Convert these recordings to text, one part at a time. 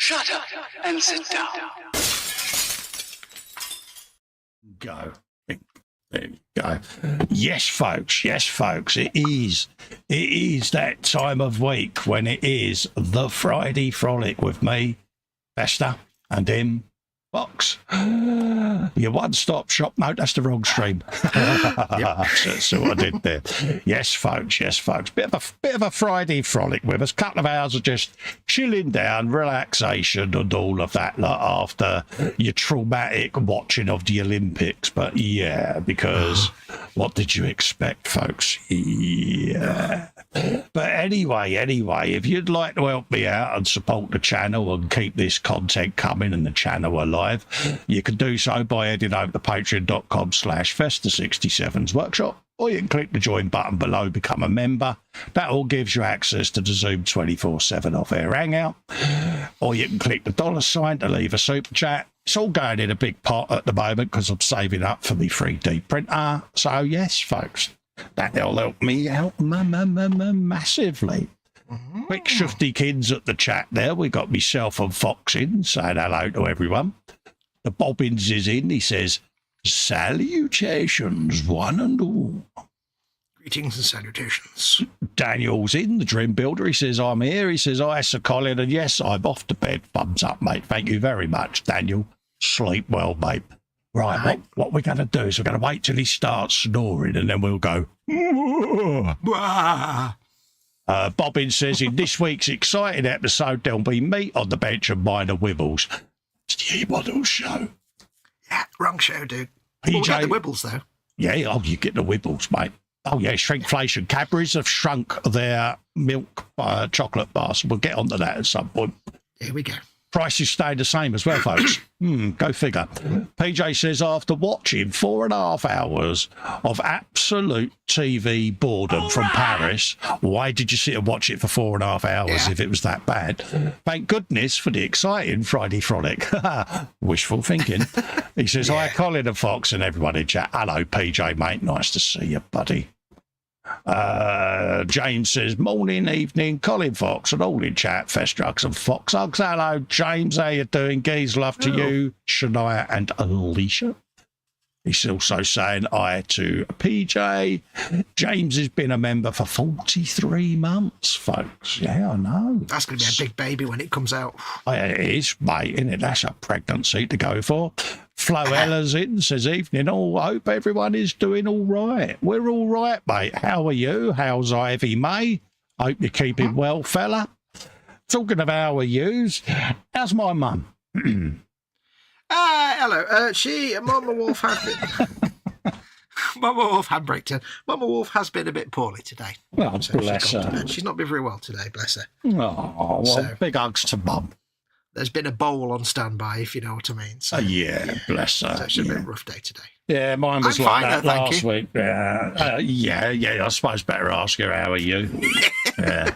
Shut up and sit down. Go. There you go. Yes, folks. Yes, folks. It is that time of week when it is the Friday Frolic with me, Festa, and him, Foxx. Your one-stop shop. No, that's the wrong stream. That's what I did there. Yes, folks. Yes, folks. Bit of a Friday Frolic with us. Couple of hours of just chilling down, relaxation, and all of that. Like after your traumatic watching of the Olympics. But yeah, because what did you expect, folks? Yeah. But anyway, if you'd like to help me out and support the channel and keep this content coming and the channel alive, you can do so by heading over to patreon.com/Festa67's workshop, or you can click the join button below, become a member. That all gives you access to the Zoom 24/7 off-air hangout, or you can click the $ to leave a super chat. It's all going in a big pot at the moment because I'm saving up for my 3D printer. So yes, folks, that'll help me out massively. Quick shufty kids at the chat there. We got myself and Foxx in saying hello to everyone. The Bobbins is in. He says, salutations, one and all. Greetings and salutations. Daniel's in, the Dream Builder. He says, I'm here. He says, hi, Sir Colin. And yes, I'm off to bed. Thumbs up, mate. Thank you very much, Daniel. Sleep well, mate. Right, what we're going to do is we're going to wait till he starts snoring and then we'll go. Bobbin says, in this week's exciting episode, there'll be meat on the bench and minor wibbles. It's the KA.Models show. Yeah, wrong show, dude. PJ, we'll get the wibbles, though. Yeah, you get the wibbles, mate. Oh, yeah, shrinkflation. Cadbury's have shrunk their milk chocolate bars. We'll get onto that at some point. Here we go. Prices stay the same as well, folks. Go figure. PJ says, after watching 4.5 hours of absolute TV boredom from Paris, why did you sit and watch it for 4.5 hours if it was that bad? Thank goodness for the exciting Friday Frolic. Wishful thinking. He says, hi, Colin and Foxx and everyone in chat. Hello, PJ, mate. Nice to see you, buddy. James says, morning, evening, Colin, Foxx and all in chat, Festrucks and Fox Hugs. Hello, James, how you doing? Geez, love to you, Shania and Alicia. He's also saying hi to PJ. James has been a member for 43 months, folks. Yeah, I know. That's going to be a big baby when it comes out. It is, mate, isn't it? That's a pregnancy to go for. Flo Ella's in, says, evening all. I hope everyone is doing all right. We're all right, mate. How are you? How's Ivy May? Hope you're keeping well, fella. Talking of how are yous, how's my mum? Hello. Mama Wolf has been... Mama Wolf handbrake. Mama Wolf has been a bit poorly today. Well, so bless her. She's not been very well today, bless her. Oh, well, big hugs to mum. There's been a bowl on standby, if you know what I mean. So, yeah, bless her. So it's been a rough day today. Yeah, mine was like that last week. Yeah, I suppose better ask her, how are you? Yeah.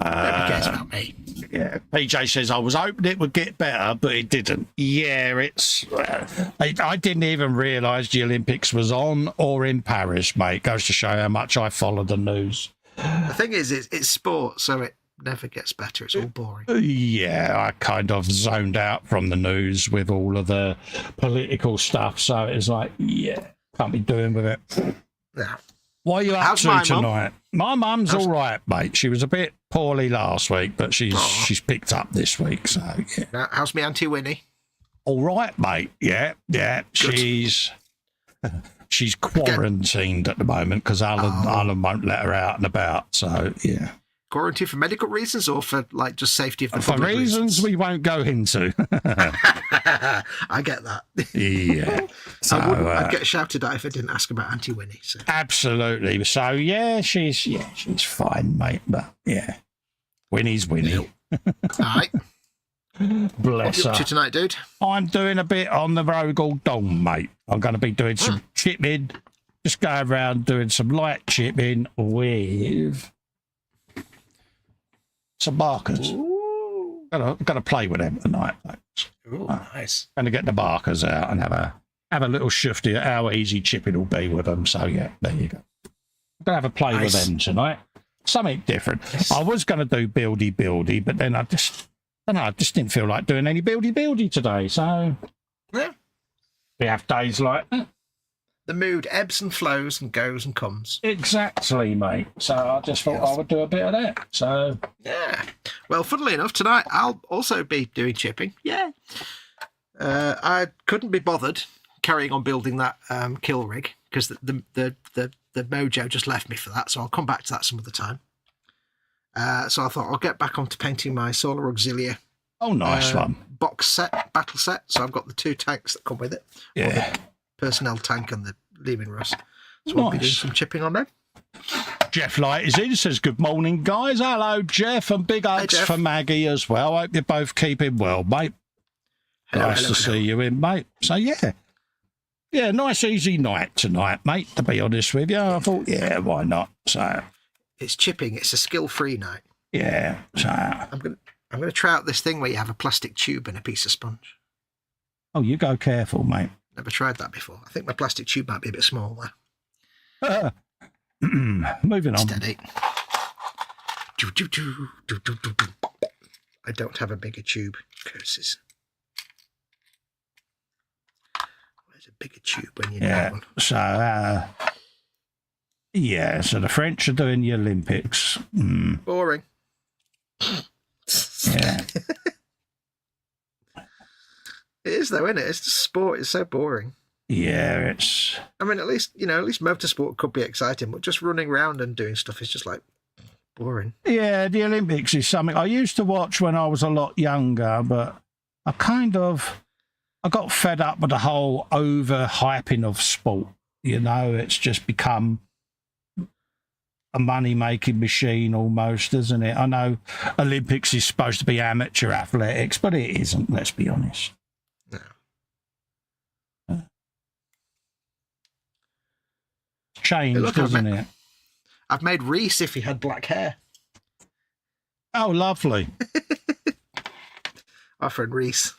Nobody cares about me. Yeah, PJ says, I was hoping it would get better, but it didn't. Yeah, it's... I didn't even realise the Olympics was on or in Paris, mate. Goes to show how much I follow the news. The thing is, it's sport, so it never gets better. It's all boring. Yeah, I kind of zoned out from the news with all of the political stuff, so it's like, yeah, can't be doing with it. Yeah. What are you up to tonight? My mum's all right, mate. She was a bit poorly last week, but she's picked up this week, so yeah. Now, how's me Auntie Winnie? All right, mate. Yeah. Good. She's quarantined at the moment because Alan won't let her out and about, so yeah. Quarantine for medical reasons or for like just safety of the public? For reasons we won't go into. I get that. Yeah. So, I'd get shouted at if I didn't ask about Auntie Winnie. So. Absolutely. So yeah, she's fine, mate. But yeah, Winnie's Winnie. All right. Bless her. What are you up to tonight, dude? I'm doing a bit on the road all dong, mate. I'm going to be doing some chipping. Just going around doing some light chipping with some markers. Got to play with them tonight, folks. Ooh, nice. Going to get the markers out and have a little shifty at how easy chipping will be with them. So yeah, there you go. I'm going to have a play with them tonight. Something different. Nice. I was going to do buildy, but then I don't know, I just didn't feel like doing any buildy today. So Yeah. we have days like that. The mood ebbs and flows and goes and comes. Exactly, mate. So I just thought I would do a bit of that. So yeah. Well, funnily enough, tonight I'll also be doing chipping. Yeah. I couldn't be bothered carrying on building that kill rig because the mojo just left me for that. So I'll come back to that some other time. So I thought I'll get back onto painting my Solar Auxilia. Oh, nice one. Box set, battle set. So I've got the 2 tanks that come with it. Yeah. The personnel tank and the Leaving Russ. So Nice. I'll be doing some chipping on them. Jeff Light is in, says, good morning, guys. Hello, Jeff, and big hugs Jeff. for Maggie as well. Hope you're both keeping well, mate. Nice to see you in, mate. So, yeah. Yeah, nice, easy night tonight, mate, to be honest with you. I thought, yeah, why not? So it's chipping. It's a skill-free night. yeah, so... I'm gonna try out this thing where you have a plastic tube and a piece of sponge. Oh, you go careful, mate. Never tried that before. I think my plastic tube might be a bit small there. Moving on. Steady. I don't have a bigger tube. Curses. Where's a bigger tube when you need one? So, yeah, so the French are doing the Olympics. Boring. Yeah. It is though, isn't it? It's just sport. It's so boring. Yeah, it's... I mean, at least motorsport could be exciting, but just running around and doing stuff is just like boring. Yeah, the Olympics is something I used to watch when I was a lot younger, but I got fed up with the whole over-hyping of sport. You know, it's just become a money-making machine almost, isn't it? I know Olympics is supposed to be amateur athletics, but it isn't, let's be honest. No. Changed, doesn't it? I've made Reese if he had black hair. Oh, lovely. Our friend Reese.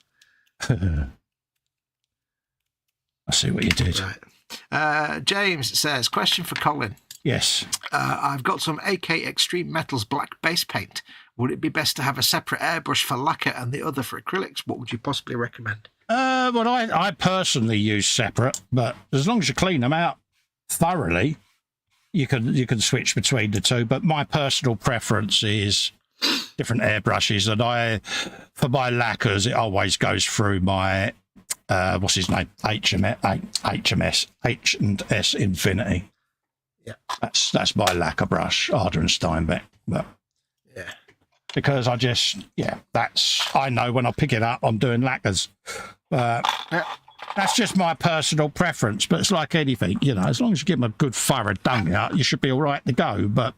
I see what you did. Right. James says, question for Colin. Yes. I've got some AK Extreme Metals black base paint. Would it be best to have a separate airbrush for lacquer and the other for acrylics? What would you possibly recommend? Well, I personally use separate, but as long as you clean them out thoroughly, you can switch between the two. But my personal preference is different airbrushes, and for my lacquers, it always goes through my what's his name, H&S Infinity. Yeah, that's my lacquer brush, Arder and Steinbeck. But yeah, because I know when I pick it up, I'm doing lacquers. That's just my personal preference, but it's like anything, you know, as long as you give them a good thorough dung out, you should be all right to go. But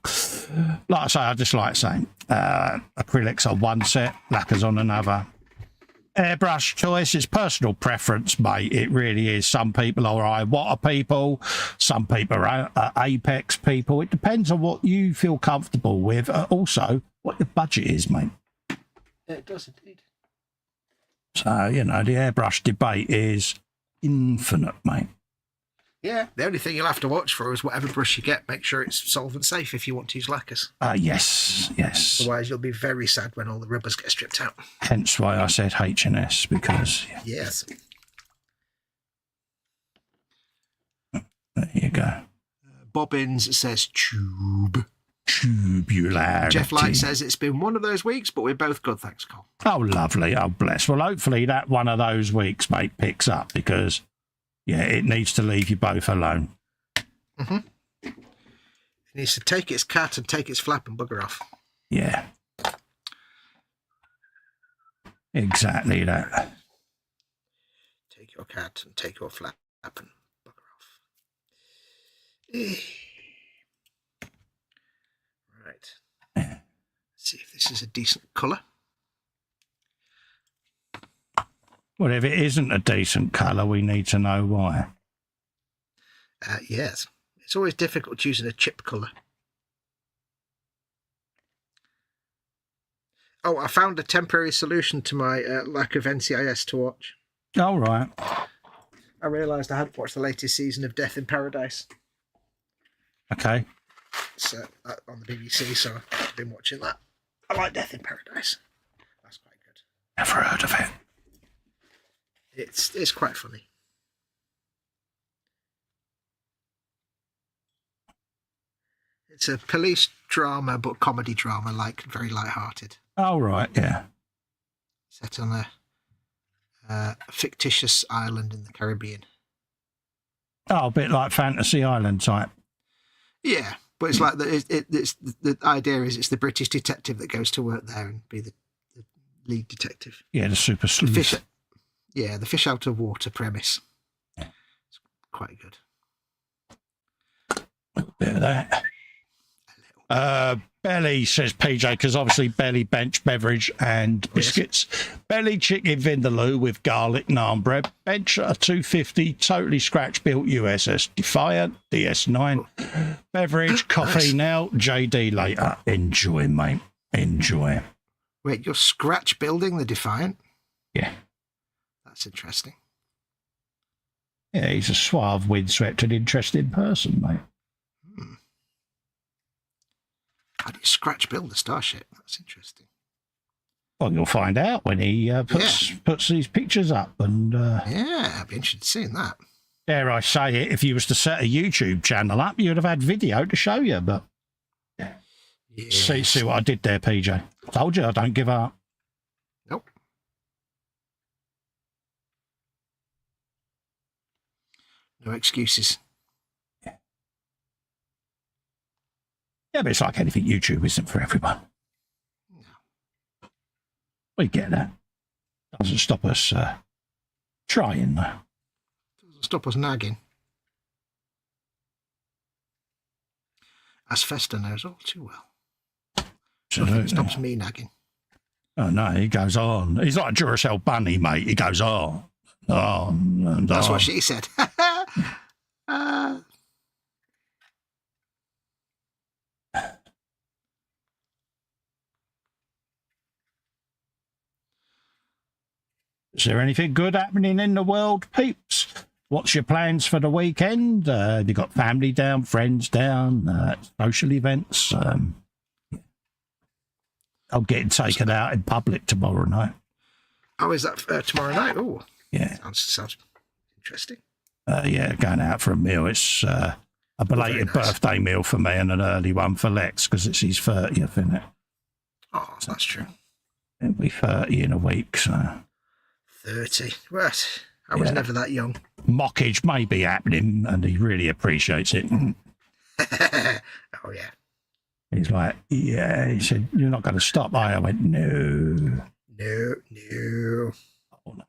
like I say, I just like saying acrylics on one set, lacquers on another. Airbrush choice is personal preference, mate. It really is. Some people are Iwata people, some people are Apex people. It depends on what you feel comfortable with. Also, what your budget is, mate. It does indeed. So, you know, the airbrush debate is infinite, mate. Yeah, the only thing you'll have to watch for is whatever brush you get, make sure it's solvent safe if you want to use lacquers. Yes. Otherwise, you'll be very sad when all the rubbers get stripped out. Hence why I said H&S, because... Yes. There you go. Bobbins says tube. Tubularity. Jeff Light says it's been one of those weeks, but we're both good, thanks, Cole. Oh, lovely. Oh, bless. Well, hopefully that one of those weeks, mate, picks up, because, yeah, it needs to leave you both alone. Mm-hmm. It needs to take its cat and take its flap and bugger off. Yeah. Exactly that. Take your cat and take your flap and bugger off. Right. Let's see if this is a decent colour. Well, if it isn't a decent colour, we need to know why. Yes. It's always difficult choosing a chip colour. Oh, I found a temporary solution to my lack of NCIS to watch. All right. I realised I hadn't watched the latest season of Death in Paradise. Okay. It's on the BBC, so I've been watching that. I like Death in Paradise. That's quite good. Never heard of it. It's quite funny. It's a police drama, but comedy drama, like very light-hearted. Oh, right, yeah. Set on a fictitious island in the Caribbean. Oh, a bit like Fantasy Island type. Yeah, but it's like the idea is it's the British detective that goes to work there and be the lead detective. Yeah, the super sleuth. The fish out of water premise. It's quite good. A bit of that. Belly, says PJ, because obviously Belly bench beverage and biscuits. Yes. Belly chicken vindaloo with garlic naan bread. Bench a 250 totally scratch built USS Defiant DS9. Beverage, coffee now, JD later. Enjoy, mate. Enjoy. Wait, you're scratch building the Defiant? Yeah. That's interesting. Yeah, he's a suave, windswept and interesting person, mate. How do you scratch build a starship? That's interesting. Well, you'll find out when he puts these pictures up. And yeah, I'd be interested in seeing that. Dare I say it, if you was to set a YouTube channel up, you'd have had video to show you. But see what I did there, PJ. Told you I don't give up. Nope. No excuses. Yeah, but it's like anything. YouTube isn't for everyone. No. We get that. Doesn't stop us trying, though. Doesn't stop us nagging. As Festa knows all too well. Absolutely. Nothing stops me nagging. Oh, no, he goes on. He's like a Duracell bunny, mate. He goes on. And That's what she said. Is there anything good happening in the world, peeps? What's your plans for the weekend? Have you got family down, friends down, social events? I'm getting taken out in public tomorrow night. Oh, is that tomorrow night? Oh, yeah. Sounds interesting. Yeah, going out for a meal. It's a belated birthday meal for me and an early one for Lex because it's his 30th, isn't it? Oh, that's true. It'll be 30 in a week, so... 30. What? I was never that young. Mockage may be happening, and he really appreciates it. Oh, yeah. He's like, yeah. He said, you're not going to stop, I went, no. No. Oh, no.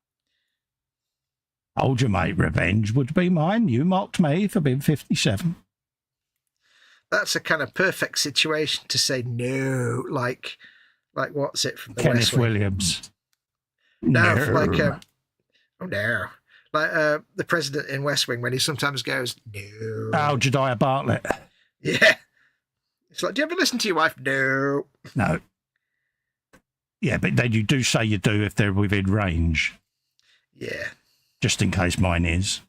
Told you, mate, revenge would be mine. You mocked me for being 57. That's a kind of perfect situation to say no. Like what's it from the Kenneth West Wing? Williams. No, like the president in West Wing when he sometimes goes no. Oh, Jediah Bartlett. Yeah, it's like, do you ever listen to your wife? No. Yeah, but then you do say you do if they're within range. Yeah. Just in case mine is.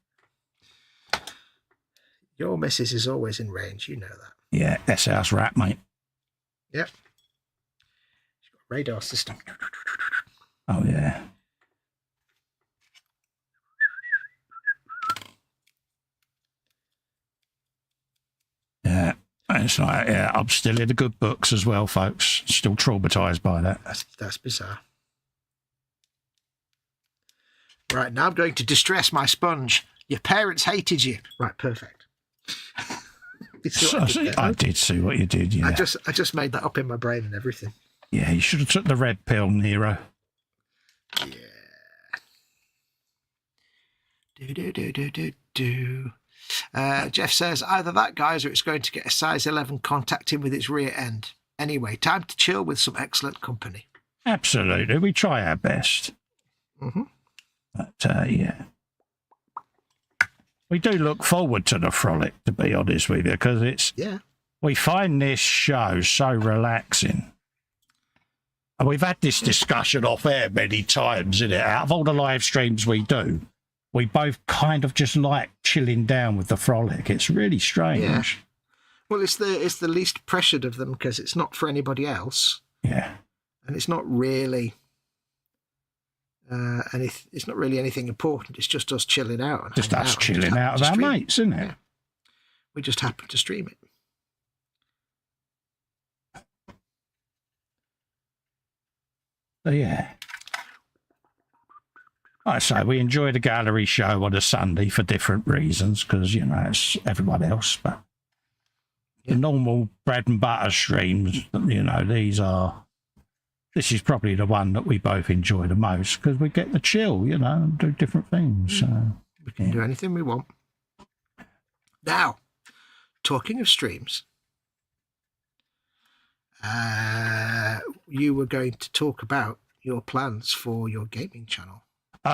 Your missus is always in range, you know that. Yeah, S-House rat, mate. Yep. She's got a radar system. Oh, yeah. Yeah. It's like, yeah, I'm still in the good books as well, folks. Still traumatised by that. That's bizarre. Right, now I'm going to distress my sponge. Your parents hated you. Right, perfect. I did see what you did, yeah. I just made that up in my brain and everything. Yeah, you should have took the red pill, Nero. Yeah. Jeff says, either that, guys, or it's going to get a size 11 contacting with its rear end. Anyway, time to chill with some excellent company. Absolutely. We try our best. Mm-hmm. But, yeah. We do look forward to the frolic, to be honest with you, because it's... Yeah. We find this show so relaxing. And we've had this discussion off air many times, innit? Out of all the live streams we do, we both kind of just like chilling down with the frolic. It's really strange. Yeah. Well, it's the least pressured of them because it's not for anybody else. Yeah. And it's not really And it's not really anything important. It's just us chilling out. And Just us chilling out with our mates, isn't it? Yeah. We just happen to stream it. So, yeah. Like I say, we enjoy the gallery show on a Sunday for different reasons because, you know, it's everyone else. But the normal bread and butter streams, you know, this is probably the one that we both enjoy the most because we get to chill, you know, and do different things. So, we can do anything we want. Now, talking of streams, you were going to talk about your plans for your gaming channel.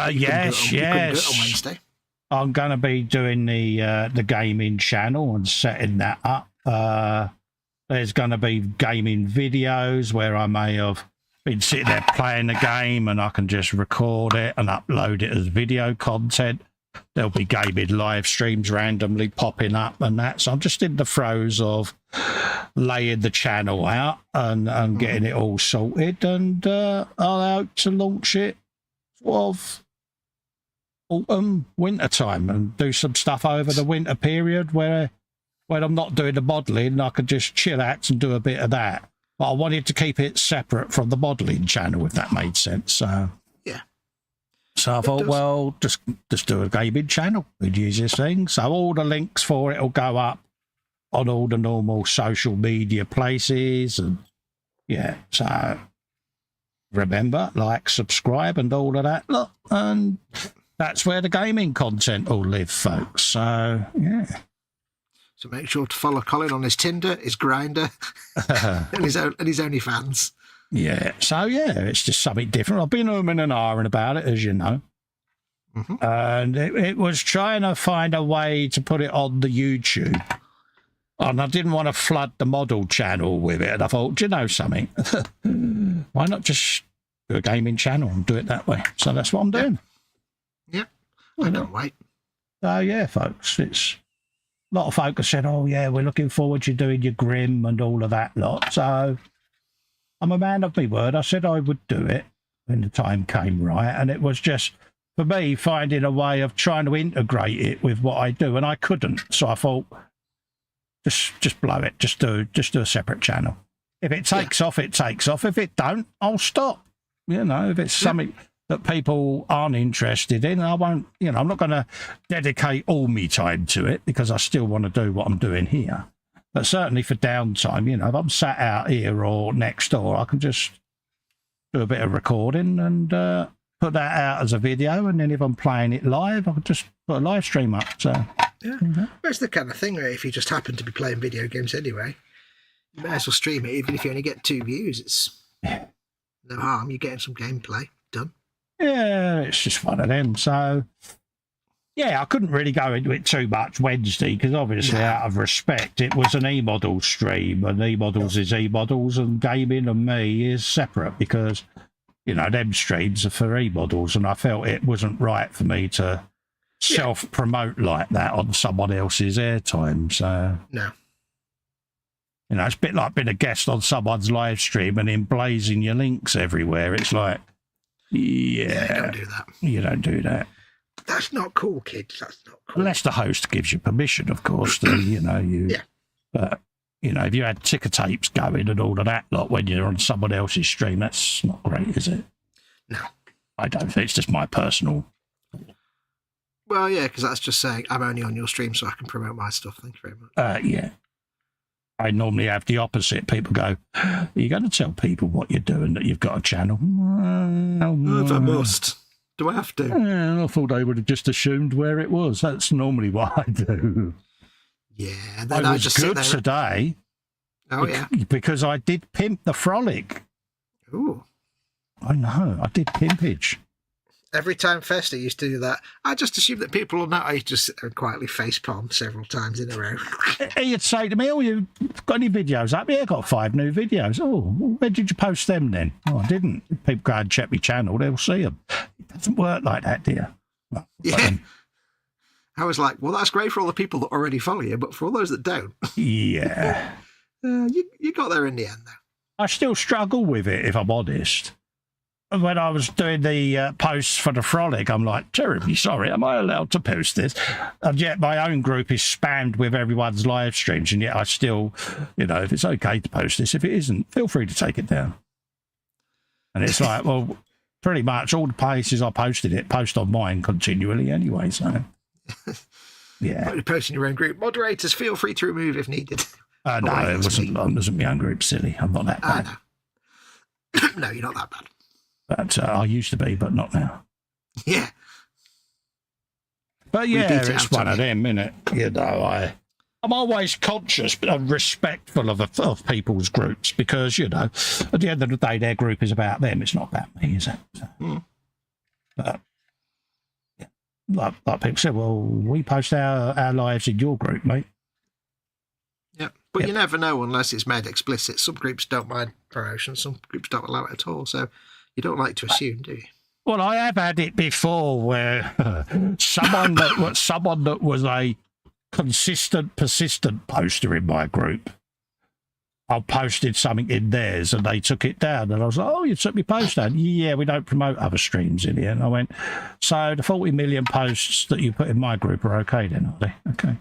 Yes. On Wednesday. I'm going to be doing the gaming channel and setting that up. There's going to be gaming videos where I may have been sitting there playing the game and I can just record it and upload it as video content. There'll be gaming live streams randomly popping up and that. So I'm just in the throes of laying the channel out and getting it all sorted. And I'll hope to launch it of autumn, winter time and do some stuff over the winter period where when I'm not doing the modelling, I can just chill out and do a bit of that. But I wanted to keep it separate from the modelling channel, if that made sense. So yeah. So I thought, well, just do a gaming channel. We'd use this thing. So all the links for it will go up on all the normal social media places. And yeah, so remember, like, subscribe and all of that. Look, and that's where the gaming content will live, folks. So, yeah. So make sure to follow Colin on his Tinder, his Grindr, and his OnlyFans. Yeah. So, yeah, it's just something different. I've been umming and ahhing about it, as you know. Mm-hmm. And it was trying to find a way to put it on the YouTube. And I didn't want to flood the model channel with it. And I thought, do you know something? Why not just do a gaming channel and do it that way? So that's what I'm doing. Yeah. I can't wait. So, yeah, folks, it's a lot of folk have said, oh, yeah, we're looking forward to doing your Grim and all of that lot. So I'm a man of my word. I said I would do it when the time came right. And it was just, for me, finding a way of trying to integrate it with what I do. And I couldn't. So I thought, just blow it. Just do a separate channel. If it takes off, it takes off. If it don't, I'll stop. You know, if it's something that people aren't interested in, I won't, you know, I'm not going to dedicate all my time to it because I still want to do what I'm doing here. But certainly for downtime, you know, if I'm sat out here or next door, I can just do a bit of recording and put that out as a video. And then if I'm playing it live, I can just put a live stream up. So yeah, well, it's the kind of thing where if you just happen to be playing video games anyway, you may as well stream it. Even if you only get 2 views, it's no harm. You're getting some gameplay done. Yeah, it's just one of them. So, yeah, I couldn't really go into it too much Wednesday because obviously, out of respect, it was an E-Models stream, and E-Models is E-Models, and gaming and me is separate because, you know, them streams are for E-Models, and I felt it wasn't right for me to self-promote like that on someone else's airtime. So, no. You know, it's a bit like being a guest on someone's live stream and emblazing your links everywhere. It's like, yeah, don't do that. You don't do that. That's not cool, kids. That's not cool. Unless the host gives you permission, of course. Then, you know, But, you know, if you had ticker tapes going and all of that lot when you're on someone else's stream, that's not great, is it? No. I don't think it's just my personal. Well, yeah, because that's just saying I'm only on your stream so I can promote my stuff. Thank you very much. Yeah. I normally have the opposite. People go, are you going to tell people what you're doing, that you've got a channel? If I must. Do I have to? I thought they would have just assumed where it was. That's normally what I do. Yeah. I was good today. Oh, yeah. Because I did pimp the Frolic. Ooh. I know. I did pimpage. Every time Festa used to do that, I just assumed that people will know I just quietly facepalm several times in a row. He'd say to me, oh, you've got any videos up? Yeah, I've got 5 new videos. Oh, where did you post them then? Oh, I didn't. If people go and check my channel, they'll see them. It doesn't work like that, dear. Well, yeah. I was like, well, that's great for all the people that already follow you, but for all those that don't. Yeah. You got there in the end, though. I still struggle with it, if I'm honest. when I was doing the posts for the Frolic, I'm like, terribly sorry, am I allowed to post this? And yet my own group is spammed with everyone's live streams, and yet I still, if it's okay to post this, if it isn't, feel free to take it down. And it's like, well, pretty much all the places I posted it, post on mine continually anyway, so... Yeah. You're posting your own group. Moderators, feel free to remove if needed. No, it wasn't my own group, silly. I'm not that bad. No, you're not that bad. But I used to be, but not now. Yeah. But yeah, it's one of them, innit? I'm always conscious and respectful of people's groups because, at the end of the day, their group is about them. It's not about me, is it? So, But, yeah, like people said, well, we post our lives in your group, mate. Yeah, but you never know unless it's made explicit. Some groups don't mind promotion, some groups don't allow it at all. So you don't like to assume, do you? Well, I have had it before where someone that was a consistent, persistent poster in my group, I posted something in theirs and they took it down. And I was like, oh, you took my post down? Yeah, we don't promote other streams in here. And I went, so the 40 million posts that you put in my group are okay then, are they? Okay.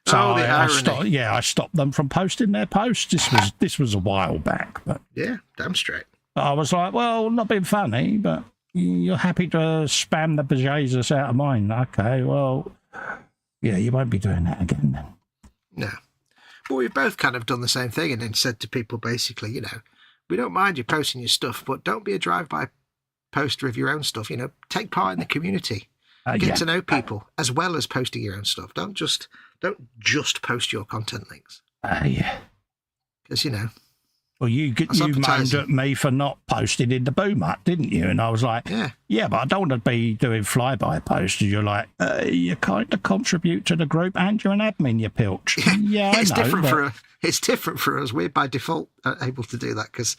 So I stopped them from posting their posts. This was a while back, but yeah, damn straight. I was like, well, not being funny, but you're happy to spam the bejesus out of mine. Okay, well, yeah, you won't be doing that again then. No, but we've both kind of done the same thing and then said to people basically, we don't mind you posting your stuff, but don't be a drive-by poster of your own stuff. Take part in the community. Get to know people as well as posting your own stuff. Don't just post your content links. Yeah. Because, Well, you moaned at me for not posting in the boom hut, didn't you? And I was like, yeah, but I don't want to be doing flyby posts. And you're like, you kind of contribute to the group and you're an admin, you pilch. Yeah, I know. It's different for us. We're by default able to do that because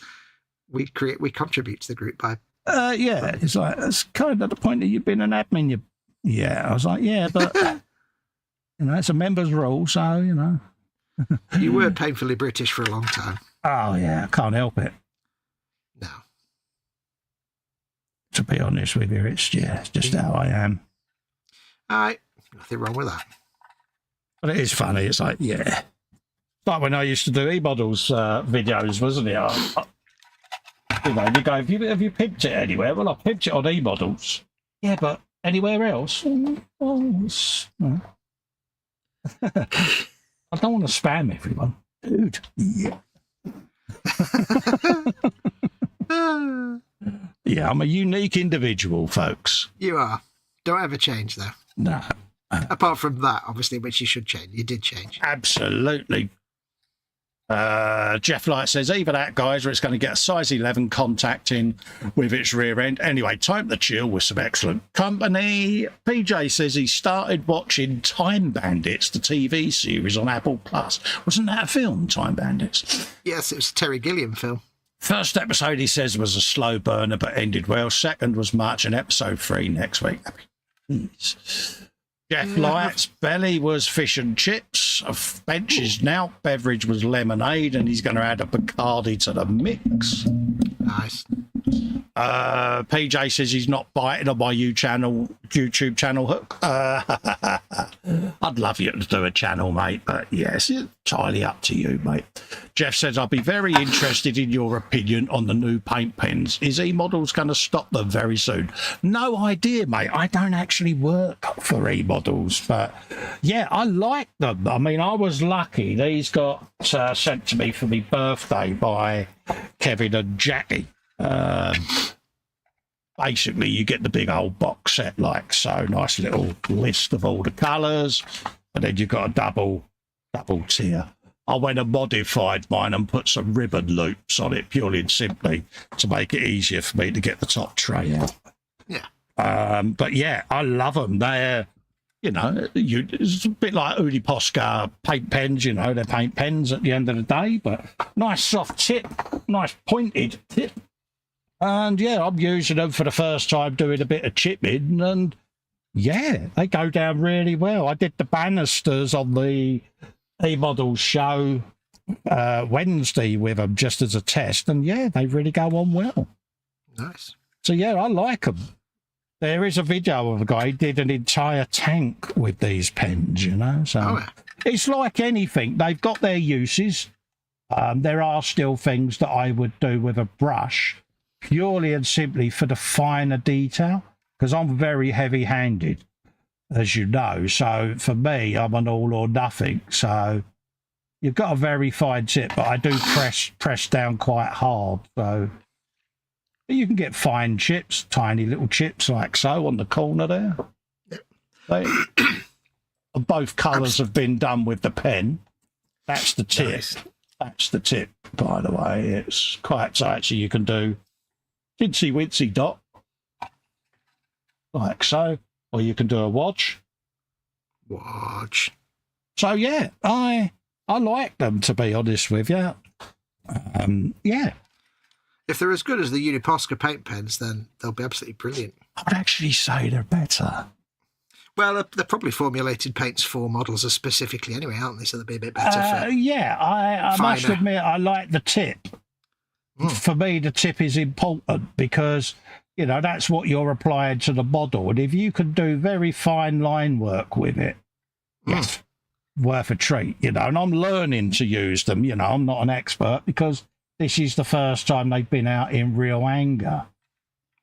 we contribute to the group by... yeah, it's like, that's kind of the point that you've been an admin. I was like, yeah, but... it's a member's rule, so, You were painfully British for a long time. Oh, yeah, I can't help it. No. To be honest with you, it's just how I am. All right, nothing wrong with that. But it is funny, it's like, yeah. Like when I used to do E-Models videos, wasn't it? You go, have you pimped it anywhere? Well, I pimped it on E-Models. Yeah, but anywhere else? I don't want to spam everyone. Dude. Yeah. Yeah, I'm a unique individual, folks. You are. Don't ever change, though. No. Apart from that, obviously, which you should change. You did change. Absolutely. Jeff Light says, either that, guys, or it's going to get a size 11 contact in with its rear end. Anyway, time to chill with some excellent company. PJ says he started watching Time Bandits, the TV series on Apple Plus. Wasn't that a film, Time Bandits? Yes, it was a Terry Gilliam film. First episode, he says, was a slow burner, but ended well. Second was March, and episode 3 next week. Jeff Light's belly was fish and chips. Bench is now. Beverage was lemonade, and he's going to add a Bacardi to the mix. Nice. PJ says he's not biting on my YouTube channel hook. I'd love you to do a channel, mate, but yes, it's entirely up to you, mate. Jeff says, I'll be very interested in your opinion on the new paint pens. Is E-Models going to stop them very soon? No idea, mate. I don't actually work for E-Models, but yeah, I like them. I mean, I was lucky. These got sent to me for my birthday by Kevin and Jackie. Basically, you get the big old box set like so. Nice little list of all the colours, and then you've got a double tier. I went and modified mine and put some ribbon loops on it purely and simply to make it easier for me to get the top tray out. Yeah. But yeah, I love them. They're, it's a bit like Udi Posca paint pens, they're paint pens at the end of the day, but nice soft tip, nice pointed tip. And yeah, I'm using them for the first time doing a bit of chipping, and yeah, they go down really well. I did the banisters on the E-Models show Wednesday with them just as a test, and yeah, they really go on well. Nice. So, yeah, I like them. There is a video of a guy who did an entire tank with these pens, you know. So it's like anything. They've got their uses. There are still things that I would do with a brush purely and simply for the finer detail, because I'm very heavy-handed, as you know. So for me, I'm an all or nothing. So you've got a very fine tip, but I do press down quite hard. So you can get fine chips, tiny little chips like so on the corner there. Both colours have been done with the pen. That's the tip. Nice. That's the tip, by the way. It's quite tight, so you can do Dincy Wincy dot, like so, or you can do a watch. So, yeah, I like them, to be honest with you. Yeah. If they're as good as the Uniposca paint pens, then they'll be absolutely brilliant. I would actually say they're better. Well, they're probably formulated paints for models specifically anyway, aren't they? So they'll be a bit better. Yeah, I must admit, I like the tip. For me, the tip is important because, you know, that's what you're applying to the model. And if you can do very fine line work with it, yes, worth a treat, you know. And I'm learning to use them, you know. I'm not an expert because this is the first time they've been out in real anger.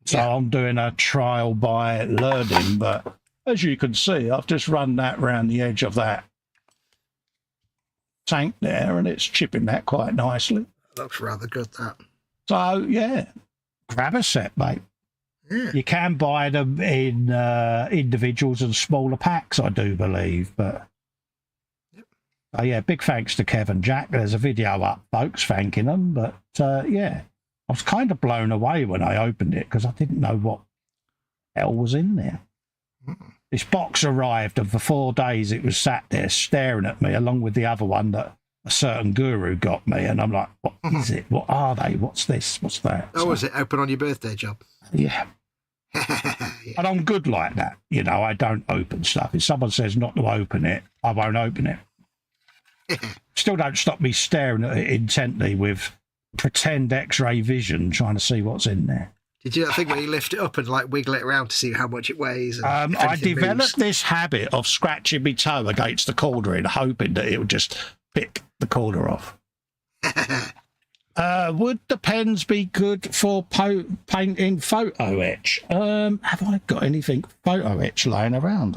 So I'm doing a trial by learning. But as you can see, I've just run that round the edge of that tank there, and it's chipping that quite nicely. Looks rather good, that. So, yeah, grab a set, mate. Yeah. You can buy them in individuals and smaller packs, I do believe. But, yeah, big thanks to Kev and Jack. There's a video up, folks, thanking them. But, yeah, I was kind of blown away when I opened it because I didn't know what hell was in there. This box arrived, and for 4 days it was sat there staring at me, along with the other one that a certain guru got me, and I'm like, what is it? What are they? What's this? What's that? Oh, was it open on your birthday job? Yeah. And I'm good like that. You know, I don't open stuff. If someone says not to open it, I won't open it. Still don't stop me staring at it intently with pretend X-ray vision, trying to see what's in there. Did you think when you lift it up and like wiggle it around to see how much it weighs? And I developed this habit of scratching my toe against the corner and hoping that it would just pick the corner off. Would the pens be good for painting photo etch? Have I got anything photo etch lying around?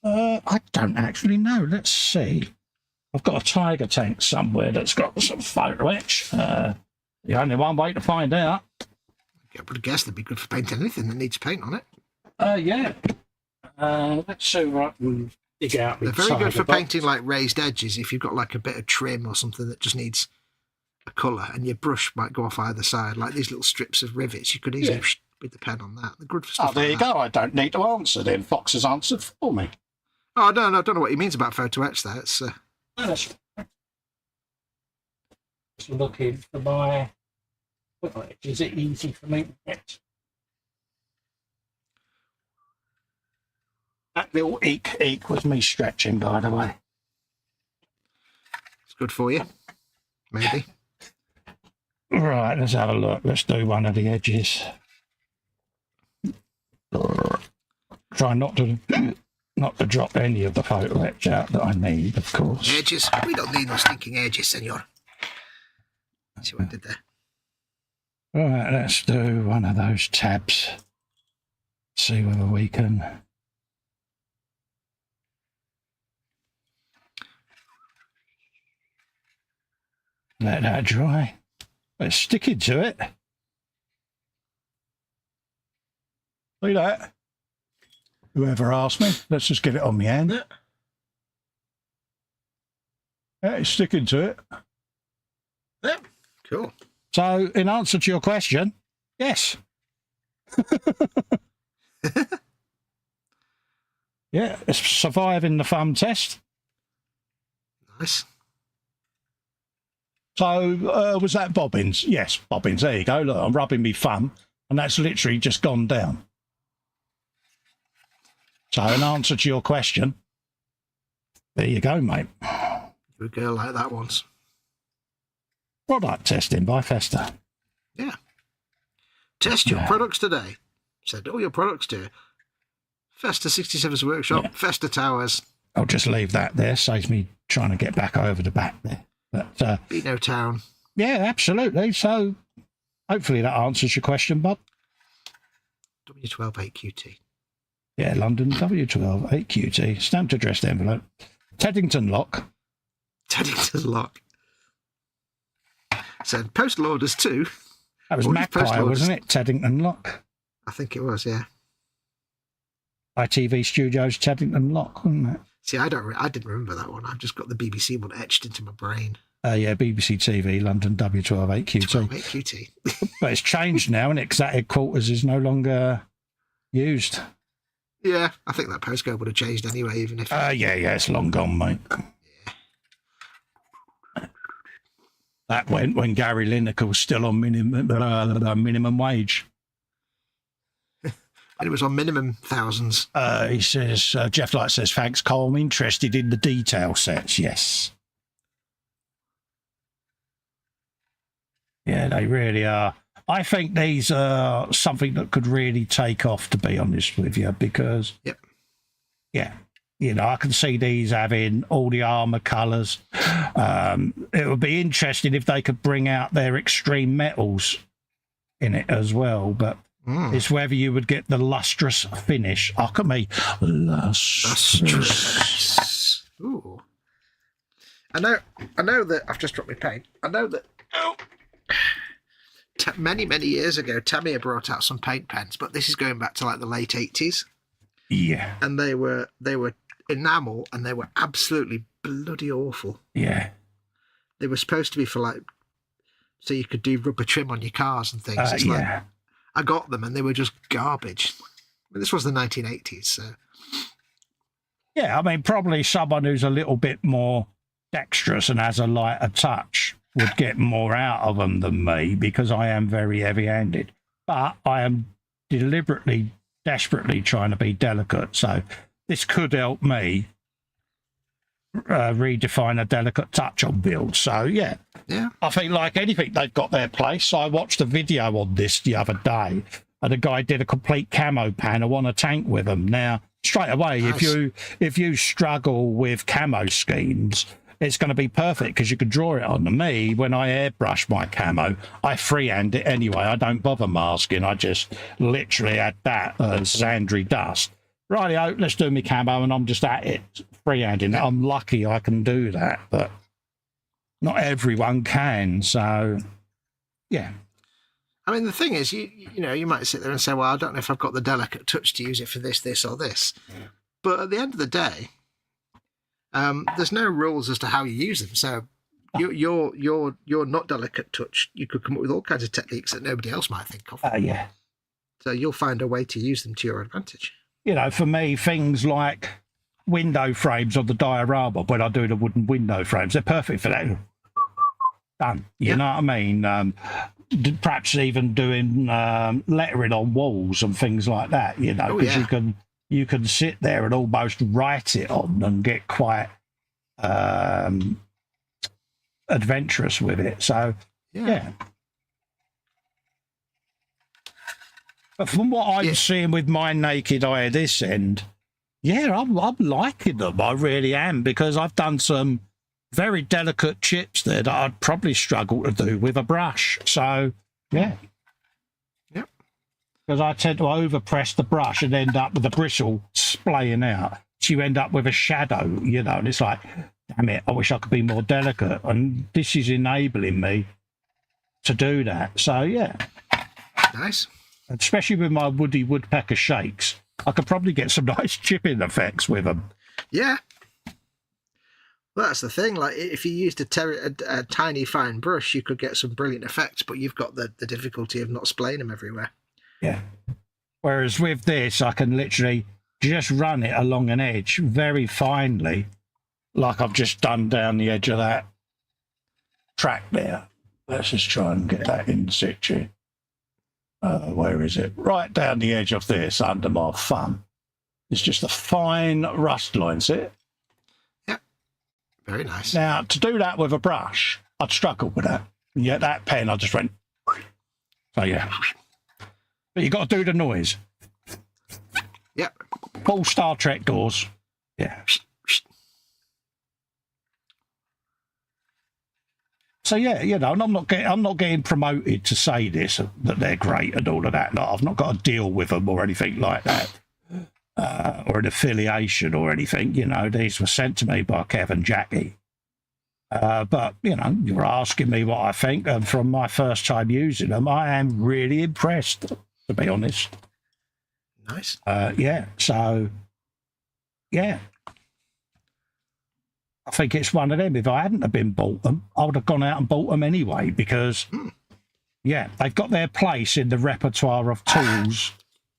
I don't actually know. Let's see. I've got a tiger tank somewhere that's got some photo etch. The only one way to find out. I would guess they'd be good for painting anything that needs paint on it. Yeah. Let's see what I can dig out. They're very good for painting like raised edges. If you've got like a bit of trim or something that just needs a colour, and your brush might go off either side, like these little strips of rivets, you could easily with the pen on that. They're good for stuff. Oh, there you go. I don't need to answer then. Fox has answered for me. Oh, no, I don't know what he means about photo etch there. It's just looking for my. Is it easy for me to get? That little eek was me stretching, by the way. It's good for you, maybe. Right, let's have a look. Let's do one of the edges. Try not to drop any of the photo etch out that I need, of course. Edges? We don't need no stinking edges, senor. See what I did there? Right, let's do one of those tabs. See whether we can. Let that dry. Let's stick it to it. See that? Whoever asked me, let's just get it on my hand. Yeah, it's sticking to it. Yeah, cool. So, in answer to your question, yes. Yeah, it's surviving the thumb test. Nice. So, was that bobbins? Yes, bobbins. There you go. Look, I'm rubbing my thumb, and that's literally just gone down. So, in answer to your question, there you go, mate. Good girl like that once. Product testing by Festa. Yeah, Test your products today. Send all your products to Festa 67's workshop, Festa Towers. I'll just leave that there. Saves me trying to get back over the back there. But Beano Town. Yeah, absolutely. So hopefully that answers your question, Bob. W12 8QT. Yeah, London W12 8QT. Stamped addressed envelope. Teddington Lock. Teddington Lock. Send postal orders to. That was Magpie, wasn't it? Teddington Lock. I think it was, yeah. ITV Studios, Teddington Lock, wasn't it? See, I didn't remember that one. I've just got the BBC one etched into my brain. Yeah, BBC TV, London W12 8QT. 8QT. But it's changed now, and exact headquarters is no longer used. Yeah, I think that postcode would have changed anyway, even if... Yeah, it's long gone, mate. Yeah. That went when Gary Lineker was still on minimum wage. And it was on minimum thousands. He says, Jeff Light says, thanks, Cole. I'm interested in the detail sets. Yes. Yeah, they really are. I think these are something that could really take off, to be honest with you, because, yeah, you know, I can see these having all the armour colours. It would be interesting if they could bring out their extreme metals in it as well, but it's whether you would get the lustrous finish. Oh, look at me. Lustrous. Ooh. I know that I've just dropped my paint. I know that many years ago, Tamiya brought out some paint pens, but this is going back to like the late 80s. Yeah. And they were enamel, and they were absolutely bloody awful. Yeah. They were supposed to be for like, so you could do rubber trim on your cars and things. It's like, I got them and they were just garbage. This was the 1980s, so. Yeah, I mean, probably someone who's a little bit more dexterous and has a lighter touch would get more out of them than me, because I am very heavy-handed. But I am deliberately, desperately trying to be delicate. So this could help me redefine a delicate touch on build. So, yeah. I think like anything, they've got their place. I watched a video on this the other day, and a guy did a complete camo panel on a tank with them. Now, straight away, nice. if you struggle with camo schemes, it's going to be perfect because you can draw it on. Me, when I airbrush my camo, I freehand it anyway. I don't bother masking. I just literally add that as Zandri dust. Rightio, let's do me camo, and I'm just at it, freehanding it. I'm lucky I can do that, but not everyone can. So, yeah. I mean, the thing is, you know, you might sit there and say, well, I don't know if I've got the delicate touch to use it for this, or this. Yeah. But at the end of the day, there's no rules as to how you use them. So you're not delicate touch. You could come up with all kinds of techniques that nobody else might think of. Yeah. So you'll find a way to use them to your advantage. You know, for me, things like window frames on the diorama, when I do the wooden window frames, they're perfect for that. Done. You know what I mean? Perhaps even doing lettering on walls and things like that, you know, because you can sit there and almost write it on and get quite adventurous with it. So, yeah. But from what I'm seeing with my naked eye at this end, I'm liking them. I really am, because I've done some very delicate chips there that I'd probably struggle to do with a brush. So, yeah. Yep. Because I tend to overpress the brush and end up with the bristle splaying out. So you end up with a shadow, you know, and it's like, damn it, I wish I could be more delicate. And this is enabling me to do that. So, yeah. Nice. Especially with my woody woodpecker shakes, I could probably get some nice chipping effects with them. Yeah. Well, that's the thing. Like, if you used a tiny fine brush, you could get some brilliant effects, but you've got the difficulty of not splaying them everywhere. Yeah. Whereas with this, I can literally just run it along an edge very finely, like I've just done down the edge of that track there. Let's just try and get that in situ. Where is it? Right down the edge of this, under my thumb. It's just a fine rust line, see it? Yeah, very nice. Now, to do that with a brush, I'd struggle with that. And yet that pen, I just went... So, yeah. But you got to do the noise. Yep. Full Star Trek doors. Yeah. So yeah, you know, and I'm not getting promoted to say this that they're great and all of that. No, I've not got to deal with them or anything like that, or an affiliation or anything. You know, these were sent to me by Kev and Jackie. But you know, you're asking me what I think, and from my first time using them, I am really impressed, to be honest. Nice. Yeah. So yeah. I think it's one of them. If I hadn't have been bought them, I would have gone out and bought them anyway because, yeah, they've got their place in the repertoire of tools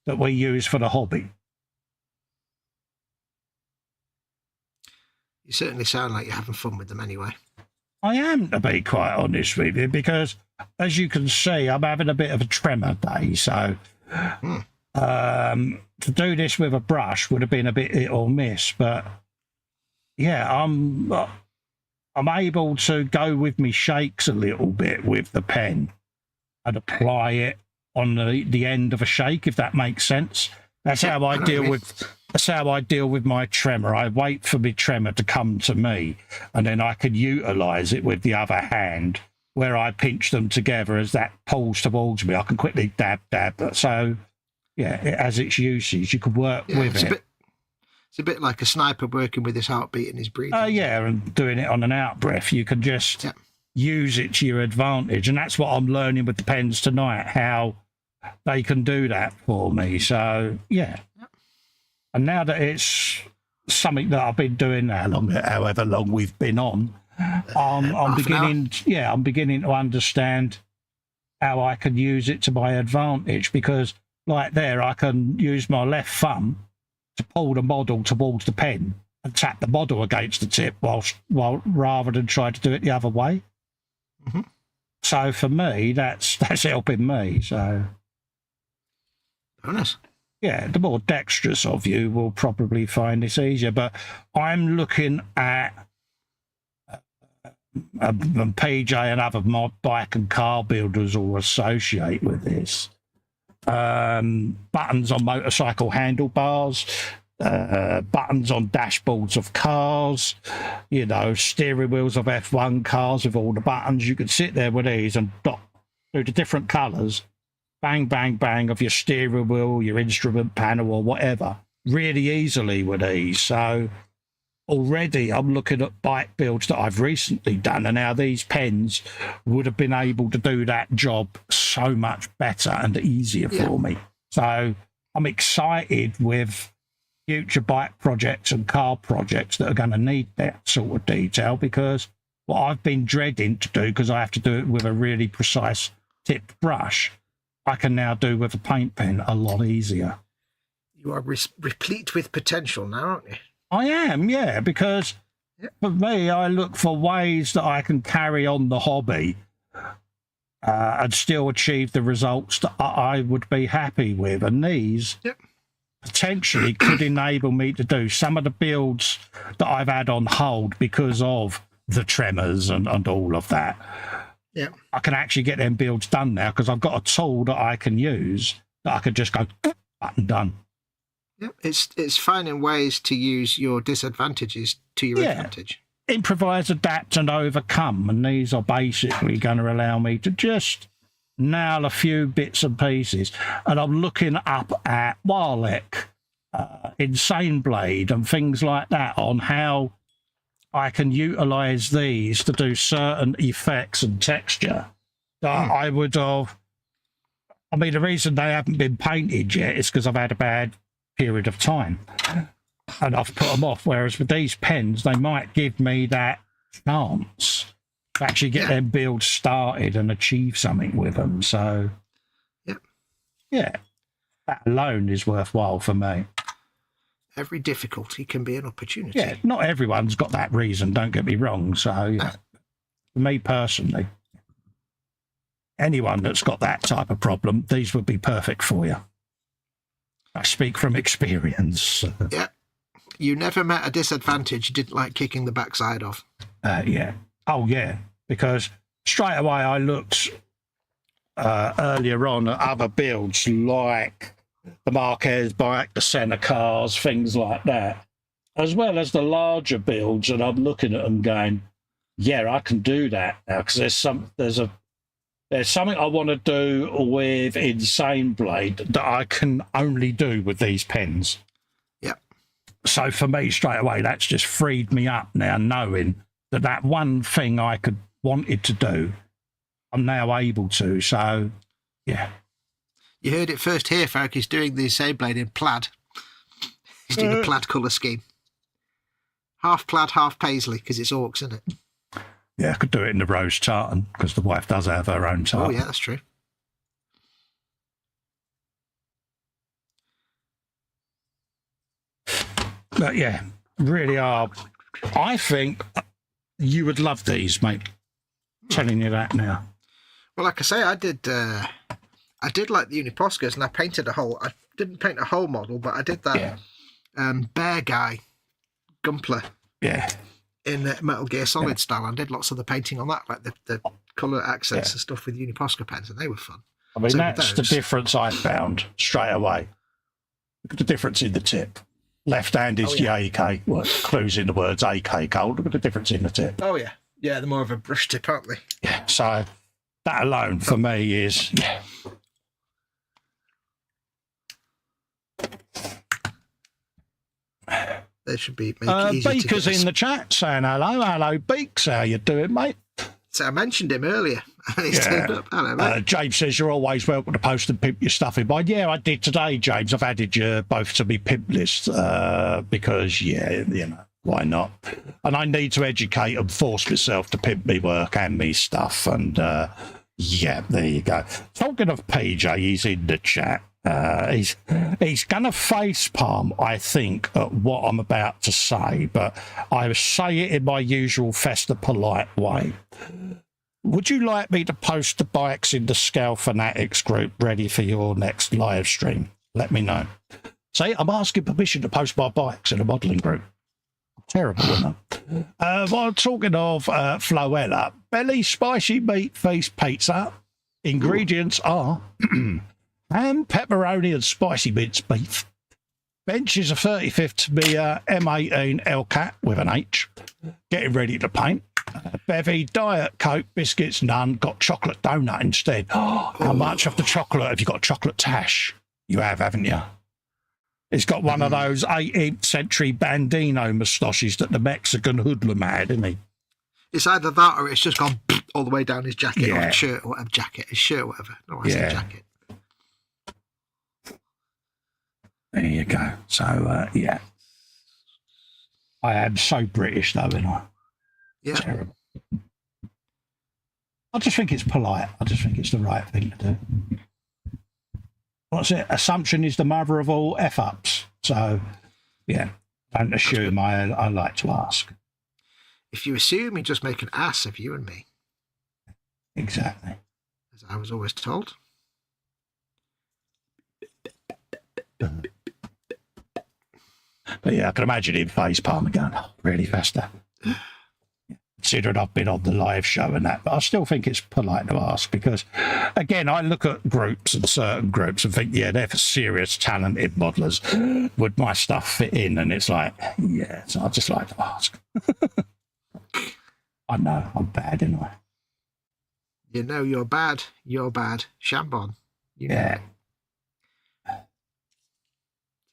that we use for the hobby. You certainly sound like you're having fun with them anyway. I am, to be quite honest with you, because as you can see, I'm having a bit of a tremor day. So to do this with a brush would have been a bit hit or miss, but yeah, I'm able to go with me shakes a little bit with the pen and apply it on the end of a shake, if that makes sense. That's how I deal with my tremor. I wait for my tremor to come to me, and then I can utilize it with the other hand, where I pinch them together as that pulls towards me. I can quickly dab. So yeah, it has its uses. You can work with it. It's a bit like a sniper working with his heartbeat and his breathing. Yeah, and doing it on an out breath. You can just use it to your advantage. And that's what I'm learning with the pens tonight, how they can do that for me. So, yeah. And now that it's something that I've been doing however long we've been on, I'm beginning to understand how I can use it to my advantage, because like there, I can use my left thumb to pull the model towards the pen and tap the model against the tip while rather than try to do it the other way. Mm-hmm. So for me, that's helping me. So bonus. Yeah, the more dexterous of you will probably find this easier. But I'm looking at PJ and other mod bike and car builders all associate with this. Buttons on motorcycle handlebars, buttons on dashboards of cars, you know, steering wheels of F1 cars with all the buttons. You could sit there with these and dot through the different colours, bang, bang, bang of your steering wheel, your instrument panel or whatever, really easily with these. So already I'm looking at bike builds that I've recently done and how these pens would have been able to do that job so much better and easier for me. So I'm excited with future bike projects and car projects that are going to need that sort of detail, because what I've been dreading to do, because I have to do it with a really precise tipped brush, I can now do with a paint pen a lot easier. You are replete with potential now, aren't you? I am, yeah, because for me, I look for ways that I can carry on the hobby and still achieve the results that I would be happy with. And these potentially could enable me to do some of the builds that I've had on hold because of the tremors and all of that. Yeah, I can actually get them builds done now because I've got a tool that I can use that I could just go button done. Yeah, it's finding ways to use your disadvantages to your advantage. Improvise, adapt, and overcome. And these are basically going to allow me to just nail a few bits and pieces. And I'm looking up at Warlick, Insane Blade, and things like that on how I can utilize these to do certain effects and texture that I would have. I mean, the reason they haven't been painted yet is because I've had a bad period of time and I've put them off, whereas with these pens they might give me that chance to actually get them builds started and achieve something with them. So that alone is worthwhile for me. Every difficulty can be an opportunity. Not everyone's got that reason, don't get me wrong. So for me personally, anyone that's got that type of problem, these would be perfect for you. I speak from experience. Yeah. You never met a disadvantage you didn't like kicking the backside of. Yeah. Oh, yeah. Because straight away I looked earlier on at other builds like the Marquez bike, the Senna cars, things like that, as well as the larger builds, and I'm looking at them going, yeah, I can do that now, because there's something I want to do with Insane Blade that I can only do with these pens. Yep. So for me, straight away, that's just freed me up now, knowing that one thing I wanted to do, I'm now able to. So, yeah. You heard it first here, folk. He's doing the Insane Blade in plaid. He's doing a plaid colour scheme. Half plaid, half paisley, because it's orcs, isn't it? Yeah, I could do it in the rose tartan, because the wife does have her own tartan. Oh, yeah, that's true. But yeah, really are. I think you would love these, mate. Telling you that now. Well, like I say, I did like the Uniposcas, and I painted I didn't paint a whole model, but I did that bear guy, Gumpler. Yeah. In Metal Gear Solid style, and did lots of the painting on that, like the colour accents and stuff with Uniposca pens, and they were fun. I mean, that's the difference I found straight away. Look at the difference in the tip. Left hand is the AK. Well, clues in the words AK gold. Look at the difference in the tip. Oh, yeah. Yeah, they're more of a brush tip, aren't they? Yeah, so that alone for me is... Yeah. They should be make it easy Beaker's in the chat saying hello. Hello, Beaks. How you doing, mate? So I mentioned him earlier, and he's turned up. Hello, mate. James says you're always welcome to post and pimp your stuff in mine. Yeah, I did today, James. I've added you both to my pimp list because, yeah, you know, why not? And I need to educate and force myself to pimp me work and me stuff. And, yeah, there you go. Talking of PJ, he's in the chat. He's going to face palm, I think, at what I'm about to say, but I will say it in my usual Festa polite way. Would you like me to post the bikes in the Scale Fanatics group ready for your next live stream? Let me know. See, I'm asking permission to post my bikes in a modelling group. Terrible, isn't it? While talking of Floella, belly spicy meat feast pizza. Ingredients are... ham, pepperoni and spicy minced beef. Bench is a 35th to be a M18 L-Cat with an H. Getting ready to paint. Bevy, Diet Coke, biscuits, none. Got chocolate donut instead. How much of the chocolate have you got? Chocolate tash? You have, haven't you? It's got one of those 18th century bandino moustaches that the Mexican hoodlum had, isn't he? It's either that or it's just gone all the way down his jacket or his shirt or whatever. His shirt or whatever. No, I said jacket. There you go. So, yeah. I am so British, though, aren't I? Yeah. Terrible. I just think it's polite. I just think it's the right thing to do. What's it? Assumption is the mother of all F-ups. So, yeah, don't assume. I like to ask. If you assume, you just make an ass of you and me. Exactly. As I was always told. But yeah, I can imagine him face palm again. Oh, really, Festa? Considering I've been on the live show and that, but I still think it's polite to ask because, again, I look at groups and certain groups and think, yeah, they're for serious, talented modelers. Would my stuff fit in? And it's like, yeah, so I just like to ask. I know, I'm bad, ain't I? You know you're bad. You're bad. Shambon. You know. Yeah.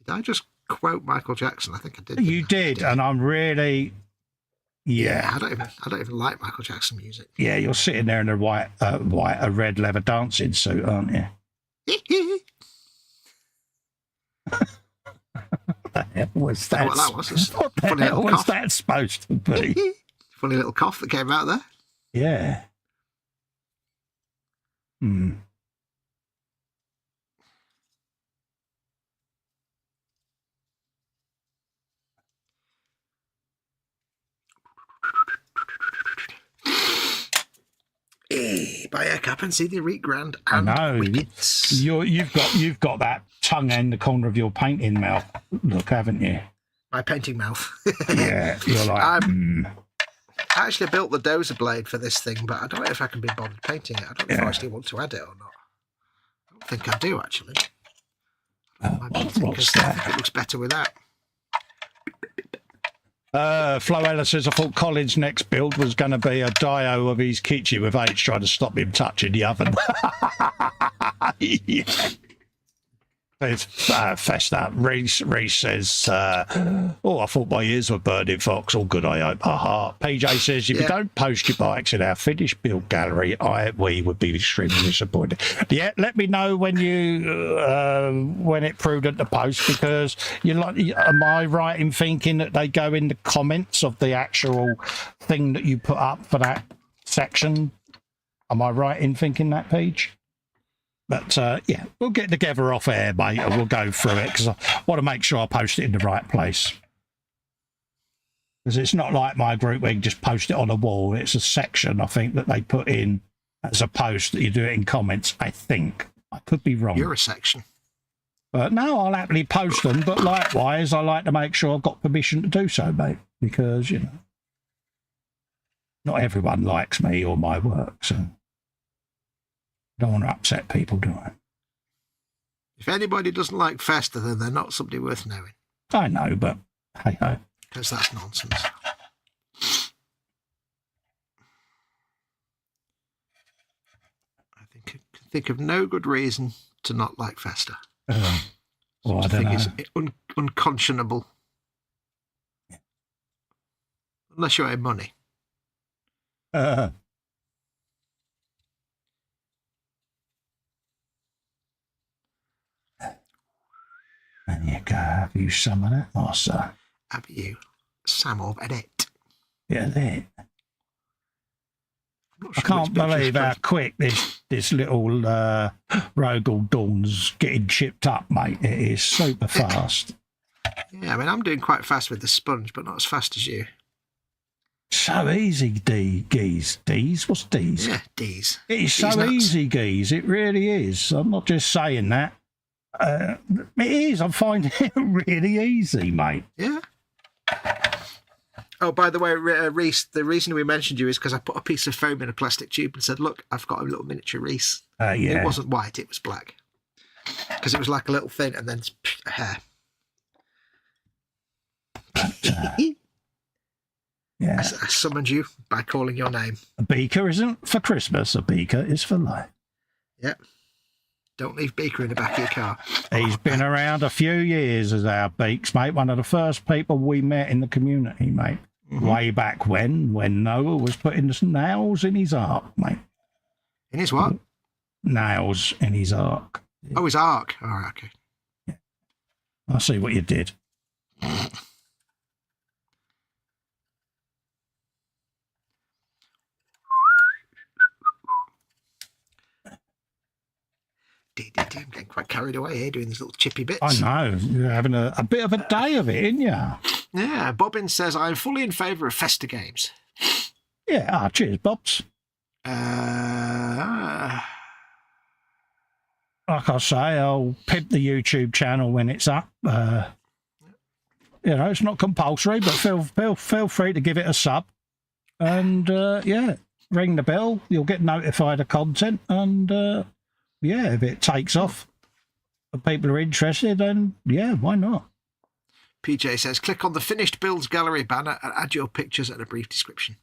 Did I just quote Michael Jackson? I think I did. You did, and I'm really... Yeah. I don't even like Michael Jackson music. Yeah, you're sitting there in a a red leather dancing suit, aren't you? What the hell was that? What that was? What the hell was that supposed to be? Funny little cough that came out there. Yeah. Hmm. Buy a cap and see the Reek Grand. I know. Whippets. You've got that tongue in the corner of your painting mouth look, haven't you? My painting mouth. Yeah, you're like. I actually built the dozer blade for this thing, but I don't know if I can be bothered painting it. I don't know if I actually want to add it or not. I don't think I do, actually. What's that? I think it looks better without. Flo Ella says, I thought Colin's next build was going to be a dio of his kitchen with H trying to stop him touching the oven. Yeah. It's Festa. Reese says, oh, I thought my ears were burning, Fox. All good, I hope. Aha. PJ says, if you don't post your bikes in our finished build gallery, we would be extremely disappointed. Yeah, let me know when it prudent to post, because am I right in thinking that they go in the comments of the actual thing that you put up for that section? Am I right in thinking that, Paige? But, yeah, we'll get together off air, mate, and we'll go through it, because I want to make sure I post it in the right place. Because it's not like my group where you just post it on a wall. It's a section, I think, that they put in as a post that you do it in comments, I think. I could be wrong. You're a section. But no, I'll happily post them, but likewise, I like to make sure I've got permission to do so, mate, because, you know, not everyone likes me or my work, so... Don't want to upset people, do I? If anybody doesn't like Festa, then they're not somebody worth knowing. I know, but hey-ho. Because that's nonsense. I think of no good reason to not like Festa. Well, I don't know. It's unconscionable. Yeah. Unless you owe money. And you go, have you some of that? Oh, sir. Have you some of it? Yeah, that. Sure I can't believe how quick this little Rogel Dawn's getting chipped up, mate. It is super fast. Yeah, I mean, I'm doing quite fast with the sponge, but not as fast as you. So easy, Geese. D's? What's D's? Yeah, D's. It is so easy, Geese. It really is. I'm not just saying that. It is. I'm finding it really easy, mate. Yeah. Oh, by the way, Reese, the reason we mentioned you is because I put a piece of foam in a plastic tube and said, look, I've got a little miniature Reese. Yeah. It wasn't white, it was black. Because it was like a little thing and then a hair. Yeah. I summoned you by calling your name. A beaker isn't for Christmas. A beaker is for life. Yep. Don't leave Beaker in the back of your car. He's been around a few years as our Beaks, mate. One of the first people we met in the community, mate. Way back when Noah was putting nails in his ark, mate. In his what? Nails in his ark. Oh, his ark. All right, okay. Yeah. I see what you did. I'm getting quite carried away here doing these little chippy bits. I know. You're having a bit of a day of it, aren't you? Yeah, Bobbin says, I'm fully in favour of Festa games. Yeah, cheers, Bobs. Like I say, I'll pimp the YouTube channel when it's up. You know, it's not compulsory, but feel free to give it a sub. And, yeah, ring the bell. You'll get notified of content. And, yeah, if it takes off and people are interested, then, yeah, why not? PJ says, click on the finished builds gallery banner and add your pictures and a brief description.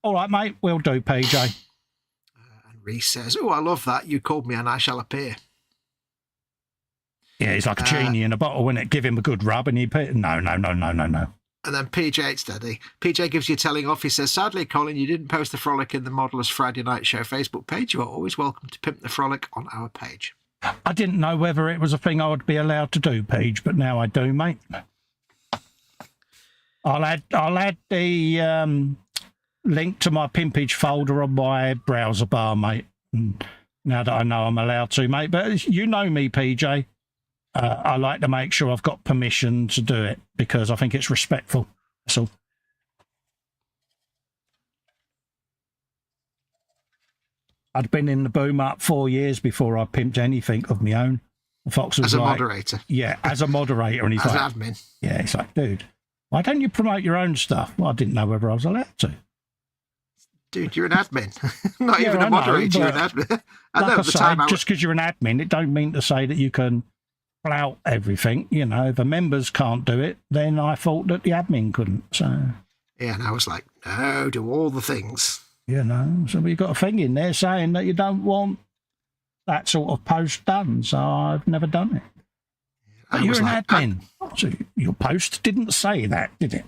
All right, mate, we'll do, PJ. And Reese says, oh, I love that. You called me and I shall appear. Yeah, he's like a genie in a bottle, wouldn't it? Give him a good rub and he put, no. And then PJ, steady. PJ gives you telling off. He says, sadly, Colin, you didn't post the Frolic in the Modelers Friday Night Show Facebook page. You are always welcome to pimp the Frolic on our page. I didn't know whether it was a thing I would be allowed to do, Paige, but now I do, mate. I'll add the link to my pimpage folder on my browser bar, mate. Now that I know I'm allowed to, mate. But you know me, PJ. I like to make sure I've got permission to do it because I think it's respectful. That's all. I'd been in the boom up 4 years before I pimped anything of my own. Fox was as a like, moderator. Yeah, as a moderator. And he's as like, an admin. Yeah, he's like, dude, why don't you promote your own stuff? Well, I didn't know whether I was allowed to. Dude, you're an admin. Not Yeah, even a I know, moderator, you're an but admin. I like know, I at the say, time I just because you're an admin, it don't mean to say that you can flout everything. You know, if the members can't do it, then I thought that the admin couldn't. So, yeah, and I was like, no, do all the things. you know, so we've got a thing in there saying that you don't want that sort of post done. So I've never done it. But I you're was an like, admin. So your post didn't say that, did it?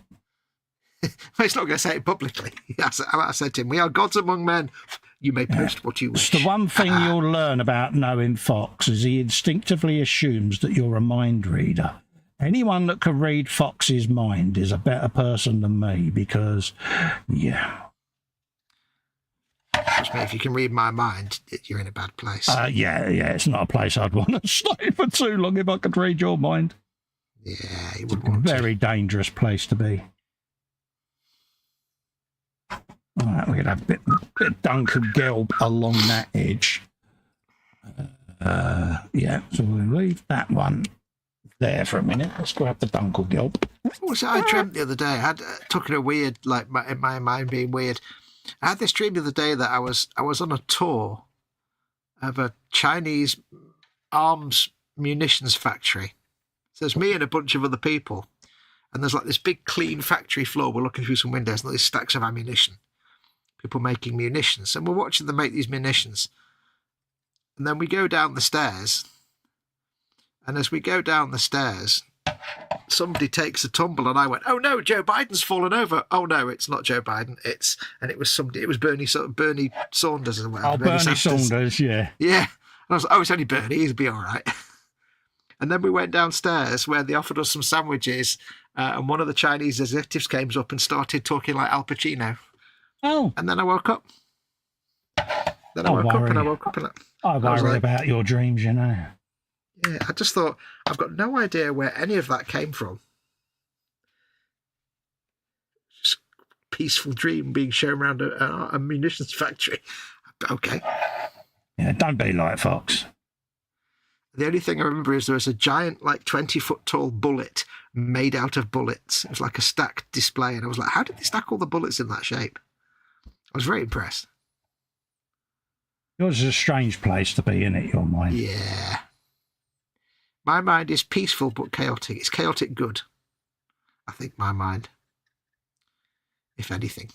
It's not going to say it publicly. I said to him, we are gods among men. You may post what you wish. It's the one thing you'll learn about knowing Fox is he instinctively assumes that you're a mind reader. Anyone that can read Fox's mind is a better person than me because, yeah. Trust me, if you can read my mind, you're in a bad place. Yeah, it's not a place I'd want to stay for too long if I could read your mind. Yeah, you wouldn't want to. Very dangerous place to be. All right, we're going to have a bit of dunk and gelb along that edge. Yeah, so we'll leave that one there for a minute. Let's grab the dunk or gelb. What was it I dreamt the other day? I had took it a weird, like my mind being weird. I had this dream the other day that I was on a tour of a Chinese arms munitions factory. So there's me and a bunch of other people. And there's like this big clean factory floor. We're looking through some windows and there's stacks of ammunition. People making munitions. And we're watching them make these munitions. And then we go down the stairs. And as we go down the stairs, somebody takes a tumble and I went, oh no, Joe Biden's fallen over. Oh no, it's not Joe Biden. It was Bernie Saunders and whatever. Oh, Bernie Saunders, yeah. Yeah. And I was like, oh, it's only Bernie, he'll be all right. And then we went downstairs where they offered us some sandwiches, and one of the Chinese executives came up and started talking like Al Pacino. Oh. And then I woke up. Then I woke up and I worry about your dreams, you know. Yeah, I just thought, I've got no idea where any of that came from. Just a peaceful dream being shown around a munitions factory. Okay. Yeah, don't be like Fox. The only thing I remember is there was a giant, like 20-foot tall bullet made out of bullets. It was like a stacked display. And I was like, how did they stack all the bullets in that shape? I was very impressed. Yours is a strange place to be in it, your mind. Yeah. My mind is peaceful but chaotic. It's chaotic good. I think my mind. If anything.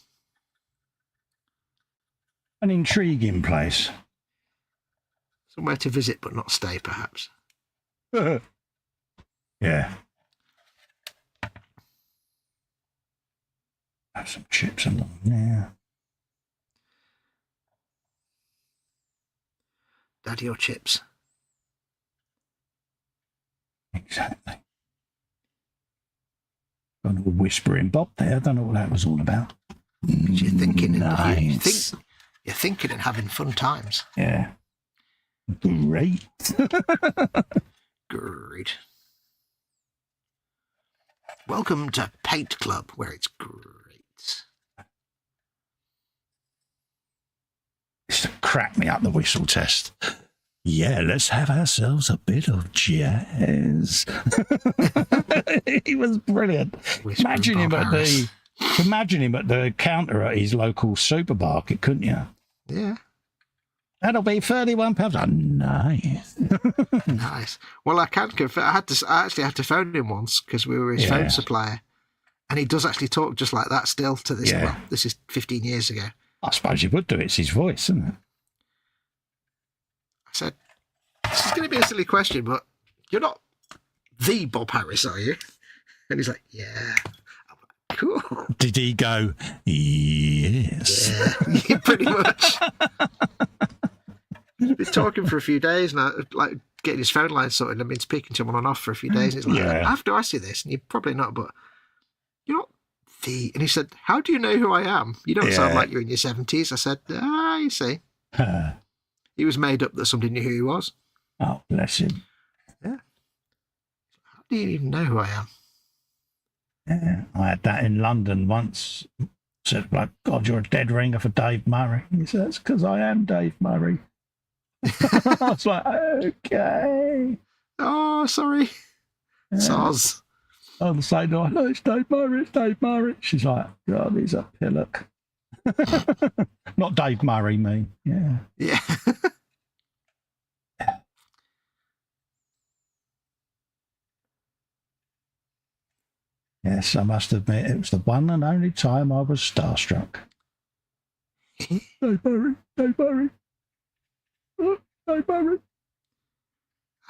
An intriguing place. Somewhere to visit but not stay, perhaps. Yeah. Have some chips along there. Daddy or chips? Exactly. Got a whispering Bob there. I don't know what that was all about. You're thinking, nice. You're thinking and having fun times. Yeah. Great. Great. Welcome to Paint Club, where it's great. Used to crack me up the whistle test. Yeah, let's have ourselves a bit of jazz. He was brilliant. Imagine him at the counter at his local supermarket, couldn't you? Yeah. That'll be £31. Oh, nice. Nice. Well, I can confess, I actually had to phone him once because we were his phone supplier. And he does actually talk just like that still to this. Yeah. Well, this is 15 years ago. I suppose you would do. It's his voice, isn't it? I said, this is going to be a silly question, but you're not the Bob Harris, are you? And he's like, yeah. I'm like, cool. Did he go, yes? Yeah, pretty much. He's been talking for a few days now, like getting his phone line sorted. I've been speaking to him on and off for a few days. It's like, after I see this, and you're probably not, but you're not the. And he said, how do you know who I am? You don't sound like you're in your 70s. I said, you see. He was made up that somebody knew who he was. Oh, bless him. Yeah. How do you even know who I am? Yeah, I had that in London once. Said, like, God, you're a dead ringer for Dave Murray. He said, it's because I am Dave Murray. I was like, okay. Oh, sorry. Yeah. Soz. On the same night, no, it's Dave Murray, it's Dave Murray. She's like, God, he's a pillock. Not Dave Murray, me. Yeah. Yeah. Yes, I must admit, it was the one and only time I was starstruck. Dave Murray, Dave Murray. Oh, Dave Murray.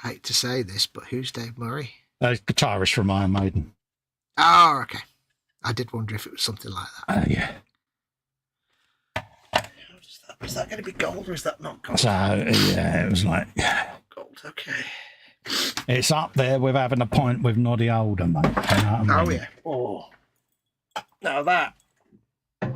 I hate to say this, but who's Dave Murray? Guitarist from Iron Maiden. Oh, okay. I did wonder if it was something like that. Yeah. Is that going to be gold or is that not gold? So, yeah, it was like... Gold, okay. It's up there with having a pint with Noddy Older, mate. You know what I mean? Oh, yeah. Oh. Now that... Yeah.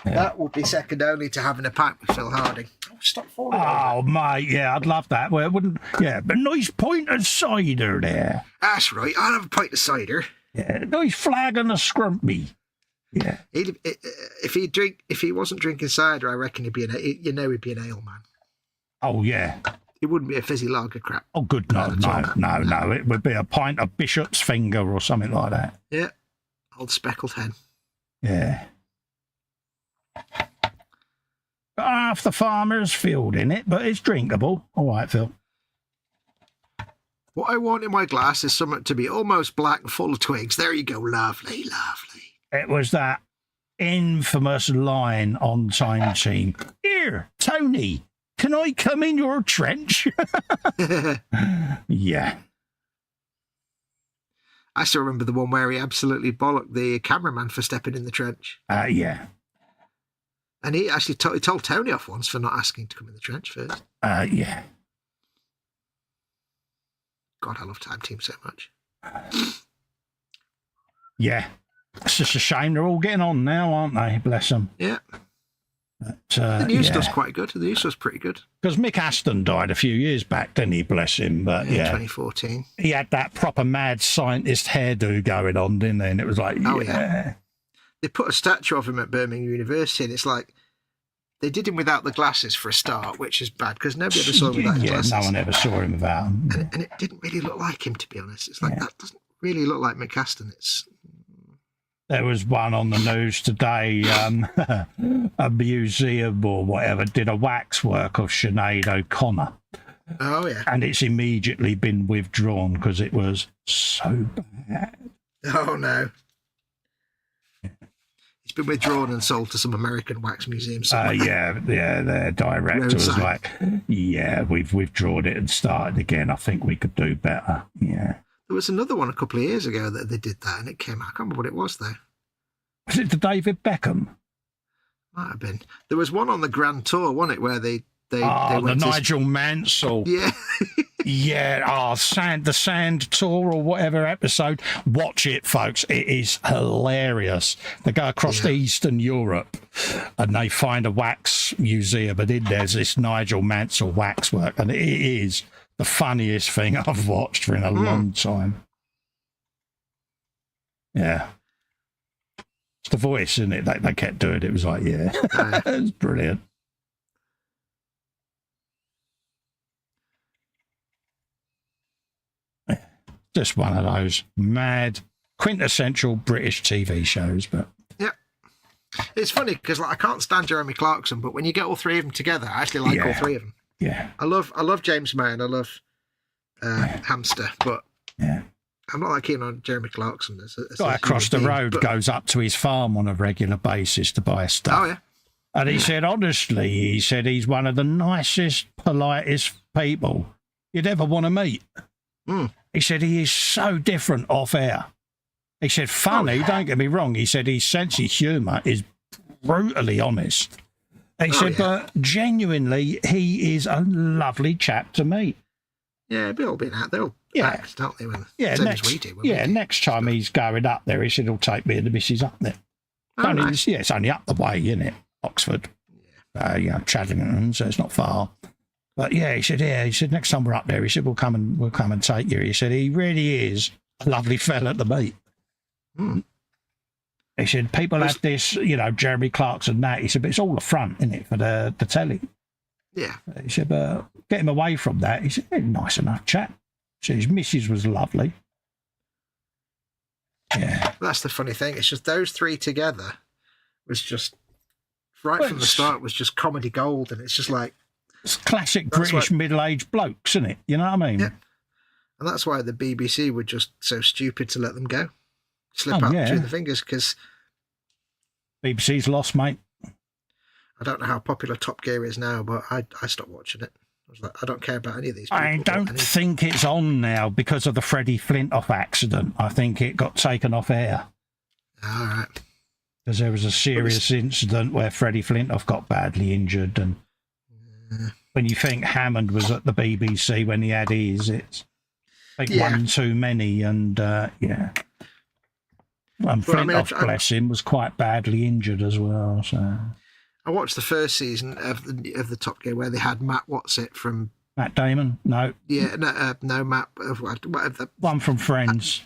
That would be second only to having a pint with Phil Harding. Oh, stop falling over. Mate, yeah, I'd love that. Well, it wouldn't... Yeah, but nice pint of cider there. That's right. I'll have a pint of cider. Yeah, nice flag and a scrumpy. Yeah. If he wasn't drinking cider, I reckon he'd be he'd be an ale man. Oh yeah. It wouldn't be a fizzy lager crap. Oh good, no. It would be a pint of Bishop's Finger or something like that. Yeah. Old speckled hen. Yeah. Got half the farmer's field in it, but it's drinkable. All right, Phil. What I want in my glass is something to be almost black and full of twigs. There you go. Lovely, lovely. It was that infamous line on Time Team. Here, Tony, can I come in your trench? Yeah. I still remember the one where he absolutely bollocked the cameraman for stepping in the trench. Yeah. And he actually told Tony off once for not asking to come in the trench first. Yeah. God, I love Time Team so much. Yeah. It's just a shame they're all getting on now, aren't they? Bless them. Yeah. But, the news stuff's quite good. The news stuff's pretty good. Because Mick Aston died a few years back, didn't he? Bless him. But yeah, 2014. He had that proper mad scientist hairdo going on, didn't he? And it was like, yeah. They put a statue of him at Birmingham University, and it's like they did him without the glasses for a start, which is bad because nobody ever saw him without his glasses. No one ever saw him without him. And it didn't really look like him, to be honest. It's like that doesn't really look like Mick Aston. There was one on the news today, a museum or whatever did a waxwork of Sinead O'Connor. Oh, yeah. And it's immediately been withdrawn because it was so bad. Oh, no. It's been withdrawn and sold to some American wax museum somewhere. Their director was like, yeah, we've withdrawn it and started again. I think we could do better. Yeah. There was another one a couple of years ago that they did that, and it came out. I can't remember what it was, though. Was it the David Beckham? Might have been. There was one on the Grand Tour, wasn't it, where they went the Nigel Mansell. Yeah. Yeah. The Sand Tour or whatever episode. Watch it, folks. It is hilarious. They go across Eastern Europe and they find a wax museum, and in there's this Nigel Mansell waxwork, and it is the funniest thing I've watched for in a long time. Yeah. It's the voice, isn't it? They kept doing it. It was like, it was brilliant. Just one of those mad, quintessential British TV shows. But yeah, it's funny because I can't stand Jeremy Clarkson, but when you get all three of them together, I actually like all three of them. Yeah, I love James May and I love Hamster, but I'm not that keen on Jeremy Clarkson. Guy across the road goes up to his farm on a regular basis to buy stuff. Oh yeah, and he said honestly, he's one of the nicest, politest people you'd ever want to meet. He said he is so different off air. He said funny, don't get me wrong. He said his sense of humour is brutally honest. He said, but genuinely, he is a lovely chap to meet. Yeah, they'll all been out. They'll act, don't they? Next time he's going up there, he said he'll take me and the missus up there. It's only up the way, isn't it? Oxford. Chadlington, so it's not far. But he said next time we're up there, he said we'll come and take you. He said he really is a lovely fella to meet. He said people have this, Jeremy Clarkson that. He said, but it's all the front, isn't it, for the telly? Yeah. He said, but get him away from that. He said, nice enough chap. He said his missus was lovely. Yeah. That's the funny thing. It's just those three together was just right from the start was just comedy gold, and it's just like it's classic British middle-aged blokes, isn't it? You know what I mean? Yeah. And that's why the BBC were just so stupid to let them go, slip out between the fingers, because BBC's lost, mate. I don't know how popular Top Gear is now, but I stopped watching it. I was like, I don't care about any of these people. I don't think it's on now because of the Freddie Flintoff accident. I think it got taken off air. All right. Because there was a serious incident where Freddie Flintoff got badly injured, and when you think Hammond was at the BBC when he had his, it's like one too many, and And Flintoff, bless him, was quite badly injured as well. So I watched the first season of the Top Gear where they had Matt from Matt Damon. No, no Matt. Whatever. One from Friends.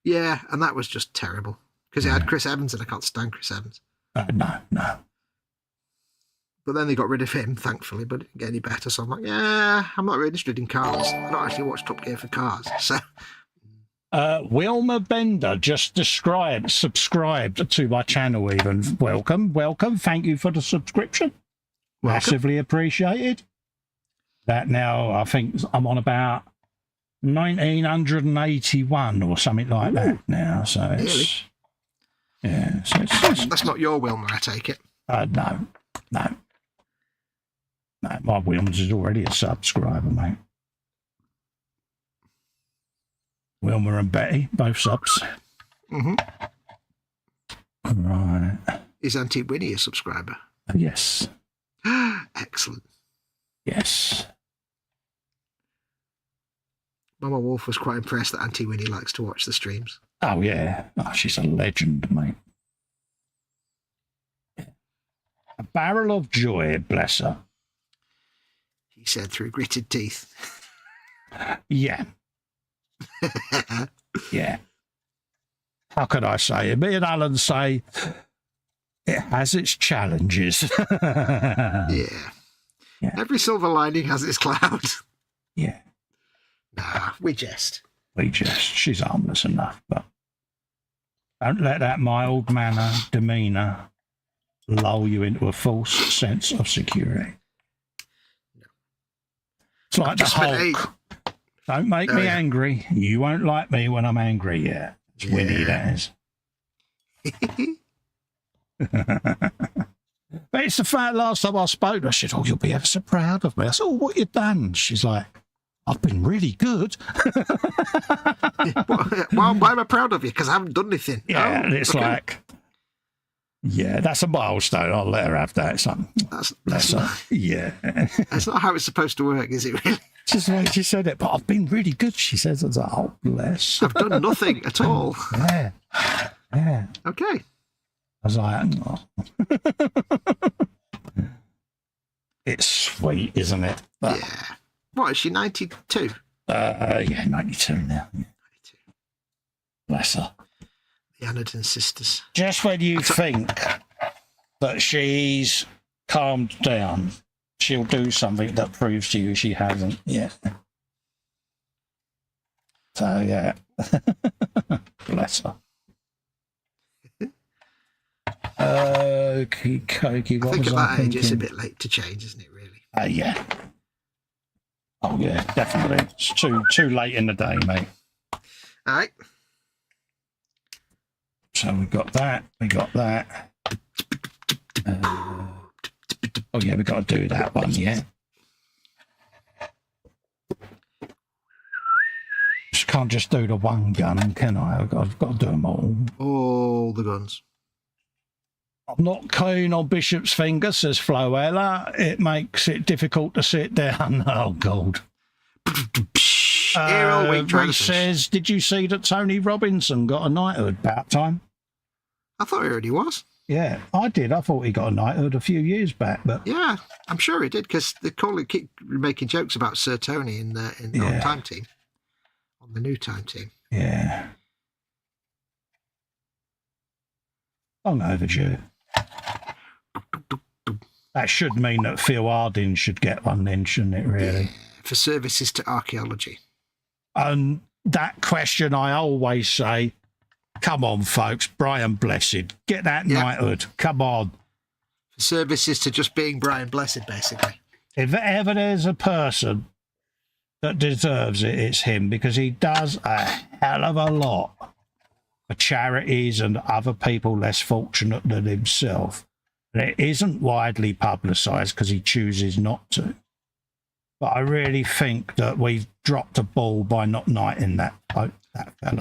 Yeah, and that was just terrible because it had Chris Evans, and I can't stand Chris Evans. No. But then they got rid of him, thankfully, but it didn't get any better. So I'm like, yeah, I'm not really interested in cars. I don't actually watch Top Gear for cars. So, Wilma Bender just subscribed to my channel even. Welcome. Thank you for the subscription. Welcome. Massively appreciated. That now, I think I'm on about 1981 or something like that now. So it's... Really? Yeah. So that's not your Wilma, I take it. No, my Wilms is already a subscriber, mate. Wilma and Betty, both subs. Mm-hmm. Right. Is Auntie Winnie a subscriber? Yes. Excellent. Yes. Mama Wolf was quite impressed that Auntie Winnie likes to watch the streams. Oh, yeah. Oh, she's a legend, mate. A barrel of joy, bless her. He said through gritted teeth. Yeah. Yeah. How could I say it? Me and Alan say it has its challenges. Yeah. Every silver lining has its cloud. Yeah. Nah, we jest. She's harmless enough, but don't let that mild manner, demeanour lull you into a false sense of security. No. It's like the Hulk. Don't make me angry. You won't like me when I'm angry. Yeah. It's Winnie, that is. But it's the fact last time I spoke, I said, oh, you'll be ever so proud of me. I said, oh, what you done? She's like, I've been really good. Well, why am I proud of you? Because I haven't done anything. Yeah, and it's like, yeah, that's a milestone. I'll let her have that. That's not how it's supposed to work, is it really? Just the way she said it, but I've been really good, she says. I was like, oh, bless. I've done nothing at all. Yeah. Okay. I was like, oh. It's sweet, isn't it? But, yeah. What, is she 92? Yeah, 92 now. 92. Bless her. The Anadin sisters. Just when you think that she's calmed down, she'll do something that proves to you she hasn't yet. So, yeah. Bless her. Okey-dokey. I think at that age it's a bit late to change, isn't it, really? Yeah. Oh, yeah, definitely. It's too late in the day, mate. All right. So we got that. Oh, yeah, we got to do that one, yeah. Just can't just do the one gun, can I? I've got to do them all. All the guns. I'm not keen on Bishop's finger, says Floella. It makes it difficult to sit down. Oh, God. Reece says, did you see that Tony Robinson got a knighthood about time? I thought he already was. Yeah, I did. I thought he got a knighthood a few years back, but yeah, I'm sure he did because they keep making jokes about Sir Tony in the on Time Team, on the new Time Team. Yeah, long overdue. That should mean that Phil Harding should get one then, shouldn't it, really? Yeah, for services to archaeology. And that question I always say, come on, folks, Brian Blessed, get that knighthood. Come on. services to just being Brian Blessed, basically. If ever there's a person that deserves it, it's him, because he does a hell of a lot for charities and other people less fortunate than himself. And it isn't widely publicised because he chooses not to. But I really think that we've dropped a ball by not knighting that fella.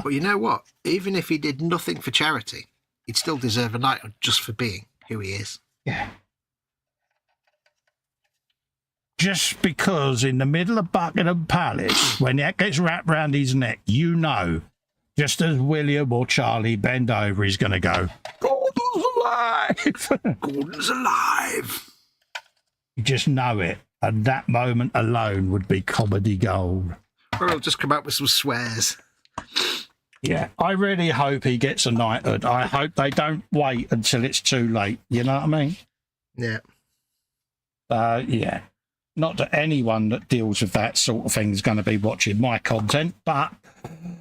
But you know what? Even if he did nothing for charity, he'd still deserve a knighthood just for being who he is. Yeah. Just because in the middle of Buckingham Palace, when that gets wrapped round his neck, you know, just as William or Charlie bend over, he's going to go, Gordon's alive! Gordon's alive! You just know it. And that moment alone would be comedy gold. Or he'll just come out with some swears. Yeah, I really hope he gets a knighthood. I hope they don't wait until it's too late. You know what I mean? Yeah. Yeah. Not that anyone that deals with that sort of thing is going to be watching my content, but...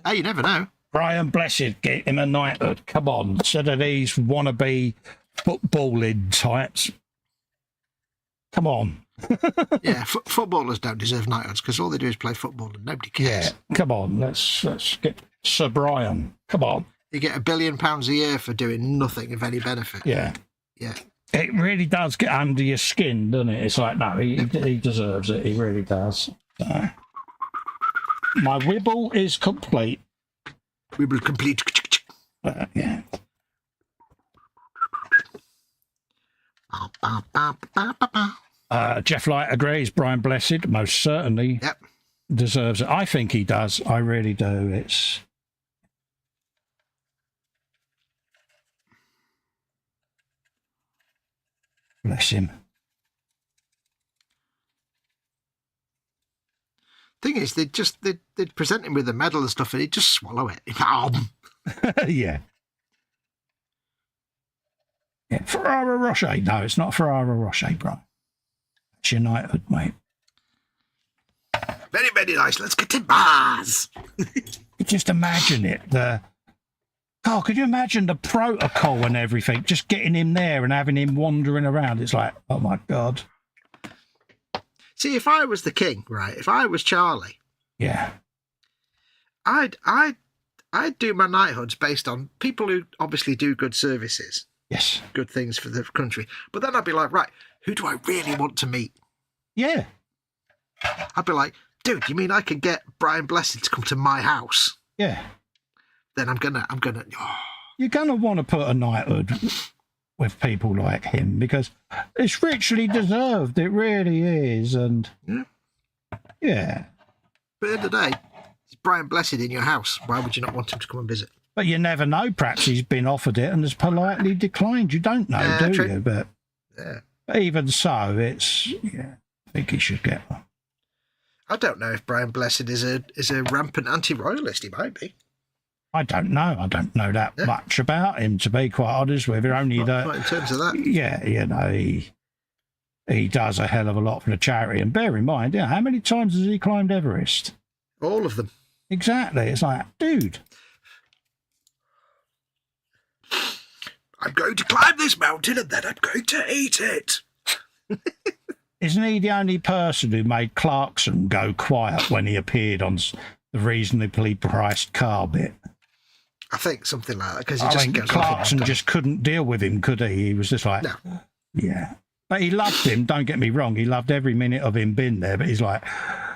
Hey, you never know. Brian Blessed, get him a knighthood. Come on. Instead of these wannabe footballing types. Come on. Yeah, footballers don't deserve knighthoods because all they do is play football and nobody cares. Yeah, come on. Let's get Sir Brian. Come on. You get £1 billion a year for doing nothing of any benefit. Yeah. Yeah. It really does get under your skin, doesn't it? It's like, no, he deserves it. He really does. So, my wibble is complete. Wibble complete. Yeah. Jeff Light agrees. Brian Blessed most certainly deserves it. I think he does. I really do. It's... Bless him. Thing is, they'd present him with a medal and stuff and he'd just swallow it. Yeah. Yeah, Ferrara Rocher. No, it's not Ferrara Rocher, bro. It's your knighthood, mate. Very, very nice. Let's get to Mars. Just imagine it. Could you imagine the protocol and everything? Just getting him there and having him wandering around. It's like, oh my God. See, if I was the king, right? If I was Charlie, yeah, I'd do my knighthoods based on people who obviously do good services. Yes. Good things for the country. But then I'd be like, right, who do I really want to meet? Yeah. I'd be like, dude, you mean I could get Brian Blessed to come to my house? Yeah. Then I'm gonna. You're gonna want to put a knighthood with people like him because it's richly deserved. It really is, and yeah. But at the end of the day, it's Brian Blessed in your house. Why would you not want him to come and visit? But you never know. Perhaps he's been offered it and has politely declined. You don't know, do true. you? But even so, it's I think he should get one. I don't know if Brian Blessed is a rampant anti-royalist. He might be. I don't know. I don't know that much about him, to be quite honest with you. Only that. Not in terms of that. Yeah, you know, he does a hell of a lot for the charity. And bear in mind, how many times has he climbed Everest? All of them. Exactly. It's like, dude. I'm going to climb this mountain and then I'm going to eat it. Isn't he the only person who made Clarkson go quiet when he appeared on the reasonably priced car bit? I think something like that. Because Clarkson just couldn't deal with him, could he? He was just like, no. Yeah. But he loved him, don't get me wrong. He loved every minute of him being there. But he's like,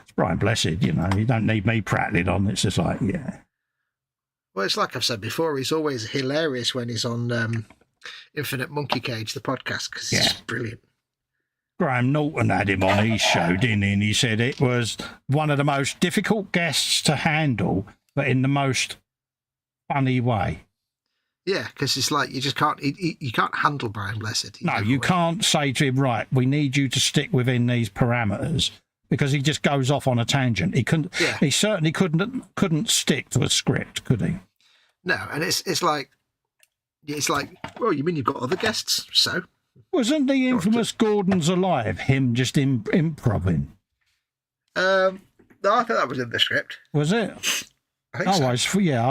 it's Brian Blessed, you know. You don't need me prattling on. It's just like, yeah. Well, it's like I've said before, he's always hilarious when he's on Infinite Monkey Cage, the podcast, because it's just brilliant. Graham Norton had him on his show, didn't he? And he said it was one of the most difficult guests to handle, but in the most funny way. Yeah, because it's like you just can't, you can't handle Brian Blessed. No, you can't say to him, right, we need you to stick within these parameters, because he just goes off on a tangent. He couldn't. Yeah. He certainly couldn't stick to a script, could he? No, and it's like, well, you mean you've got other guests? So wasn't the infamous Gordon's Alive him just improving? No, I thought that was in the script. Was it? I think so. I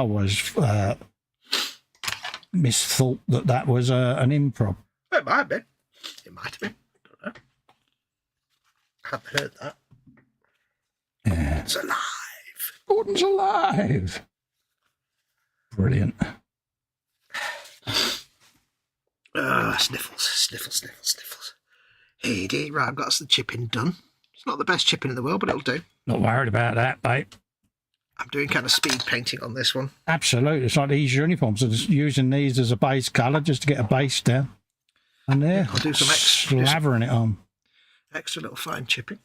was misthought that was an improv. It might have been. It might have been. I don't know. I haven't heard that. Yeah. It's alive. Gordon's alive. Brilliant. Sniffles. Hey, dear. Right, I've got the chipping done. It's not the best chipping in the world, but it'll do. Not worried about that, mate. I'm doing kind of speed painting on this one. Absolutely. It's like these uniforms. So just using these as a base colour just to get a base down. And there, I'll do some slavering it on. Extra little fine chipping.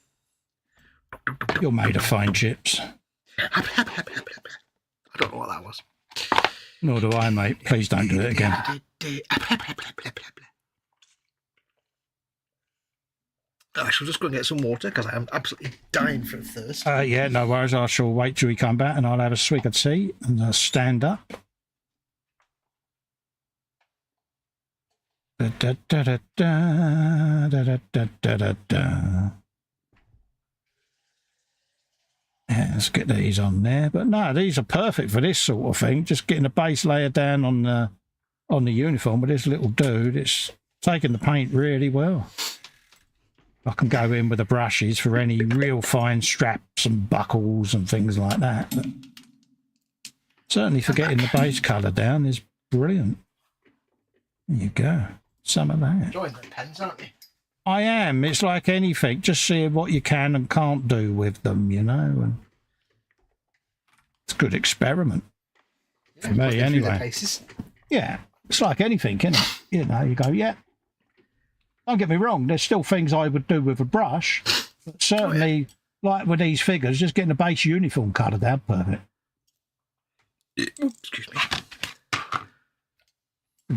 You're made of fine chips. I don't know what that was. Nor do I, mate. Please don't do it again. I shall just go and get some water because I am absolutely dying for thirst. Yeah, no worries. I shall wait till we come back and I'll have a swig of tea and I'll stand up. Da, da, da, da, da, da, da, da, da, da. Yeah, let's get these on there. But no, these are perfect for this sort of thing. Just getting a base layer down on the uniform with this little dude. It's taking the paint really well. I can go in with the brushes for any real fine straps and buckles and things like that. But certainly for getting the base colour down is brilliant. There you go. Some of that. Enjoying the pens, aren't you? I am. It's like anything. Just seeing what you can and can't do with them, you know. And it's a good experiment for me, anyway. Yeah, it's like anything, isn't it? You know, you go, yeah. Don't get me wrong. There's still things I would do with a brush, but certainly, like with these figures, just getting the base uniform colour down, perfect. Excuse me.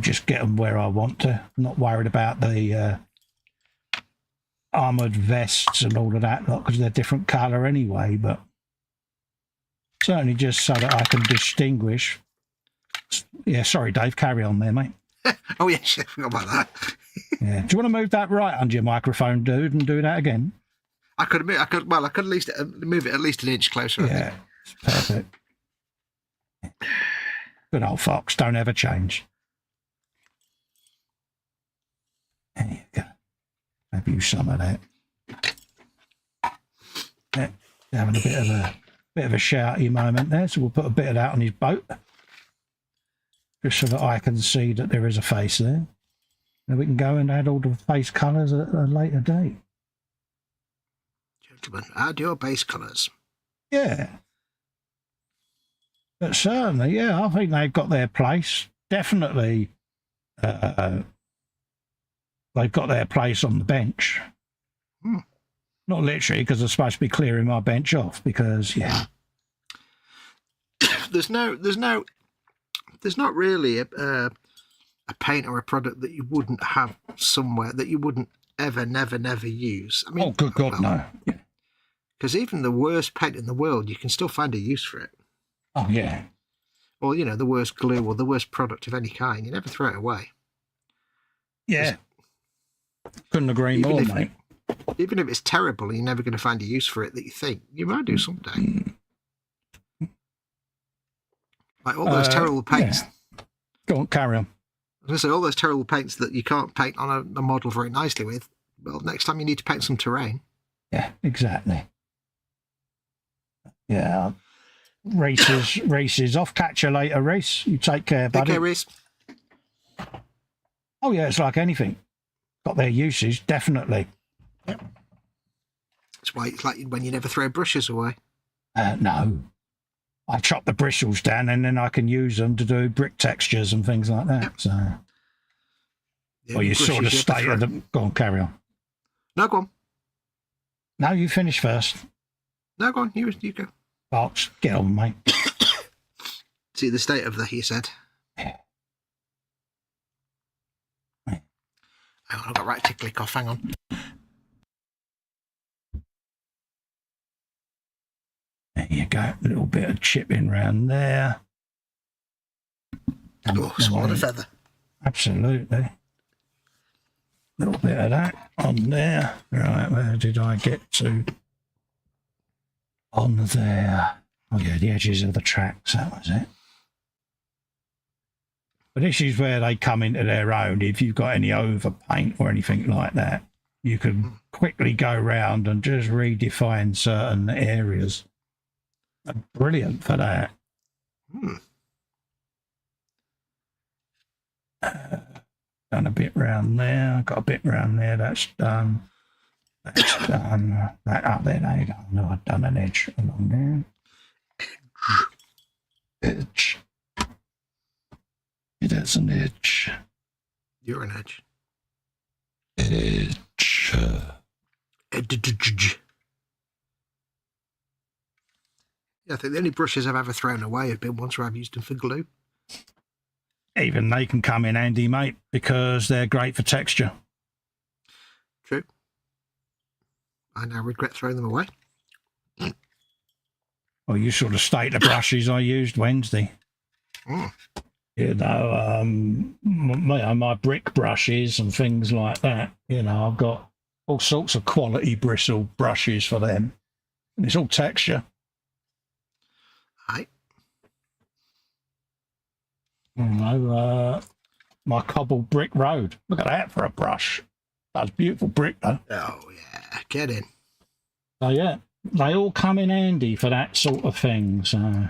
Just get them where I want to. I'm not worried about the armoured vests and all of that lot because they're different colour anyway, but certainly just so that I can distinguish. Yeah, sorry, Dave, carry on there, mate. Oh, yes, I forgot about that. Yeah. Do you want to move that right under your microphone, dude, and do that again? I could at least move it at least an inch closer. Yeah, it's perfect. Good old Fox, don't ever change. There you go. Have you some of that. Yeah, having a bit of a shouty moment there, so we'll put a bit of that on his boat. Just so that I can see that there is a face there. And we can go and add all the face colours at a later date. Gentlemen, add your base colours. Yeah. But certainly, yeah, I think they've got their place. Definitely, they've got their place on the bench. Not literally, because they're supposed to be clearing my bench off, because, yeah. There's not really a paint or a product that you wouldn't have somewhere that you wouldn't never use. I mean, oh, good God, no. Because even the worst paint in the world, you can still find a use for it. Oh, yeah. Or, you know, the worst glue or the worst product of any kind. You never throw it away. Yeah. Couldn't agree more, mate. Even if it's terrible, you're never going to find a use for it that you think you might do someday. Like all those terrible paints. Yeah. Go on, carry on. I was going to say, all those terrible paints that you can't paint on a model very nicely with. Well, next time you need to paint some terrain. Yeah, exactly. Yeah. Races off. Catch you later, Reese. You take care, buddy. Take care, Reese. Oh, yeah, it's like anything. Got their uses, definitely. Yep. That's why it's like when you never throw brushes away. No. I chop the bristles down and then I can use them to do brick textures and things like that. Yep. So, or you sort of stay at them. Go on, carry on. No, go on. No, you finish first. No, go on. You go. Fox, get on, mate. See the state of he said. Yeah. Oh, I've got right to click off. Hang on. There you go. A little bit of chipping round there. Oh, swallowed a feather. Absolutely. A little bit of that on there. Right, where did I get to? On there. Oh, yeah, the edges of the tracks. That was it. But this is where they come into their own. If you've got any overpaint or anything like that, you can quickly go round and just redefine certain areas. They're brilliant for that. Done a bit round there. Got a bit round there. That's done. That's done. That up there. There you go. No, I've done an edge along there. Edge. That's an edge. You're an edge. Edge. Edge. Yeah, I think the only brushes I've ever thrown away have been ones where I've used them for glue. Even they can come in handy, mate, because they're great for texture. True. I now regret throwing them away. Well, you sort of state the brushes I used Wednesday. You know, my brick brushes and things like that. You know, I've got all sorts of quality bristle brushes for them. And it's all texture. Aye. You know, my cobbled brick road. Look at that for a brush. That's beautiful brick, though. Oh, yeah. Get in. So, yeah, they all come in handy for that sort of thing. So,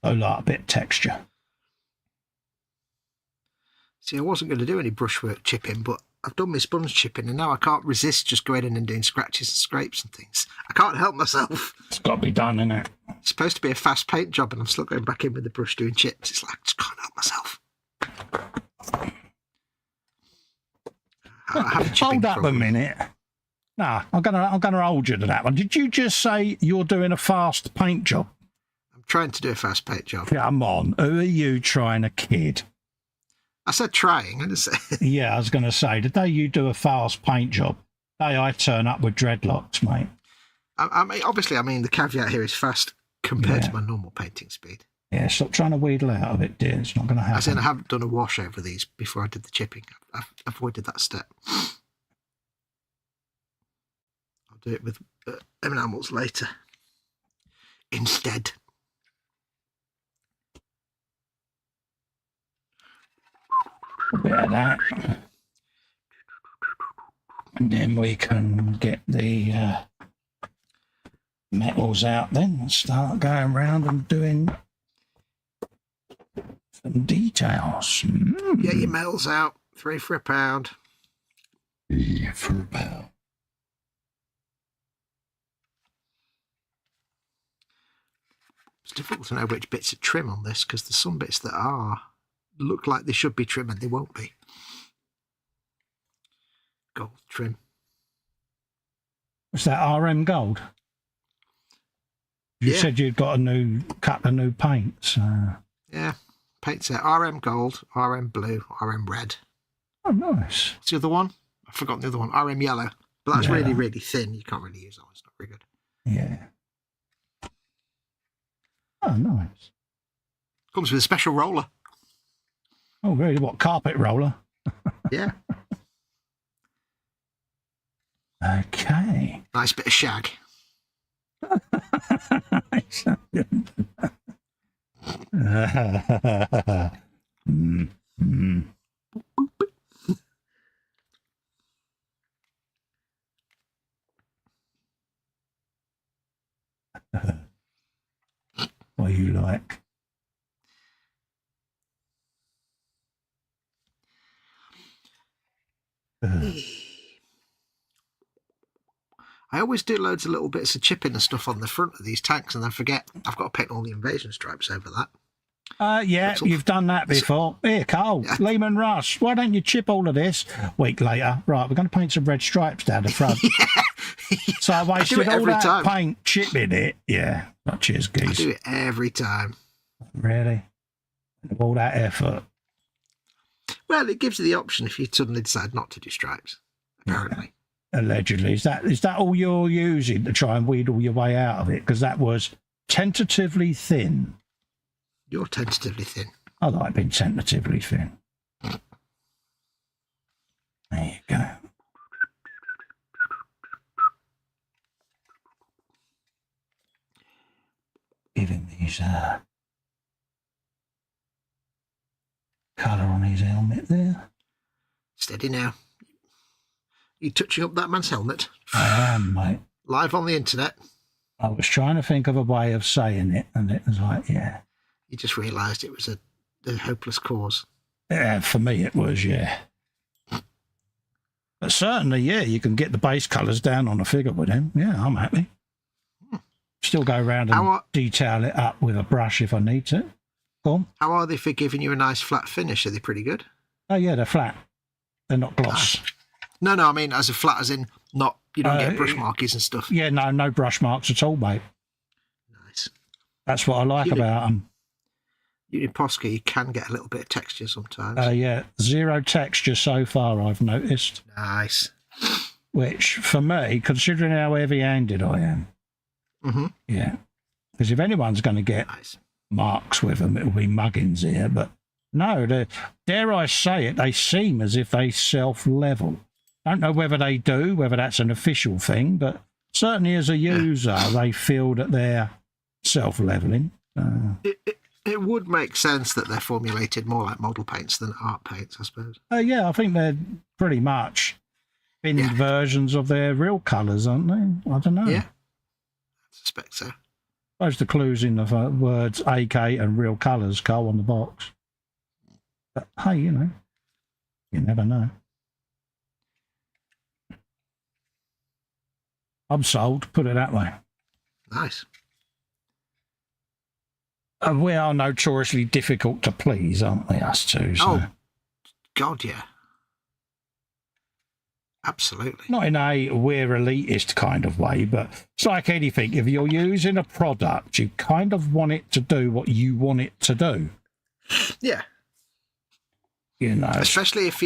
like a bit of texture. See, I wasn't going to do any brushwork chipping, but I've done my sponge chipping, and now I can't resist just going in and doing scratches and scrapes and things. I can't help myself. It's got to be done, isn't it? It's supposed to be a fast paint job, and I'm still going back in with the brush doing chips. It's like, I just can't help myself. I have a chipping Hold up problem. a minute. Nah, I'm gonna hold you to that one. Did you just say you're doing a fast paint job? I'm trying to do a fast paint job. Come on, who are you trying to kid? I said trying. I just said. Yeah, I was going to say, the day you do a fast paint job, the day I turn up with dreadlocks, mate. I mean, obviously, the caveat here is fast compared to my normal painting speed. Yeah, stop trying to wheedle out of it, dear. It's not going to happen. As in, I haven't done a wash over these before I did the chipping. I've avoided that step. I'll do it with enamels later. Instead. A bit of that. And then we can get the metals out then and start going around and doing some details. Get your metals out. 3 for £1. Yeah, for £1. It's difficult to know which bits are trim on this because there's some bits that look like they should be trim and they won't be. Gold trim. Was that RM gold? You said you'd got a couple of new paints. Yeah, paint set. RM gold, RM blue, RM red. Oh, nice. What's the other one? I've forgotten the other one. RM yellow. But that's really, really thin. You can't really use that. It's not very good. Yeah. Oh, nice. Comes with a special roller. Oh, really? What, carpet roller? Yeah. Okay. Nice bit of shag. What you like? I always do loads of little bits of chipping and stuff on the front of these tanks and then forget I've got to paint all the invasion stripes over that. Yeah, you've done that before. Here, Carl, Lehman Russ, why don't you chip all of this? Week later, right, we're going to paint some red stripes down the front. So I wasted all that paint chipping it. Yeah, not cheers, geese. I do it every time. Really? All that effort. Well, it gives you the option if you suddenly decide not to do stripes, apparently. Yeah. Allegedly. Is that all you're using to try and wheedle your way out of it? Because that was tentatively thin. You're tentatively thin. I like being tentatively thin. There you go. his colour on his helmet there. Steady now. You touching up that man's helmet? I am, mate. Live on the internet. I was trying to think of a way of saying it, and it was like, yeah. You just realised it was a hopeless cause. Yeah, for me it was, yeah. But certainly, yeah, you can get the base colours down on a figure with him. Yeah, I'm happy. Still go around and detail it up with a brush if I need to. Go on. How are they for giving you a nice flat finish? Are they pretty good? Oh, yeah, they're flat. They're not gloss. No, I mean as a flat as in not, you don't get brush markings and stuff. Yeah, no brush marks at all, mate. Nice. That's what I like about them. In Posca, you can get a little bit of texture sometimes. Yeah, zero texture so far, I've noticed. Nice. Which, for me, considering how heavy-handed I am, yeah. Because if anyone's going to get marks with them, it'll be Muggins here. But no, dare I say it, they seem as if they self-level. Don't know whether they do, whether that's an official thing, but certainly as a user, they feel that they're self-leveling. It would make sense that they're formulated more like model paints than art paints, I suppose. Yeah, I think they're pretty much binned versions of their real colours, aren't they? I don't know. Yeah, I suspect so. I suppose the clues in the words AK and real colours go on the box. But hey, you know, you never know. I'm sold, put it that way. Nice. We are notoriously difficult to please, aren't we, us two? So. Oh, God, yeah. Absolutely. Not in a we're elitist kind of way, but it's like anything. If you're using a product, you kind of want it to do what you want it to do. Yeah. You know. Especially if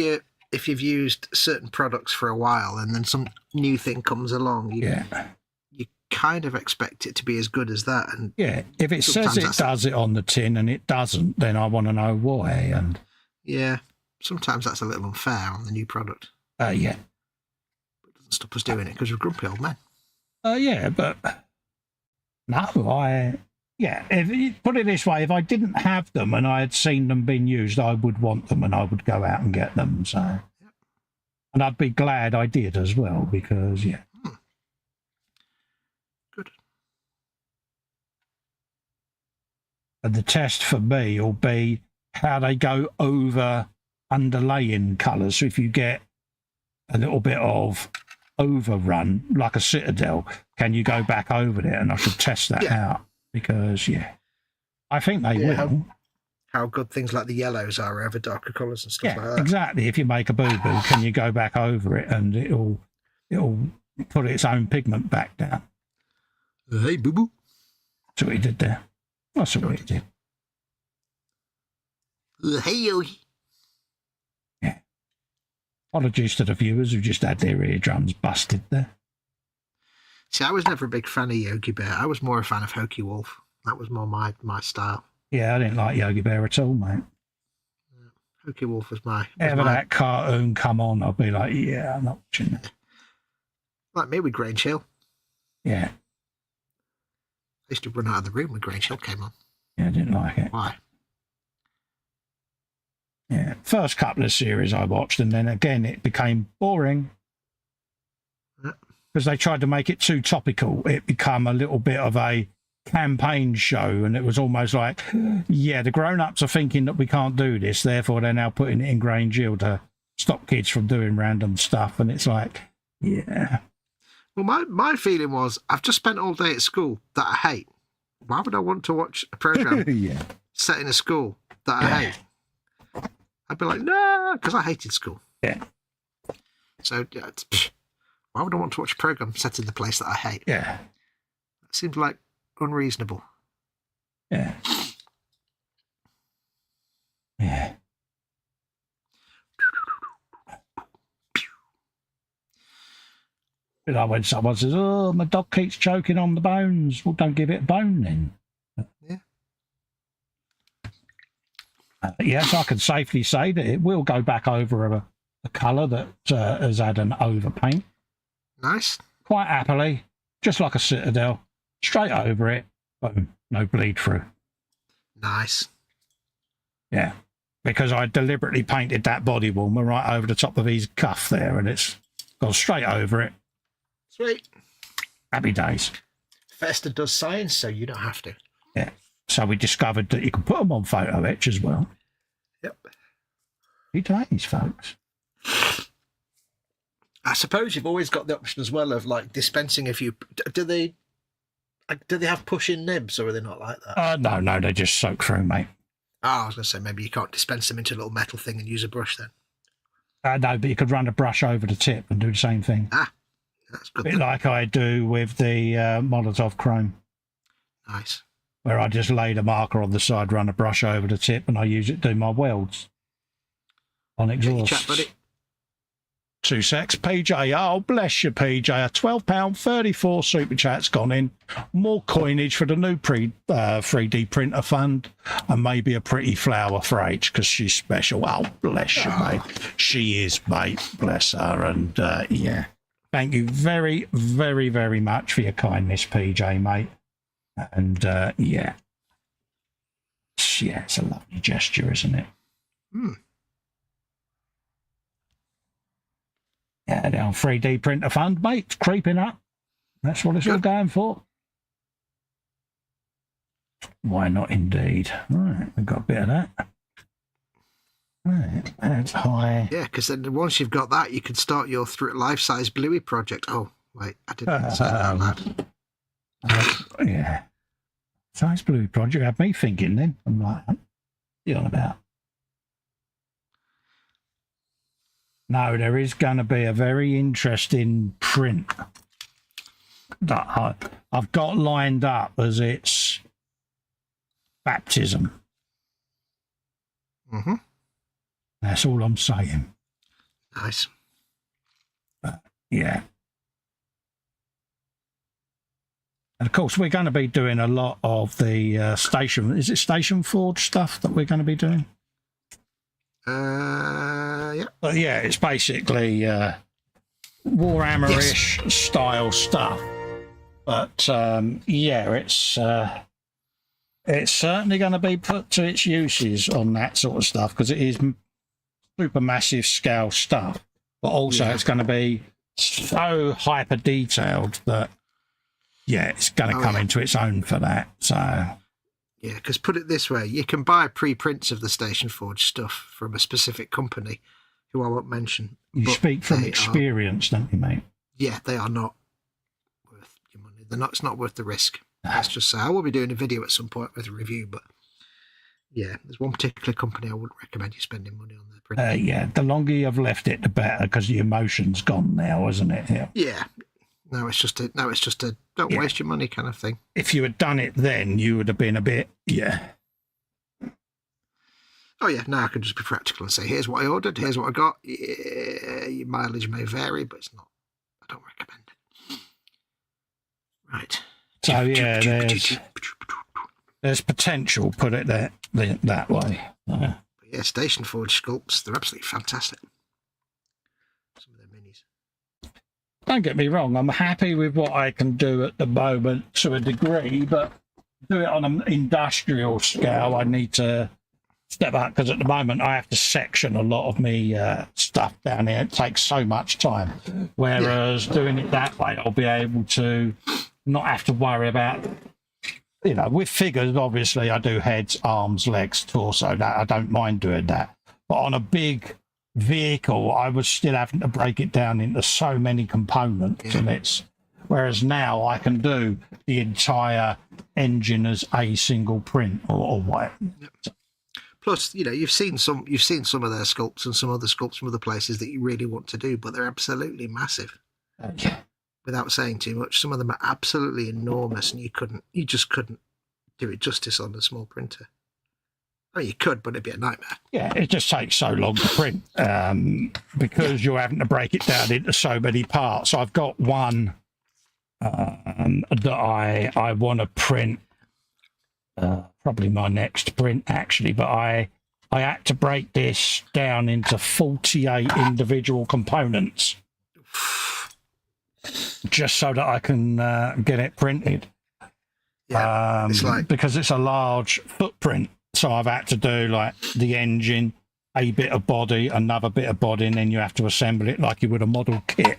you've used certain products for a while and then some new thing comes along. You kind of expect it to be as good as that. And yeah, if it says it does it on the tin and it doesn't, then I want to know why. And yeah, sometimes that's a little unfair on the new product. Yeah. But it doesn't stop us doing it because we're grumpy old men. Yeah, but no, if you put it this way, if I didn't have them and I had seen them being used, I would want them and I would go out and get them. So, and I'd be glad I did as well because, yeah. Good. And the test for me will be how they go over underlaying colours. So if you get a little bit of overrun, like a Citadel, can you go back over there? And I should test that out because, I think they will. How good things like the yellows are over darker colours and stuff like that. Exactly. If you make a boo-boo, can you go back over it and it'll put its own pigment back down? Hey, boo-boo. That's what he did there. That's what he did. Hey, Yogi. Yeah. Apologies to the viewers who just had their eardrums busted there. See, I was never a big fan of Yogi Bear. I was more a fan of Hokey Wolf. That was more my style. Yeah, I didn't like Yogi Bear at all, mate. Hokey Wolf was my... that cartoon come on, I'll be like, yeah, I'm not watching it. Like me with Grange Hill. Yeah. I used to run out of the room when Grange Hill came on. Yeah, I didn't like it. Why? Yeah, first couple of series I watched, and then again it became boring. Because they tried to make it too topical. It became a little bit of a campaign show, and it was almost like, yeah, the grown-ups are thinking that we can't do this, therefore they're now putting it in Grange Hill to stop kids from doing random stuff, and it's like, yeah. Well, my feeling was, I've just spent all day at school that I hate. Why would I want to watch a programme set in a school that I hate? I'd be like, no, because I hated school. Yeah. So, why would I want to watch a programme set in the place that I hate? Yeah. It seems like unreasonable. Yeah. Yeah. But like when someone says, oh, my dog keeps choking on the bones. Well, don't give it a bone then. Yeah. Yes, I can safely say that it will go back over a colour that has had an overpaint. Nice. Quite happily, just like a Citadel, straight over it. Boom, no bleed through. Nice. Yeah, because I deliberately painted that body warmer right over the top of his cuff there, and it's gone straight over it. Sweet. Happy days. Festa does science, so you don't have to. Yeah. So we discovered that you can put them on photo etch as well. Yep. Happy days, folks. I suppose you've always got the option as well of like dispensing if you do they have push-in nibs, or are they not like that? No, they just soak through, mate. Oh, I was going to say maybe you can't dispense them into a little metal thing and use a brush then. No, but you could run a brush over the tip and do the same thing. Ah, that's good. A bit like I do with the Molotov Chrome. Nice. Where I just lay the marker on the side, run a brush over the tip, and I use it to do my welds on exhaust. Chat, buddy. 2 secs. PJ, oh, bless you, PJ. A £12.34 super chat's gone in. More coinage for the new 3D printer fund, and maybe a pretty flower for H, because she's special. Oh, bless you, mate. She is, mate. Bless her. And, yeah. Thank you very, very, very much for your kindness, PJ, mate. And, yeah. Yeah, it's a lovely gesture, isn't it? Hmm. Yeah, the old 3D printer fund, mate, it's creeping up. That's what it's all going for. Why not, indeed? Right, we've got a bit of that. Right, that's high. Yeah, because then once you've got that, you can start your life-size Bluey project. Oh, wait, I didn't say that out loud. Yeah. Size Bluey project had me thinking then. I'm like, what are you on about? No, there is going to be a very interesting print that I've got lined up as its baptism. Mm-hmm. That's all I'm saying. Nice. Yeah. And of course, we're going to be doing a lot of the Station Forge stuff that we're going to be doing? Yeah. But yeah, it's basically Warhammer-ish style stuff. But yeah, it's certainly going to be put to its uses on that sort of stuff, because it is super massive scale stuff. But also it's going to be so hyper detailed that, yeah, it's going to come into its own for that. So yeah, because put it this way, you can buy pre-prints of the Station Forge stuff from a specific company who I won't mention. You speak from experience, don't you, mate? Yeah, they are not worth your money. It's not worth the risk. Let's just say I will be doing a video at some point with a review, but yeah, there's one particular company I wouldn't recommend you spending money on their printing. Yeah, the longer you've left it, the better, because the emotion's gone now, isn't it? Yeah. No, it's just a don't waste your money kind of thing. If you had done it then, you would have been a bit, Oh yeah, now I can just be practical and say, here's what I ordered, here's what I got. Yeah, your mileage may vary, but it's not. I don't recommend it. Right. So yeah, there's potential. Put it that way. But yeah, Station Forge sculpts, they're absolutely fantastic. Some of their minis. Don't get me wrong, I'm happy with what I can do at the moment to a degree, but do it on an industrial scale, I need to step up, because at the moment I have to section a lot of me stuff down here. It takes so much time. Whereas doing it that way, I'll be able to not have to worry about, with figures, obviously I do heads, arms, legs, torso. That I don't mind doing that. But on a big vehicle, I was still having to break it down into so many components, and whereas now I can do the entire engine as a single print or what. Yep. Plus, you've seen some of their sculpts and some other sculpts from other places that you really want to do, but they're absolutely massive. Without saying too much, some of them are absolutely enormous, and you just couldn't do it justice on a small printer. I mean, you could, but it'd be a nightmare. Yeah, it just takes so long to print because you're having to break it down into so many parts. I've got one that I want to print, probably my next print actually, but I had to break this down into 48 individual components just so that I can get it printed. Yeah, it's like because it's a large footprint. So I've had to do like the engine, a bit of body, another bit of body, and then you have to assemble it like you would a model kit.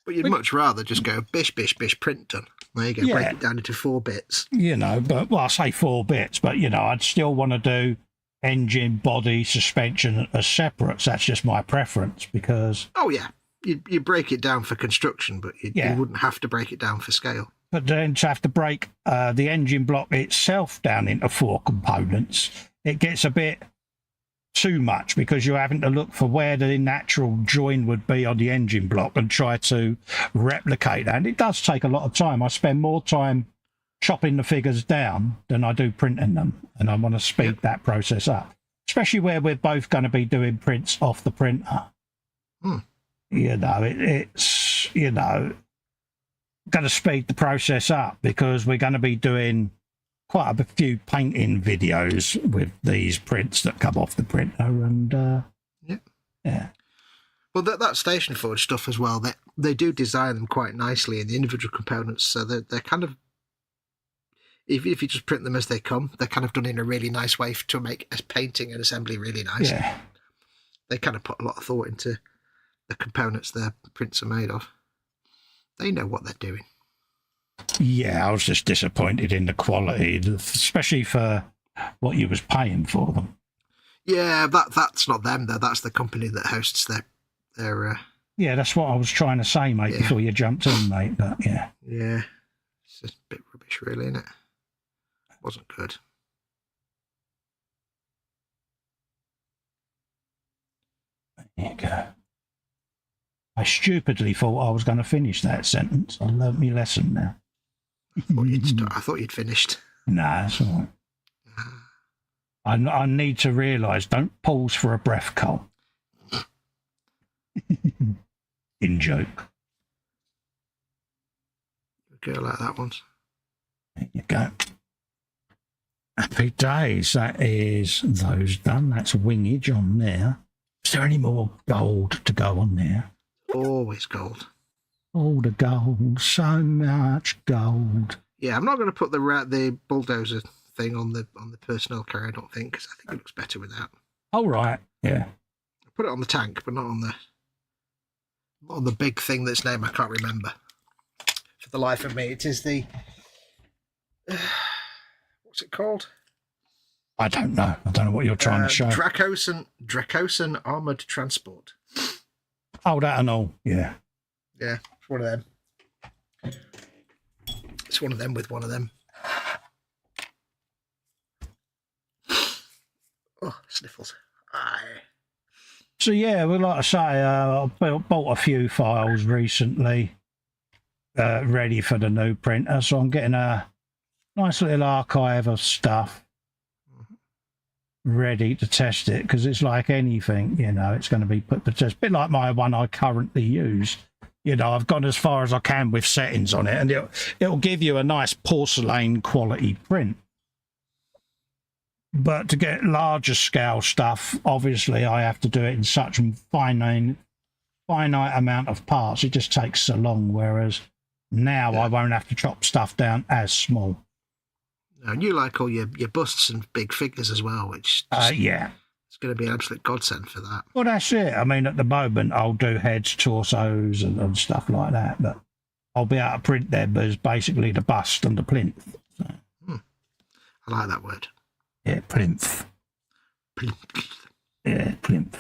But you'd much rather just go bish, bish, bish, print done. There you go, Yeah. break it down into 4 bits. You know, but well, I say 4 bits, but you know, I'd still want to do engine, body, suspension as separates. That's just my preference because. Oh yeah, you break it down for construction, but you wouldn't have to break it down for scale. But then to have to break the engine block itself down into 4 components, it gets a bit too much because you're having to look for where the natural join would be on the engine block and try to replicate that. And it does take a lot of time. I spend more time chopping the figures down than I do printing them, and I want to speed that process up, especially where we're both going to be doing prints off the printer. You know, it's, you know, going to speed the process up because we're going to be doing quite a few painting videos with these prints that come off the printer, and yeah. Well, that station forge stuff as well. They do design them quite nicely in the individual components, so they're kind of, if you just print them as they come, they're kind of done in a really nice way to make painting and assembly really nice. Yeah. They kind of put a lot of thought into the components their prints are made of. They know what they're doing. Yeah, I was just disappointed in the quality, especially for what you was paying for them. Yeah, that's not them though. That's the company that hosts their. Yeah, that's what I was trying to say, mate. Before you jumped in, mate. But yeah, it's just a bit rubbish, really, isn't it? Wasn't good. There you go. I stupidly thought I was going to finish that sentence. I learnt my lesson now. I thought you'd finished. Nah, that's all right. I need to realise, don't pause for a breath, Cole. In joke. Go like that once. There you go. Happy days. That is those done. That's wingage on there. Is there any more gold to go on there? Always gold. All the gold, so much gold. Yeah, I'm not going to put the bulldozer thing on the personnel carrier, I don't think, because I think it looks better without. Oh right, yeah. I put it on the tank, but not on the big thing that's name I can't remember. For the life of me, it is the what's it called? I don't know. I don't know what you're trying to show. Dracosan armored transport. Oh, that and all. Yeah. Yeah, it's one of them. It's one of them with one of them. Oh, sniffles. Aye. So yeah, well, like I say, I bought a few files recently, ready for the new printer. So I'm getting a nice little archive of stuff ready to test it, because it's like anything, you know, it's going to be put to test. A bit like my one I currently use. You know, I've gone as far as I can with settings on it, and it'll give you a nice porcelain quality print. But to get larger scale stuff, obviously I have to do it in such a finite amount of parts. It just takes so long, whereas now I won't have to chop stuff down as small. And you like all your busts and big figures as well, which yeah, it's going to be an absolute godsend for that. Well, that's it. I mean, at the moment, I'll do heads, torsos, and stuff like that, but I'll be able to print them as basically the bust and the plinth. So. I like that word. Yeah, plinth. Plinth. Yeah, plinth.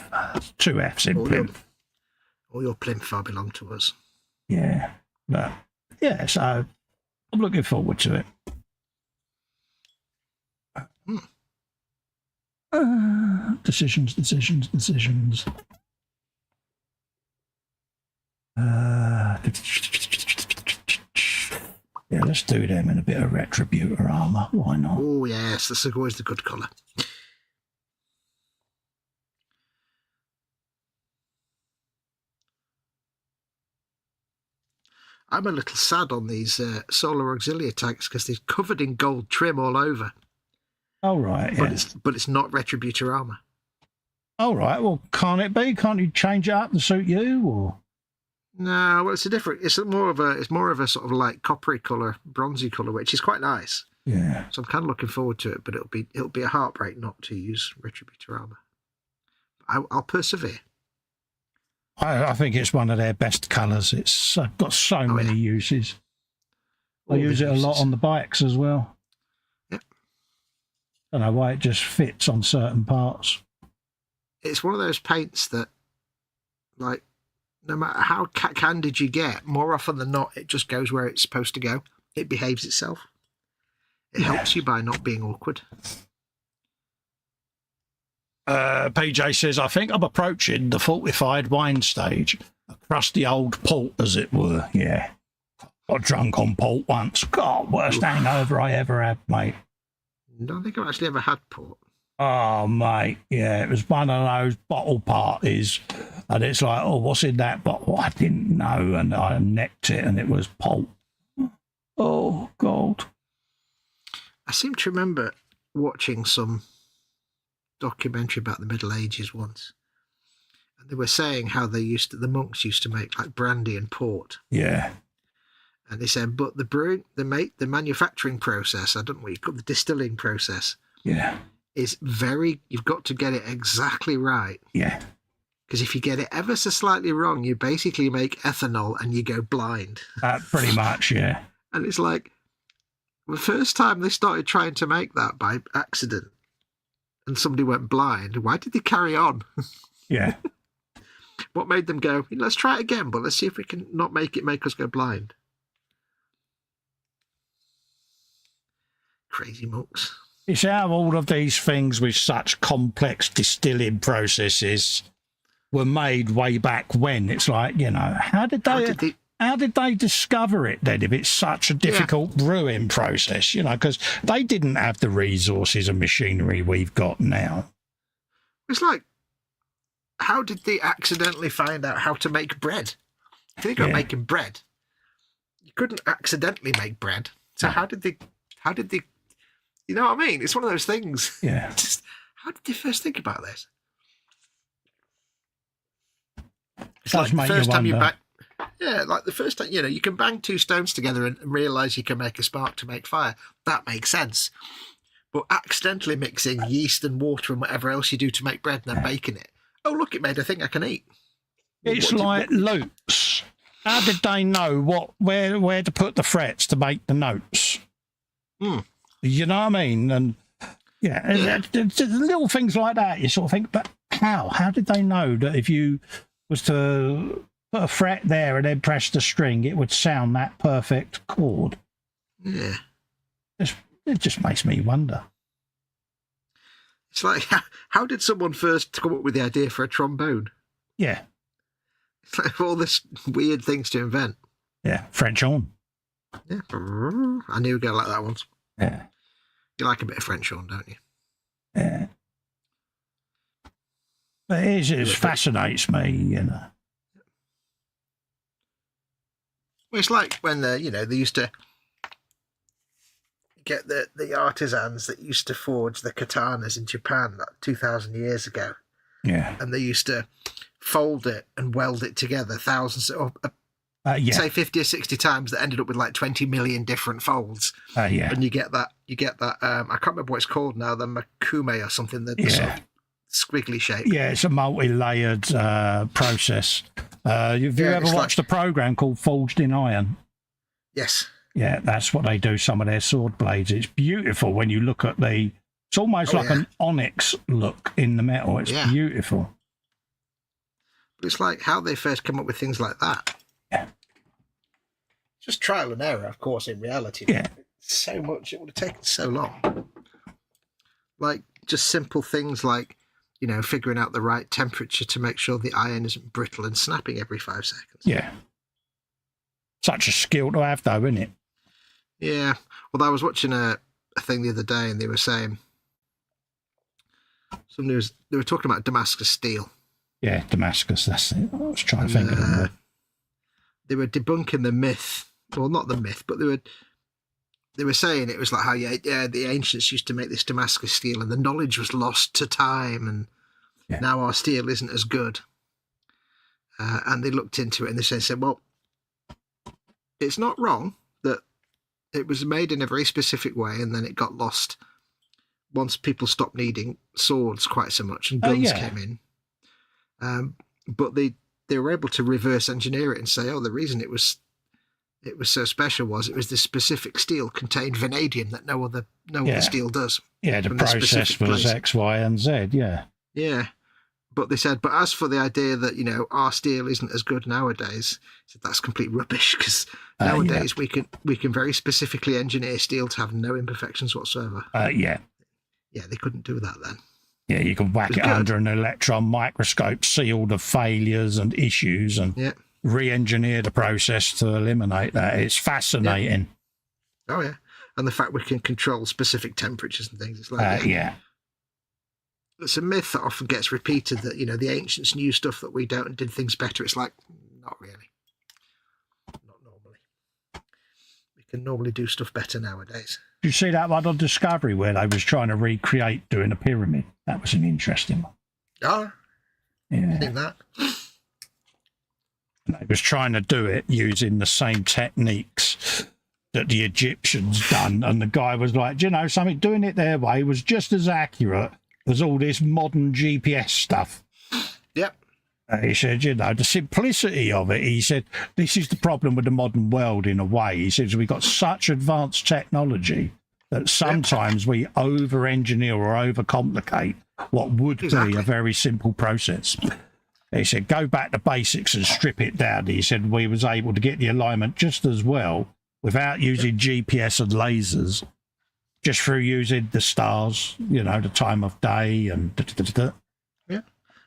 2 F's in plinth. All your plinth are belong to us. Yeah, but yeah, so I'm looking forward to it. Decisions. Yeah, let's do them in a bit of Retributor armour. Why not? Oh, yes, that's always the good colour. I'm a little sad on these solar auxiliary tanks because they're covered in gold trim all over. Oh, right, yeah. But it's not Retributor armour. All right, well, can't it be? Can't you change it up to suit you? Or No, well, it's more of a sort of like coppery colour, bronzy colour, which is quite nice. Yeah. So I'm kind of looking forward to it, but it'll be a heartbreak not to use Retributor armour. I'll persevere. I think it's one of their best colours. It's got so many uses. I use it a lot on the bikes as well. Yep. I don't know why it just fits on certain parts. It's one of those paints that, like, no matter how candid you get, more often than not, it just goes where it's supposed to go. It behaves itself. It helps you by not being awkward. PJ says, I think I'm approaching the fortified wine stage. A crusty old port, as it were. Yeah. Got drunk on port once. God, worst hangover I ever had, mate. I don't think I've actually ever had port. Oh, mate, yeah, it was one of those bottle parties, and it's like, oh, what's in that bottle? I didn't know, and I necked it, and it was pulp. Oh, God. I seem to remember watching some documentary about the Middle Ages once, and they were saying how the monks used to make like brandy and port. Yeah. And they said, but the manufacturing process, I don't know what you call the distilling process. Yeah. Is you've got to get it exactly right. Yeah. Because if you get it ever so slightly wrong, you basically make ethanol and you go blind. Pretty much, yeah. And it's like, the first time they started trying to make that by accident and somebody went blind, why did they carry on? Yeah. What made them go, let's try it again, but let's see if we can not make us go blind. Crazy monks. It's how all of these things with such complex distilling processes were made way back when. It's like, how did they discover it then if it's such a difficult brewing process, because they didn't have the resources and machinery we've got now. It's like, how did they accidentally find out how to make bread? If they got making bread, you couldn't accidentally make bread. So how did they, you know what I mean? It's one of those things. Yeah. Just, how did they first think about this? It's like the first time like the first time, you can bang two stones together and realise you can make a spark to make fire. That makes sense. But accidentally mixing yeast and water and whatever else you do to make bread and then baking it. Oh, look, it made a thing I can eat. It's like loops. How did they know where to put the frets to make the notes? You know what I mean? And little things like that. You sort of think, but how? How did they know that if you was to put a fret there and then press the string, it would sound that perfect chord? Yeah. It just makes me wonder. It's like, how did someone first come up with the idea for a trombone? Yeah. It's like all this weird things to invent. Yeah, French horn. Yeah. I knew a girl like that once. Yeah. You like a bit of French horn, don't you? Yeah. But it fascinates me, Well, it's like when they used to get the artisans that used to forge the katanas in Japan 2,000 years ago. Yeah. And they used to fold it and weld it together say 50 or 60 times that ended up with like 20 million different folds. And you get that I can't remember what it's called now, the makume or something, the sort of squiggly shape. Yeah, it's a multi-layered process. Have you ever watched a program called Forged in Iron? Yes. Yeah, that's what they do, some of their sword blades. It's beautiful when you look at it's almost like an onyx look in the metal. It's beautiful. But it's like how they first come up with things like that. Yeah. Just trial and error, of course, in reality. Yeah. So much, it would have taken so long. Like, just simple things like, figuring out the right temperature to make sure the iron isn't brittle and snapping every 5 seconds. Yeah. Such a skill to have, though, isn't it? Yeah. Well, I was watching a thing the other day, and they were saying they were talking about Damascus steel. Yeah, Damascus. That's it. I was trying to think of it. They were debunking the myth. Well, not the myth, but they were saying it was like how the ancients used to make this Damascus steel, and the knowledge was lost to time, and now our steel isn't as good. and they looked into it and they said, well, it's not wrong that it was made in a very specific way and then it got lost once people stopped needing swords quite so much and guns came in. But they were able to reverse engineer it and say, the reason it was so special was it was this specific steel contained vanadium that no other steel does. Yeah, the process was X, Y, and Z. Yeah. Yeah. But they said, but as for the idea that, our steel isn't as good nowadays, that's complete rubbish because nowadays we can very specifically engineer steel to have no imperfections whatsoever. Yeah, they couldn't do that then. Yeah, you can whack it under an electron microscope, see all the failures and issues and re-engineer the process to eliminate that. It's fascinating. Yeah. Oh, yeah. And the fact we can control specific temperatures and things. It's like, it's a myth that often gets repeated that, the ancients knew stuff that we don't and did things better. It's like, not really. Not normally. We can normally do stuff better nowadays. Did you see that one on Discovery where they was trying to recreate doing a pyramid? That was an interesting one. Oh, yeah. I think that. They was trying to do it using the same techniques that the Egyptians done, and the guy was like, something, doing it their way was just as accurate as all this modern GPS stuff. Yep. He said, the simplicity of it, he said, this is the problem with the modern world in a way. He says, we've got such advanced technology that sometimes we over-engineer or over-complicate what would be a very simple process. He said, go back to basics and strip it down. He said, we was able to get the alignment just as well without using GPS and lasers, just through using the stars, the time of day and Yeah.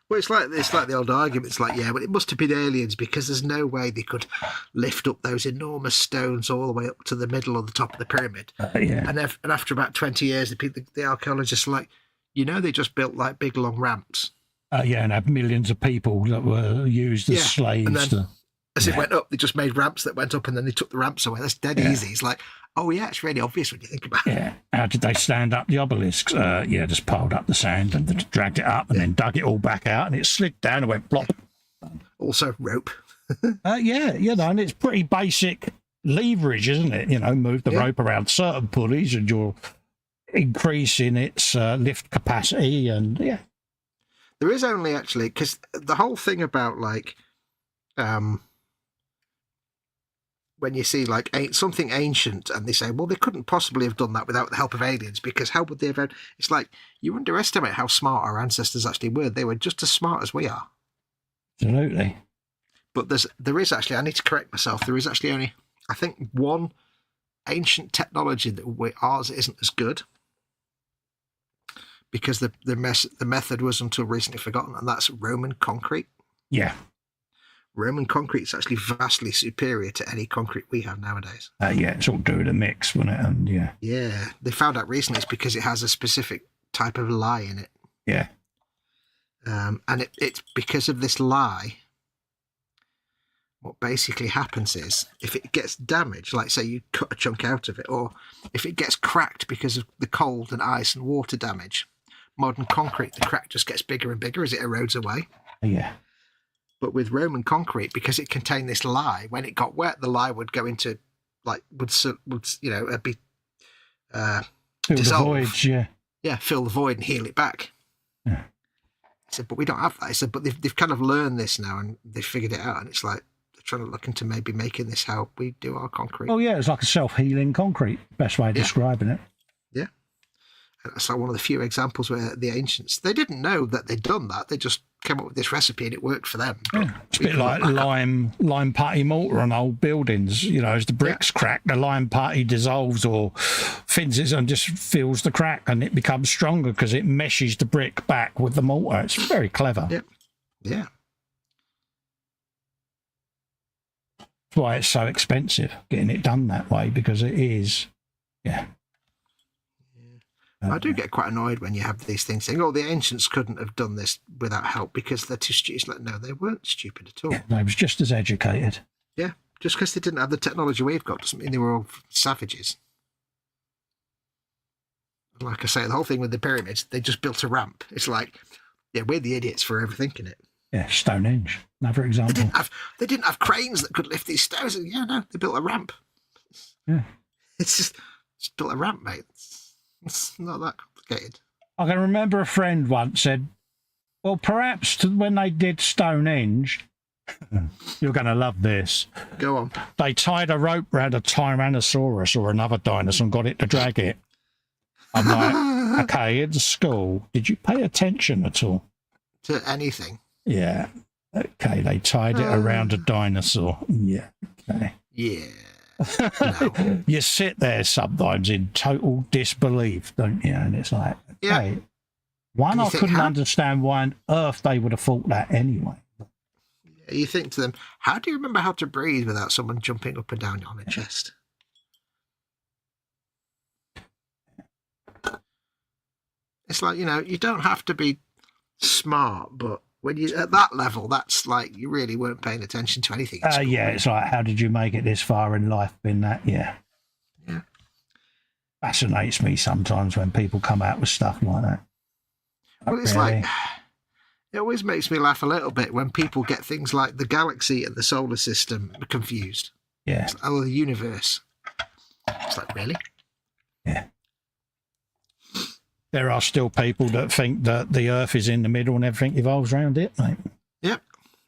Well, it's like the old argument. It's like, but it must have been aliens because there's no way they could lift up those enormous stones all the way up to the middle or the top of the pyramid. And after about 20 years, the archaeologists are like, they just built like big long ramps. And had millions of people that were used as slaves. And then, as it went up, they just made ramps that went up and then they took the ramps away. That's dead easy. It's like, it's really obvious when you think about it. Yeah. How did they stand up the obelisks? Just piled up the sand and dragged it up and then dug it all back out and it slid down and went plop. Also rope. And it's pretty basic leverage, isn't it? Move the rope around certain pulleys and you're increasing its lift capacity and There is only actually, because the whole thing about like, when you see like something ancient and they say, well, they couldn't possibly have done that without the help of aliens because how would they have? It's like you underestimate how smart our ancestors actually were. They were just as smart as we are. Absolutely. But there is actually, I need to correct myself. There is actually only, I think, one ancient technology that ours isn't as good. Because the method was until recently forgotten, and that's Roman concrete. Yeah. Roman concrete is actually vastly superior to any concrete we have nowadays. It's all due to the mix, wasn't it? And yeah, they found out recently it's because it has a specific type of lye in it. Yeah. And it's because of this lye. What basically happens is if it gets damaged, like say you cut a chunk out of it, or if it gets cracked because of the cold and ice and water damage, modern concrete, the crack just gets bigger and bigger as it erodes away. Yeah. But with Roman concrete, because it contained this lye, when it got wet, the lye would go into, would be fill dissolve. The void, yeah, fill the void and heal it back. Yeah. I said, but we don't have that. I said, but they've kind of learned this now and they've figured it out, and it's like they're trying to look into maybe making this how we do our concrete. Oh yeah, it's like a self-healing concrete. Best way of describing it. Yeah. That's like one of the few examples where the ancients, they didn't know that they'd done that. They just came up with this recipe and it worked for them. It's a bit like lime putty mortar on old buildings. As the bricks crack, the lime putty dissolves or thins and just fills the crack and it becomes stronger because it meshes the brick back with the mortar. It's very clever. Yeah. That's why it's so expensive getting it done that way, because it is. Yeah. I do get quite annoyed when you have these things saying, the ancients couldn't have done this without help because they're too stupid. Like, no, they weren't stupid at all. Yeah, they was just as educated. Yeah, just because they didn't have the technology we've got doesn't mean they were all savages. Like I say, the whole thing with the pyramids, they just built a ramp. It's like, we're the idiots for overthinking it. Yeah, Stonehenge, another example. They didn't have cranes that could lift these stairs. Yeah, no, they built a ramp. Yeah. It's just built a ramp, mate. It's not that complicated. I can remember a friend once said, well, perhaps when they did Stonehenge, you're going to love this. Go on. They tied a rope around a Tyrannosaurus or another dinosaur and got it to drag it. I'm like, okay, in school, did you pay attention at all? To anything? Yeah. Okay, they tied it around a dinosaur. Yeah, okay. Yeah. No. You sit there sometimes in total disbelief, don't you? And it's like, okay. One, I couldn't understand why on earth they would have thought that anyway. You think to them, how do you remember how to breathe without someone jumping up and down on your chest? It's like, you don't have to be smart, but when you're at that level, that's like you really weren't paying attention to anything. Yeah, it's like, how did you make it this far in life? In that, yeah. Fascinates me sometimes when people come out with stuff like that. Well, it's like, it always makes me laugh a little bit when people get things like the galaxy and the solar system confused. Yeah. It's like, oh, the universe. It's like, really? Yeah. There are still people that think that the Earth is in the middle and everything evolves around it, mate. Yep.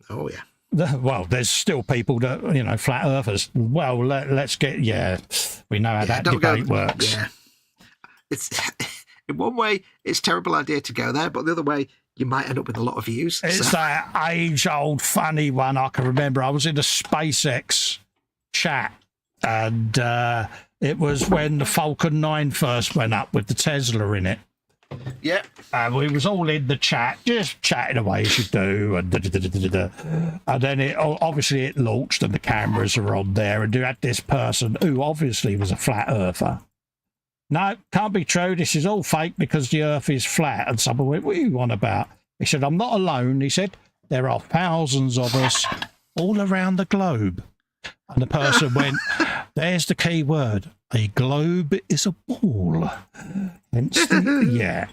Oh, yeah. Well, there's still people that, flat earthers. Well, let's get, we know how that debate works. Yeah. It's, in one way, it's a terrible idea to go there, but the other way, you might end up with a lot of views. It's that age-old funny one I can remember. I was in a SpaceX chat, and it was when the Falcon 9 first went up with the Tesla in it. Yeah. We was all in the chat, just chatting away as you do, and and then it launched, and the cameras are on there, and you had this person who obviously was a flat earther. No, can't be true. This is all fake because the Earth is flat. And someone went, what are you on about? He said, I'm not alone. He said, there are thousands of us all around the globe. And the person went, there's the key word. A globe is a ball. Yeah.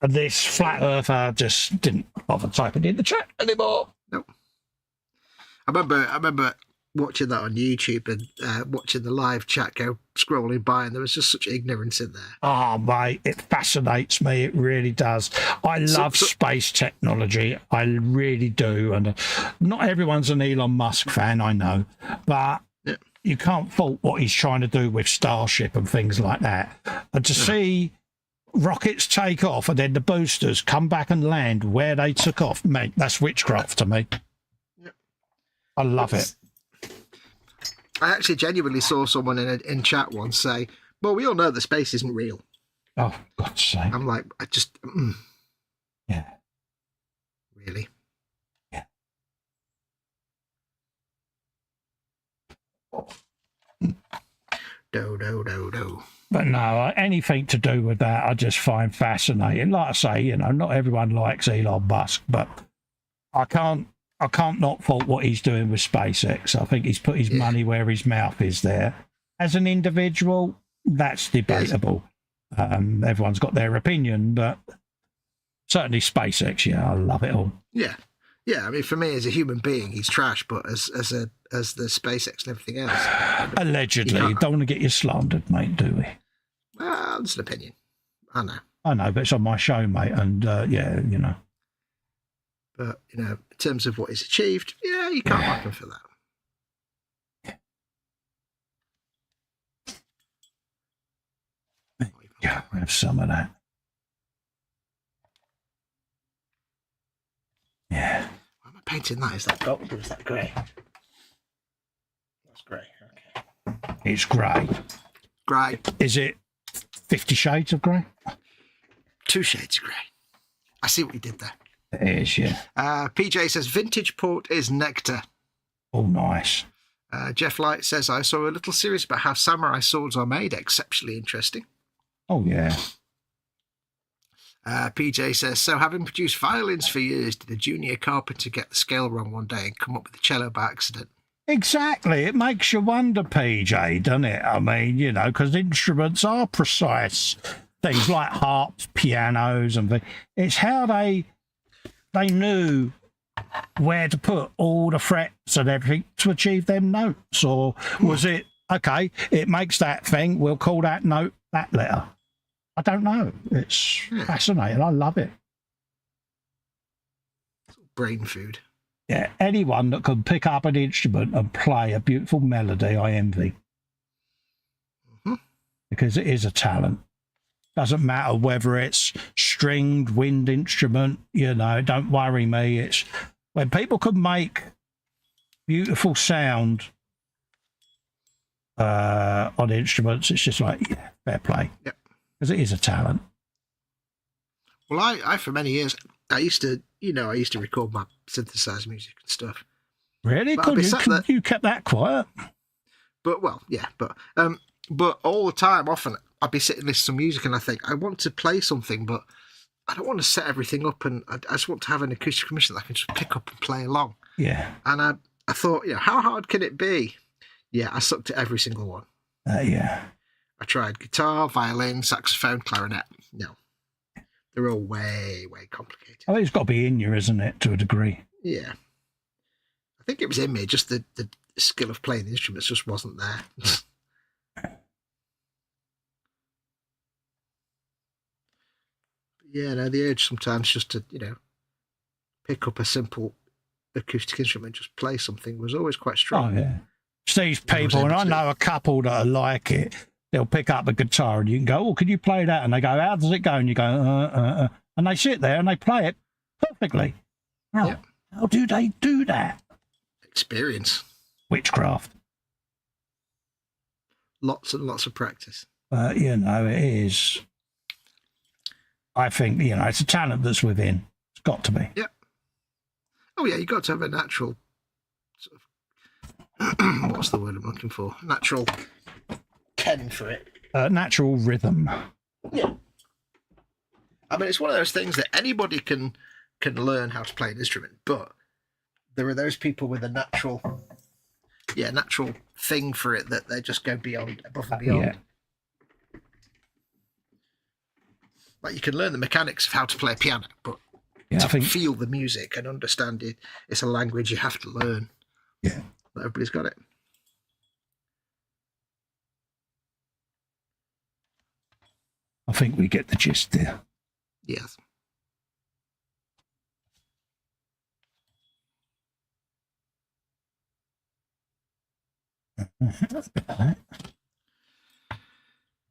And this flat earther just didn't bother typing in the chat anymore. Nope. I remember watching that on YouTube and watching the live chat go scrolling by, and there was just such ignorance in there. Oh, mate, it fascinates me. It really does. I love space technology. I really do. And not everyone's an Elon Musk fan, I know. But you can't fault what he's trying to do with Starship and things like that. And to see rockets take off and then the boosters come back and land where they took off, mate, that's witchcraft to me. I love it. I actually genuinely saw someone in chat once say, well, we all know that space isn't real. Oh, God's sake. I'm like, yeah. Really? Yeah. Do. But no, anything to do with that, I just find fascinating. Like I say, not everyone likes Elon Musk, but I can't not fault what he's doing with SpaceX. I think he's put his money where his mouth is there. As an individual, that's debatable. Everyone's got their opinion, but certainly SpaceX, I love it all. Yeah. Yeah, I mean, for me as a human being, he's trash, but as the SpaceX and everything else. Allegedly. Don't want to get you slandered, mate, do we? Well, it's an opinion. I know, but it's on my show, mate, and But, in terms of what he's achieved, you can't like him for that. Yeah, we have some of that. Yeah. Why am I painting that? Is that gold or is that grey? That's grey, okay. It's grey. Grey. Is it 50 Shades of Grey? 2 shades of grey. I see what you did there. It is, yeah. PJ says, vintage port is nectar. Oh, nice. Jeff Light says, I saw a little series about how samurai swords are made. Exceptionally interesting. Oh, yeah. PJ says, so having produced violins for years, did a junior carpenter get the scale wrong one day and come up with the cello by accident? Exactly. It makes you wonder, PJ, doesn't it? I mean, because instruments are precise. Things like harps, pianos, and things. It's how they knew where to put all the frets and everything to achieve them notes? Or was it, okay, it makes that thing, we'll call that note that letter? I don't know. It's fascinating. I love it. Brain food. Yeah, anyone that can pick up an instrument and play a beautiful melody, I envy. Because it is a talent. Doesn't matter whether it's stringed, wind instrument, don't worry me. It's when people can make beautiful sound on instruments, it's just like, yeah, fair play. Yep. Because it is a talent. Well, I for many years, I used to record my synthesized music and stuff. Really? Good. You kept that quiet. But all the time, often I'd be sitting listening to some music and I think I want to play something, but I don't want to set everything up, and I just want to have an acoustic commission that I can just pick up and play along. Yeah. And I thought, how hard can it be? Yeah, I sucked at every single one. Yeah. I tried guitar, violin, saxophone, clarinet. No. They're all way, way complicated. I think it's got to be in you, isn't it, to a degree? Yeah. I think it was in me, just the skill of playing the instruments just wasn't there. Yeah, no, the urge sometimes just to, pick up a simple acoustic instrument and just play something was always quite strong. Oh, yeah. It's these people, and I know a couple that are like it. They'll pick up a guitar and you can go, oh, can you play that? And they go, how does it go? And you go, and they sit there and they play it perfectly. How do they do that? Experience. Witchcraft. Lots and lots of practice. It is. I think, it's a talent that's within. It's got to be. Yep. Oh, yeah, you've got to have a natural sort of, what's the word I'm looking for? Natural ken for it. Natural rhythm. Yeah. I mean, it's one of those things that anybody can learn how to play an instrument, but there are those people with a natural thing for it that they just go above and beyond. Yeah. Like you can learn the mechanics of how to play a piano, but feel the music and understand it, it's a language you have to learn. Yeah. Not everybody's got it. I think we get the gist there. Yes.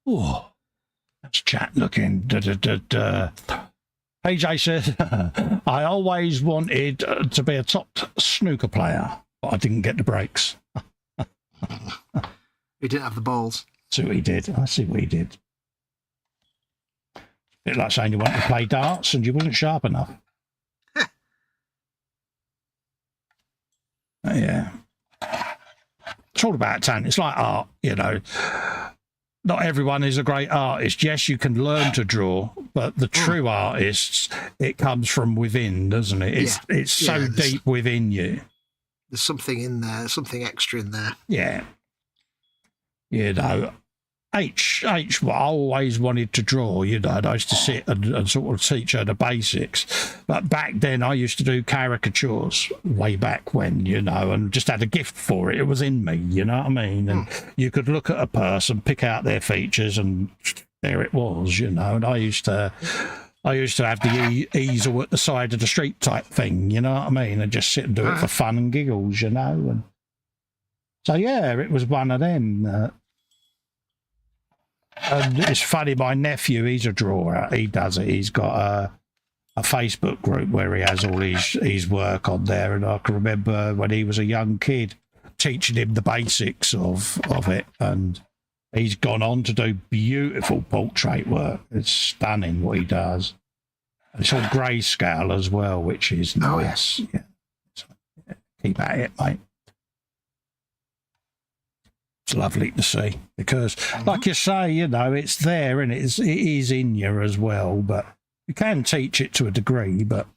Oh, that's chat looking. PJ says, I always wanted to be a top snooker player, but I didn't get the breaks. He didn't have the balls. See what he did. I see what he did. Bit like saying you wanted to play darts and you wasn't sharp enough. Yeah. It's all about talent. It's like art, Not everyone is a great artist. Yes, you can learn to draw, but the true artists, it comes from within, doesn't it? It's so deep within you. There's something in there, something extra in there. Yeah. H, I always wanted to draw, I used to sit and sort of teach her the basics. But back then I used to do caricatures way back when, and just had a gift for it. It was in me, you know what I mean? And you could look at a person, pick out their features, and there it was, and I used to have the easel at the side of the street type thing, you know what I mean? And just sit and do it for fun and giggles, And so, yeah, it was one of them. And it's funny, my nephew, he's a drawer. He does it. He's got a Facebook group where he has all his work on there. And I can remember when he was a young kid teaching him the basics of it. And he's gone on to do beautiful portrait work. It's stunning what he does. And it's all grayscale as well, which is nice. Yeah. So, keep at it, mate. It's lovely to see because, like you say, it's there and it is in you as well. But you can teach it to a degree. But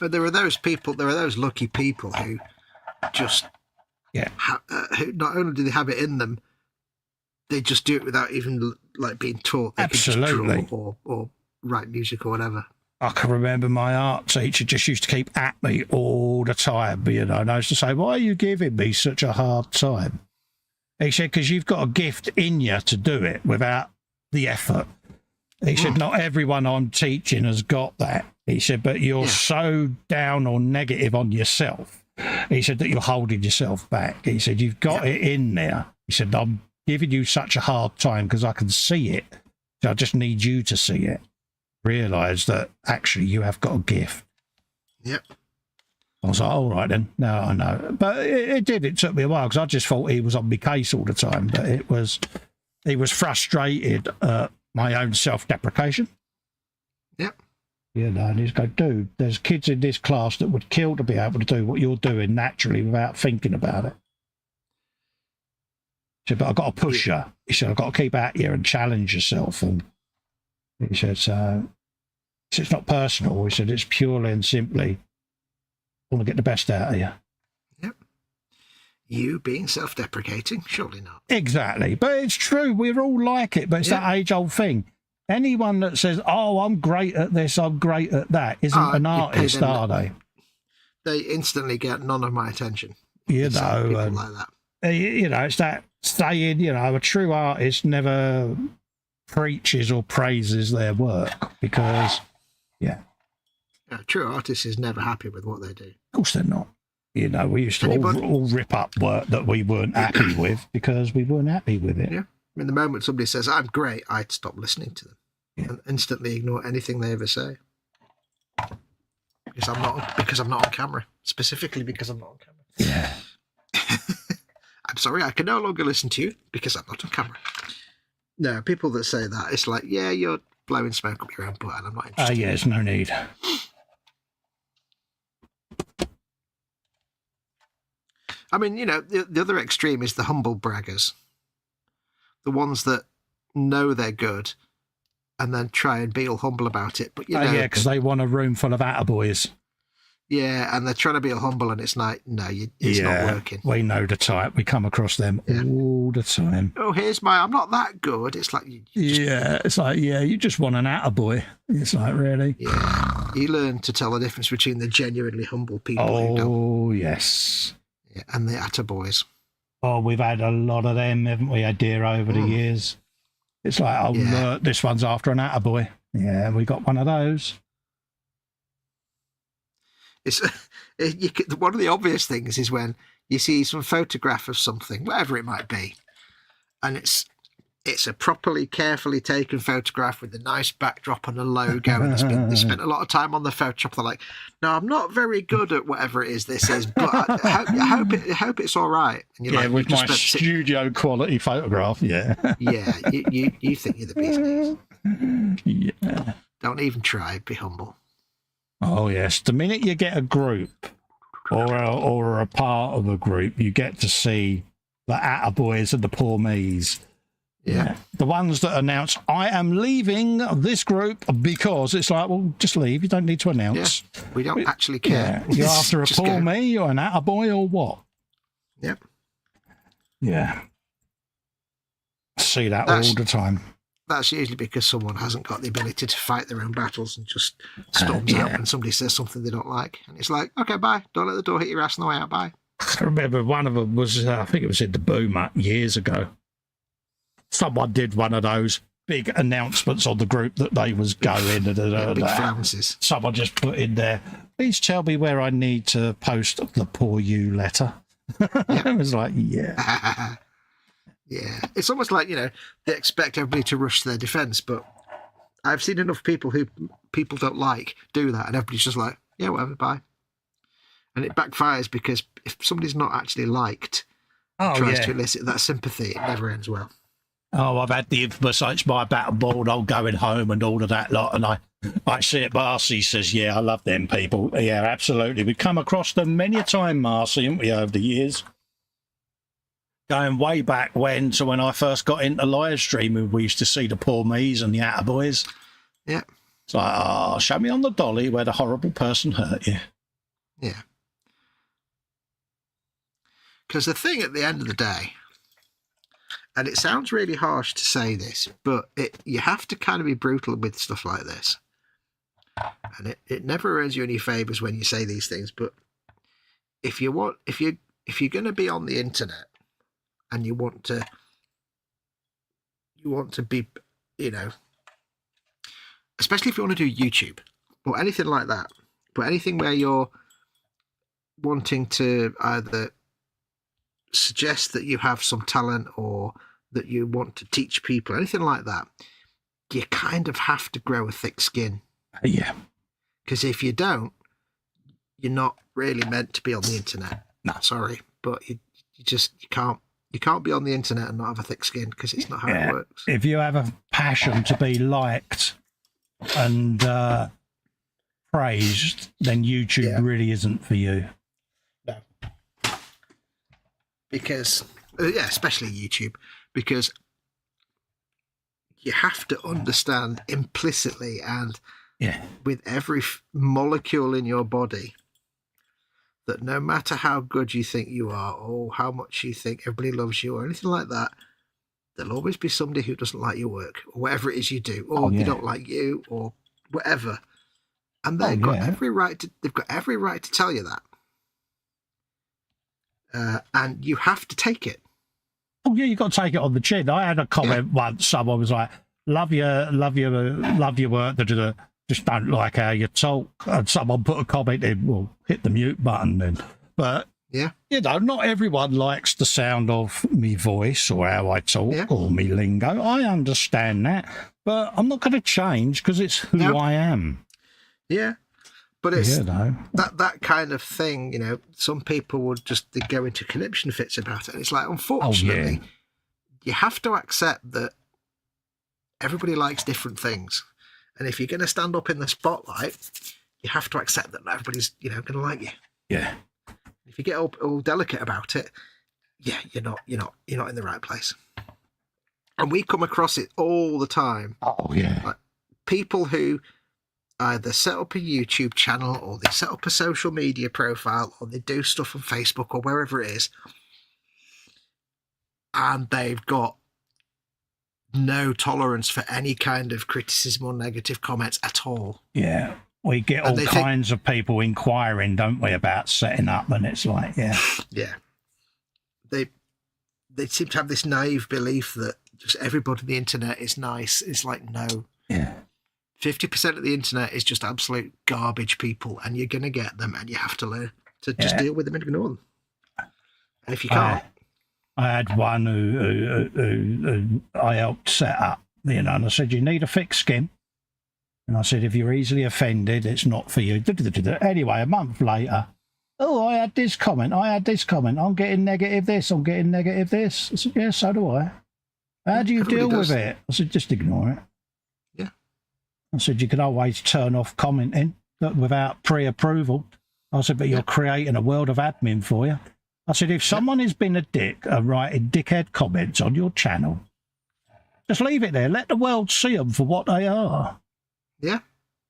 but there are those people. There are those lucky people who just who not only do they have it in them, they just do it without even being taught. They absolutely, can just draw or write music or whatever. I can remember my art teacher just used to keep at me all the time, you know, and I used to say, why are you giving me such a hard time? He said, because you've got a gift in you to do it without the effort. He said, not everyone I'm teaching has got that. He said, but you're so down or negative on yourself. He said that you're holding yourself back. He said, you've got it in there. He said, I'm giving you such a hard time because I can see it. So I just need you to see it. Realise that actually you have got a gift. Yep. I was like, all right then. No, I know. But it did. It took me a while because I just thought he was on my case all the time. But he was frustrated at my own self-deprecation. Yep. You know, and he's going, dude, there's kids in this class that would kill to be able to do what you're doing naturally without thinking about it. He said, but I've got to push you. He said, I've got to keep at you and challenge yourself. And he said, so it's not personal. He said, it's purely and simply, I want to get the best out of you. Yep. You being self-deprecating? Surely not. Exactly. But it's true. We're all like it. But it's that age-old thing. Anyone that says, oh, I'm great at this, I'm great at that, isn't an artist, are they? They instantly get none of my attention. You know. People like that. You know, it's that saying, you know, a true artist never preaches or praises their work because, A true artist is never happy with what they do. Of course they're not. You know, we used to all rip up work that we weren't happy with because we weren't happy with it. Yeah. I mean, the moment somebody says, I'm great, I'd stop listening to them and instantly ignore anything they ever say. Because I'm not on camera. Specifically because I'm not on camera. Yeah. I'm sorry, I can no longer listen to you because I'm not on camera. No, people that say that, it's like, yeah, you're blowing smoke up your own butt and I'm not interested. Yeah, there's no need. I mean, you know, the other extreme is the humble braggers. The ones that know they're good and then try and be all humble about it. But you know, because they want a room full of attaboys. Yeah, and they're trying to be all humble and it's like, no, it's not working. We know the type. We come across them all the time. Oh, I'm not that good. It's like... it's like, you just want an attaboy. It's like, really? Yeah, you learn to tell the difference between the genuinely humble people who don't. Oh, yes. Yeah, and the attaboys. Oh, we've had a lot of them, haven't we, dear, over the years? It's like, this one's after an attaboy. Yeah, we got one of those. It's one of the obvious things is when you see some photograph of something, whatever it might be, and it's a properly, carefully taken photograph with a nice backdrop and a logo, and they spent a lot of time on the Photoshop. They're like, no, I'm not very good at whatever it is this is, but I hope it's all right. And you're like, with my studio quality photograph, yeah, you think you're the business. Yeah. Don't even try. Be humble. Oh, yes. The minute you get a group or a part of a group, you get to see the attaboys and the poor me's. Yeah. The ones that announce, I am leaving this group because it's like, well, just leave. You don't need to announce. Yeah. We don't actually care. Yeah. You're after a poor me or an attaboy or what? Yep. Yeah. See that all the time. That's usually because someone hasn't got the ability to fight their own battles and just storms out when somebody says something they don't like. And it's like, okay, bye. Don't let the door hit your ass on the way out. Bye. I remember one of them was, I think it was in the Boom Up years ago. Someone did one of those big announcements on the group that they was going. Big flounces. Someone just put in there, please tell me where I need to post the poor you letter. It was like, yeah. Yeah, it's almost like, you know, they expect everybody to rush to their defence, but I've seen enough people who people don't like do that, and everybody's just like, yeah, whatever, bye. And it backfires because if somebody's not actually liked, tries to elicit that sympathy, it never ends well. Oh, I've had the infamous, it's my battle board, I'm going home and all of that lot, and I see it, Marcy says, yeah, I love them people. Yeah, absolutely. We've come across them many a time, Marcy, haven't we, over the years? Going way back when I first got into live streaming, we used to see the poor me's and the attaboys. Yeah. It's like, show me on the dolly where the horrible person hurt you. Yeah. Because the thing at the end of the day, and it sounds really harsh to say this, but you have to kind of be brutal with stuff like this. And it never earns you any favors when you say these things, but if you're going to be on the internet and you want to be, especially if you want to do YouTube or anything like that, but anything where you're wanting to either suggest that you have some talent or that you want to teach people, anything like that, you kind of have to grow a thick skin. Yeah. Because if you don't, you're not really meant to be on the internet. No. Sorry, but you can't be on the internet and not have a thick skin, because it's not how it works. If you have a passion to be liked and praised, then YouTube really isn't for you. No. Because, especially YouTube, because you have to understand implicitly and with every molecule in your body that no matter how good you think you are or how much you think everybody loves you or anything like that, there'll always be somebody who doesn't like your work or whatever it is you do, or they don't like you or whatever. And they've got every right to tell you that. And you have to take it. Oh yeah, you got to take it on the chin. I had a comment once. Someone was like, "Love your work. Just don't like how you talk." And someone put a comment in, "Well, hit the mute button then." But not everyone likes the sound of me voice or how I talk or me lingo. I understand that, but I'm not going to change because it's who I am. Yeah. But it's that kind of thing, some people would just go into conniption fits about it. And it's like, unfortunately, you have to accept that everybody likes different things. And if you're going to stand up in the spotlight, you have to accept that not everybody's, going to like you. Yeah. If you get all delicate about it, you're not in the right place. And we come across it all the time. Oh yeah. Like people who either set up a YouTube channel or they set up a social media profile or they do stuff on Facebook or wherever it is, and they've got no tolerance for any kind of criticism or negative comments at all. Yeah. We get all kinds of people inquiring, don't we, about setting up, and it's like, Yeah. They seem to have this naive belief that just everybody on the internet is nice. It's like, no. Yeah. 50% of the internet is just absolute garbage people, and you're going to get them, and you have to learn to just deal with them and ignore them. And if you can't... I had one who I helped set up, and I said, you need a thick skin. And I said, if you're easily offended, it's not for you. Anyway, a month later, I had this comment. I'm getting negative this. I'm getting negative this. I said, yeah, so do I. How do you deal with it? I said, just ignore it. Yeah. I said, you can always turn off commenting without pre-approval. I said, but you're creating a world of admin for you. I said, if someone has been a dick and writing dickhead comments on your channel, just leave it there. Let the world see them for what they are. Yeah.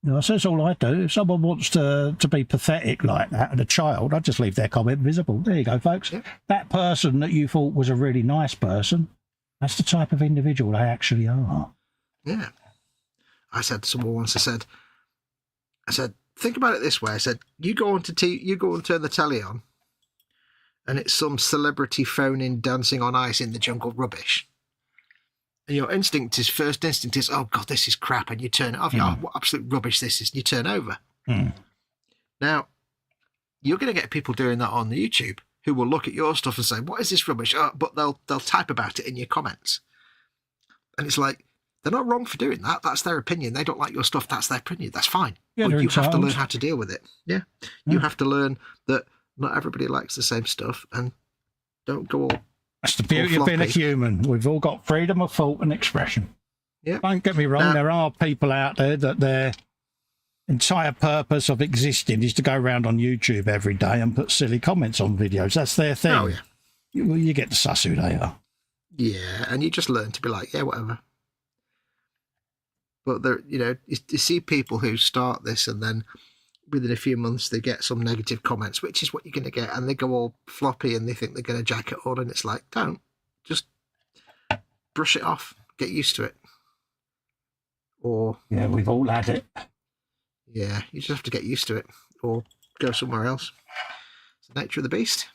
That's all I do. If someone wants to be pathetic like that and a child, I just leave their comment visible. There you go, folks. Yeah. That person that you thought was a really nice person, that's the type of individual they actually are. Yeah. I said to someone once, I said, think about it this way. I said, you go and turn the telly on, and it's some celebrity phoning dancing on ice in the jungle rubbish. And your first instinct is, oh God, this is crap. And you turn it off. Oh, what absolute rubbish this is. And you turn over. Now, you're going to get people doing that on the YouTube who will look at your stuff and say, what is this rubbish? Oh, but they'll type about it in your comments. And it's like, they're not wrong for doing that. That's their opinion. They don't like your stuff. That's their opinion. That's fine. Yeah, but you have to learn how to deal with it. Yeah. You have to learn that not everybody likes the same stuff, and don't go all... That's the beauty of being a human. We've all got freedom of thought and expression. Yeah. Don't get me wrong, there are people out there that their entire purpose of existing is to go around on YouTube every day and put silly comments on videos. That's their thing. Oh, yeah. You get to suss who they are. Yeah, and you just learn to be like, yeah, whatever. But there, you see people who start this and then within a few months they get some negative comments, which is what you're going to get, and they go all floppy and they think they're going to jack it all, and it's like, don't. Just brush it off. Get used to it. Or... Yeah, we've all had it. Yeah, you just have to get used to it or go somewhere else. It's the nature of the beast.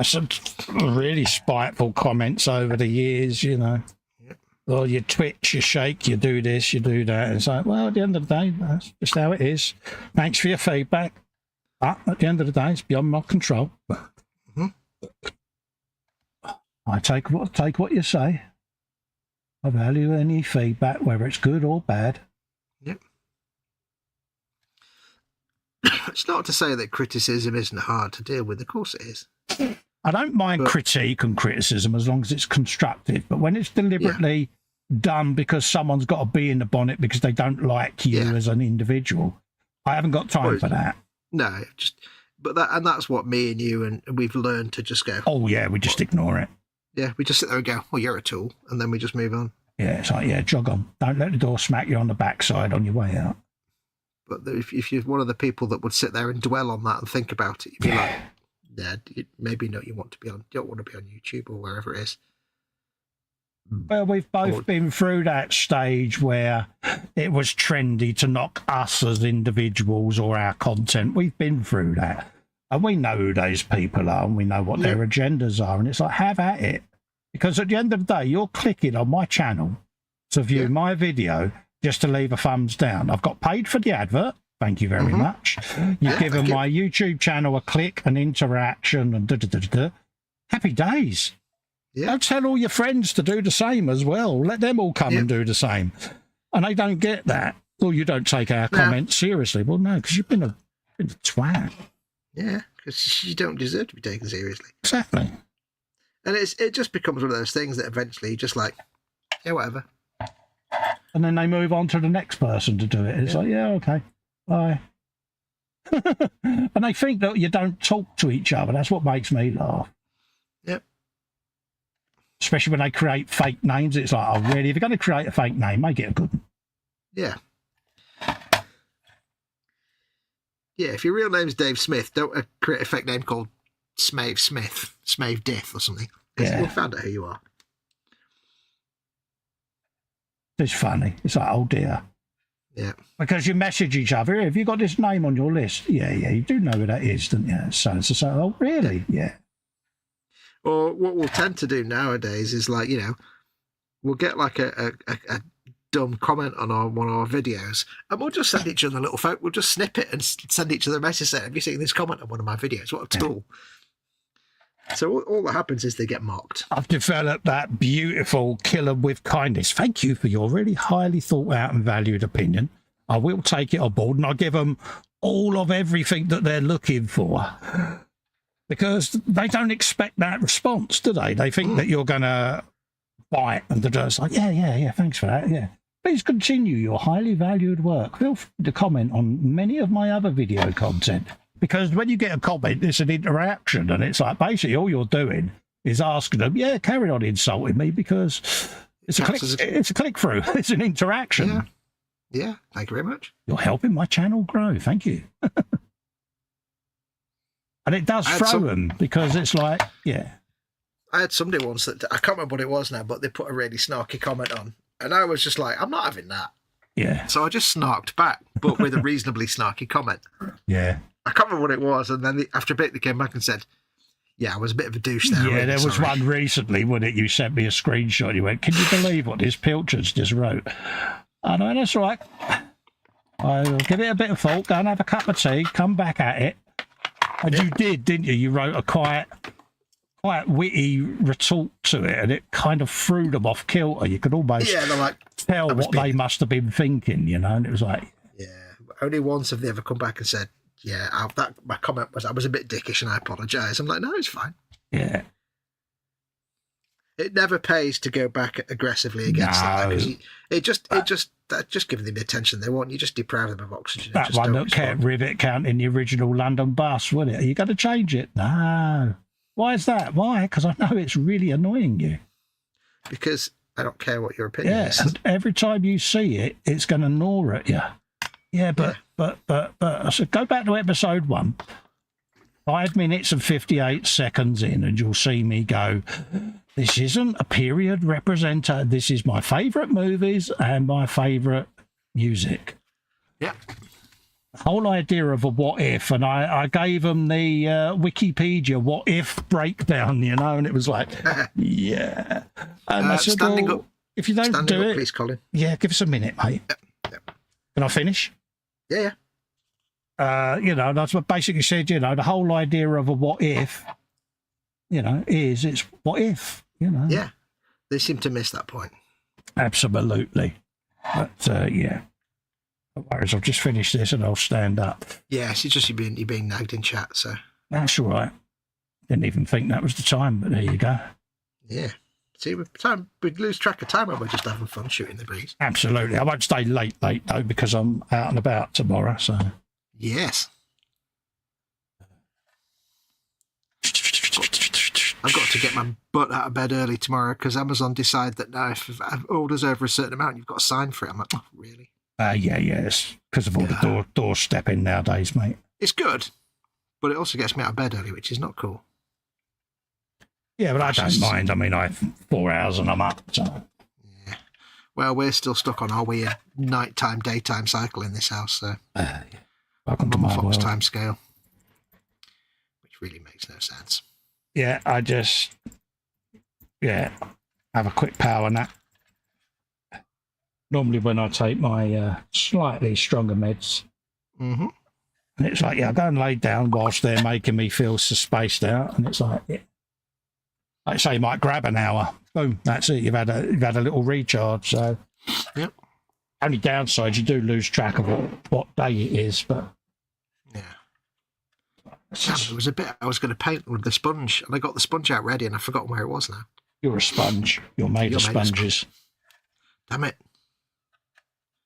Some really spiteful comments over the years, you know. Yep. Well, you twitch, you shake, you do this, you do that. It's like, well, at the end of the day, that's just how it is. Thanks for your feedback. But at the end of the day, it's beyond my control. Mm-hmm. I take what you say. I value any feedback, whether it's good or bad. Yep. It's not to say that criticism isn't hard to deal with. Of course it is. I don't mind critique and criticism as long as it's constructive. But when it's deliberately done because someone's got to be in the bonnet because they don't like you as an individual, I haven't got time for that. No, that's what me and you and we've learned to just go. Oh yeah, we just ignore it. Yeah, we just sit there and go, well, you're a tool, and then we just move on. Yeah, it's like, jog on. Don't let the door smack you on the backside on your way out. But if you're one of the people that would sit there and dwell on that and think about it, you'd be like, yeah, maybe not. You don't want to be on YouTube or wherever it is. Well, we've both been through that stage where it was trendy to knock us as individuals or our content. We've been through that. And we know who those people are and we know what their agendas are. And it's like, have at it. Because at the end of the day, you're clicking on my channel to view my video just to leave a thumbs down. I've got paid for the advert. Thank you very much. You've given my YouTube channel a click, an interaction, and happy days. Yeah. Don't tell all your friends to do the same as well. Let them all come and do the same. And they don't get that. Well, you don't take our comments seriously. Well, no, because you've been a twat. Yeah, because you don't deserve to be taken seriously. Exactly. And it just becomes one of those things that eventually you just like, yeah, whatever. And then they move on to the next person to do it. It's like, yeah, okay, bye. And they think that you don't talk to each other. That's what makes me laugh. Yep. Especially when they create fake names. It's like, oh, really? If you're going to create a fake name, make it a good one. Yeah. Yeah, if your real name's Dave Smith, don't create a fake name called Smave Smith, Smave Death or something. Yeah. You'll find out who you are. It's funny. It's like, oh dear. Yeah. Because you message each other. Have you got this name on your list? Yeah, you do know who that is, don't you? So, oh, really? Yeah. Or what we'll tend to do nowadays is like, we'll get like a dumb comment on one of our videos and we'll just send each other a little photo. We'll just snip it and send each other a message saying, have you seen this comment on one of my videos? What a tool. So all that happens is they get mocked. I've developed that beautiful kill them with kindness. Thank you for your really highly thought out and valued opinion. I will take it on board and I'll give them all of everything that they're looking for. Because they don't expect that response, do they? They think that you're going to bite and it's like, yeah, thanks for that, yeah. Please continue your highly valued work. Feel free to comment on many of my other video content. Because when you get a comment, it's an interaction, and it's like basically all you're doing is asking them, yeah, carry on insulting me because it's a click through. It's an interaction. Yeah, thank you very much. You're helping my channel grow. Thank you. And it does throw them because it's like, yeah. I had somebody once that, I can't remember what it was now, but they put a really snarky comment on. And I was just like, I'm not having that. Yeah. So I just snarked back, but with a reasonably snarky comment. Yeah. I can't remember what it was. And then after a bit, they came back and said, yeah, I was a bit of a douche there. Yeah, really there was one recently, wasn't it? You sent me a screenshot. You went, can you believe what this Pilchards just wrote? I know, that's right. I'll give it a bit of thought, go and have a cup of tea, come back at it. And you did, didn't you? You wrote a quite witty retort to it, and it kind of threw them off kilter. You could almost tell what they must have been thinking, and it was like... Yeah, only once have they ever come back and said, yeah, my comment was, I was a bit dickish and I apologise. I'm like, no, it's fine. Yeah. It never pays to go back aggressively against that, because that just gives them the attention they want. You just deprive them of oxygen. That one that kept Rivet counting the original London bus, wasn't it? Are you going to change it? No. Why is that? Why? Because I know it's really annoying you. Because I don't care what your opinion is. And every time you see it, it's going to gnaw at you. Yeah, but I said, go back to episode 1. 5 minutes and 58 seconds in, and you'll see me go, This isn't a period representer. This is my favourite movies and my favourite music. Yeah. The whole idea of a what if, and I gave them the Wikipedia what if breakdown, you know, and it was like, yeah. And I said, standing well, up. if you don't Standing do up, it, please, Colin. yeah, give us a minute, mate. Yep. Can I finish? Yeah. You know, that's what basically said, you know, the whole idea of a what if, you know, it's what if, you know. Yeah. They seem to miss that point. Absolutely. But, yeah. Whereas I'll just finish this and I'll stand up. Yes, it's just you're being nagged in chat, so. That's all right. Didn't even think that was the time, but there you go. Yeah. See, we'd lose track of time when we're just having fun shooting the breeze. Absolutely. I won't stay late, though, because I'm out and about tomorrow, so. Yes. I've got to get my butt out of bed early tomorrow because Amazon decide that now if orders over a certain amount, you've got to sign for it. I'm like, oh, really? Yeah, it's because of all the doorstepping nowadays, mate. It's good, but it also gets me out of bed early, which is not cool. Yeah, but I don't mind. I mean, I have 4 hours and I'm up, so. Yeah. Well, we're still stuck on our weird nighttime, daytime cycle in this house, so. Yeah. Welcome to my Fox world. time scale, which really makes no sense. Yeah, I just, have a quick power nap. Normally when I take my slightly stronger meds, Mm-hmm. and it's like, I go and lay down whilst they're making me feel so spaced out, and it's like, like I say, you might grab an hour, boom, that's it. You've had a little recharge. So, yep. Only downside, you do lose track of what day it is, but yeah. It was a bit. I was going to paint with the sponge, and I got the sponge out ready, and I've forgotten where it was now. you're a sponge. You're made of sponges. Damn it!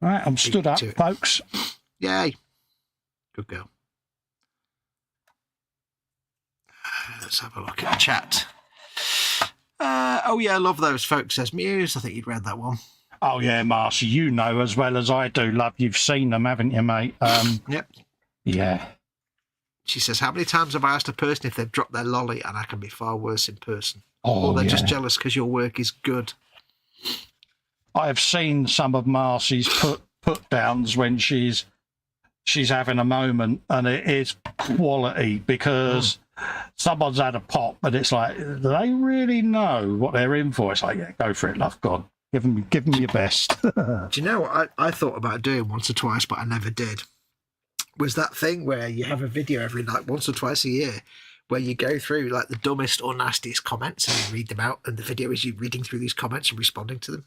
Right, I'm stood up, folks. Yay! Good girl. Let's have a look at the chat. Oh yeah, I love those folks, says Muse. I think you'd read that one. Oh yeah, Marcy, you know as well as I do, love. You've seen them, haven't you, mate? Yep. Yeah. She says, how many times have I asked a person if they've dropped their lolly and I can be far worse in person? Oh, or they're just jealous because your work is good. I have seen some of Marcy's put downs when she's having a moment, and it is quality because someone's had a pop, and it's like, do they really know what they're in for? It's like, yeah, go for it, love. God, give them your best. Do you know what I thought about doing once or twice, but I never did? Was that thing where you have a video every night, once or twice a year, where you go through like the dumbest or nastiest comments and you read them out, and the video is you reading through these comments and responding to them.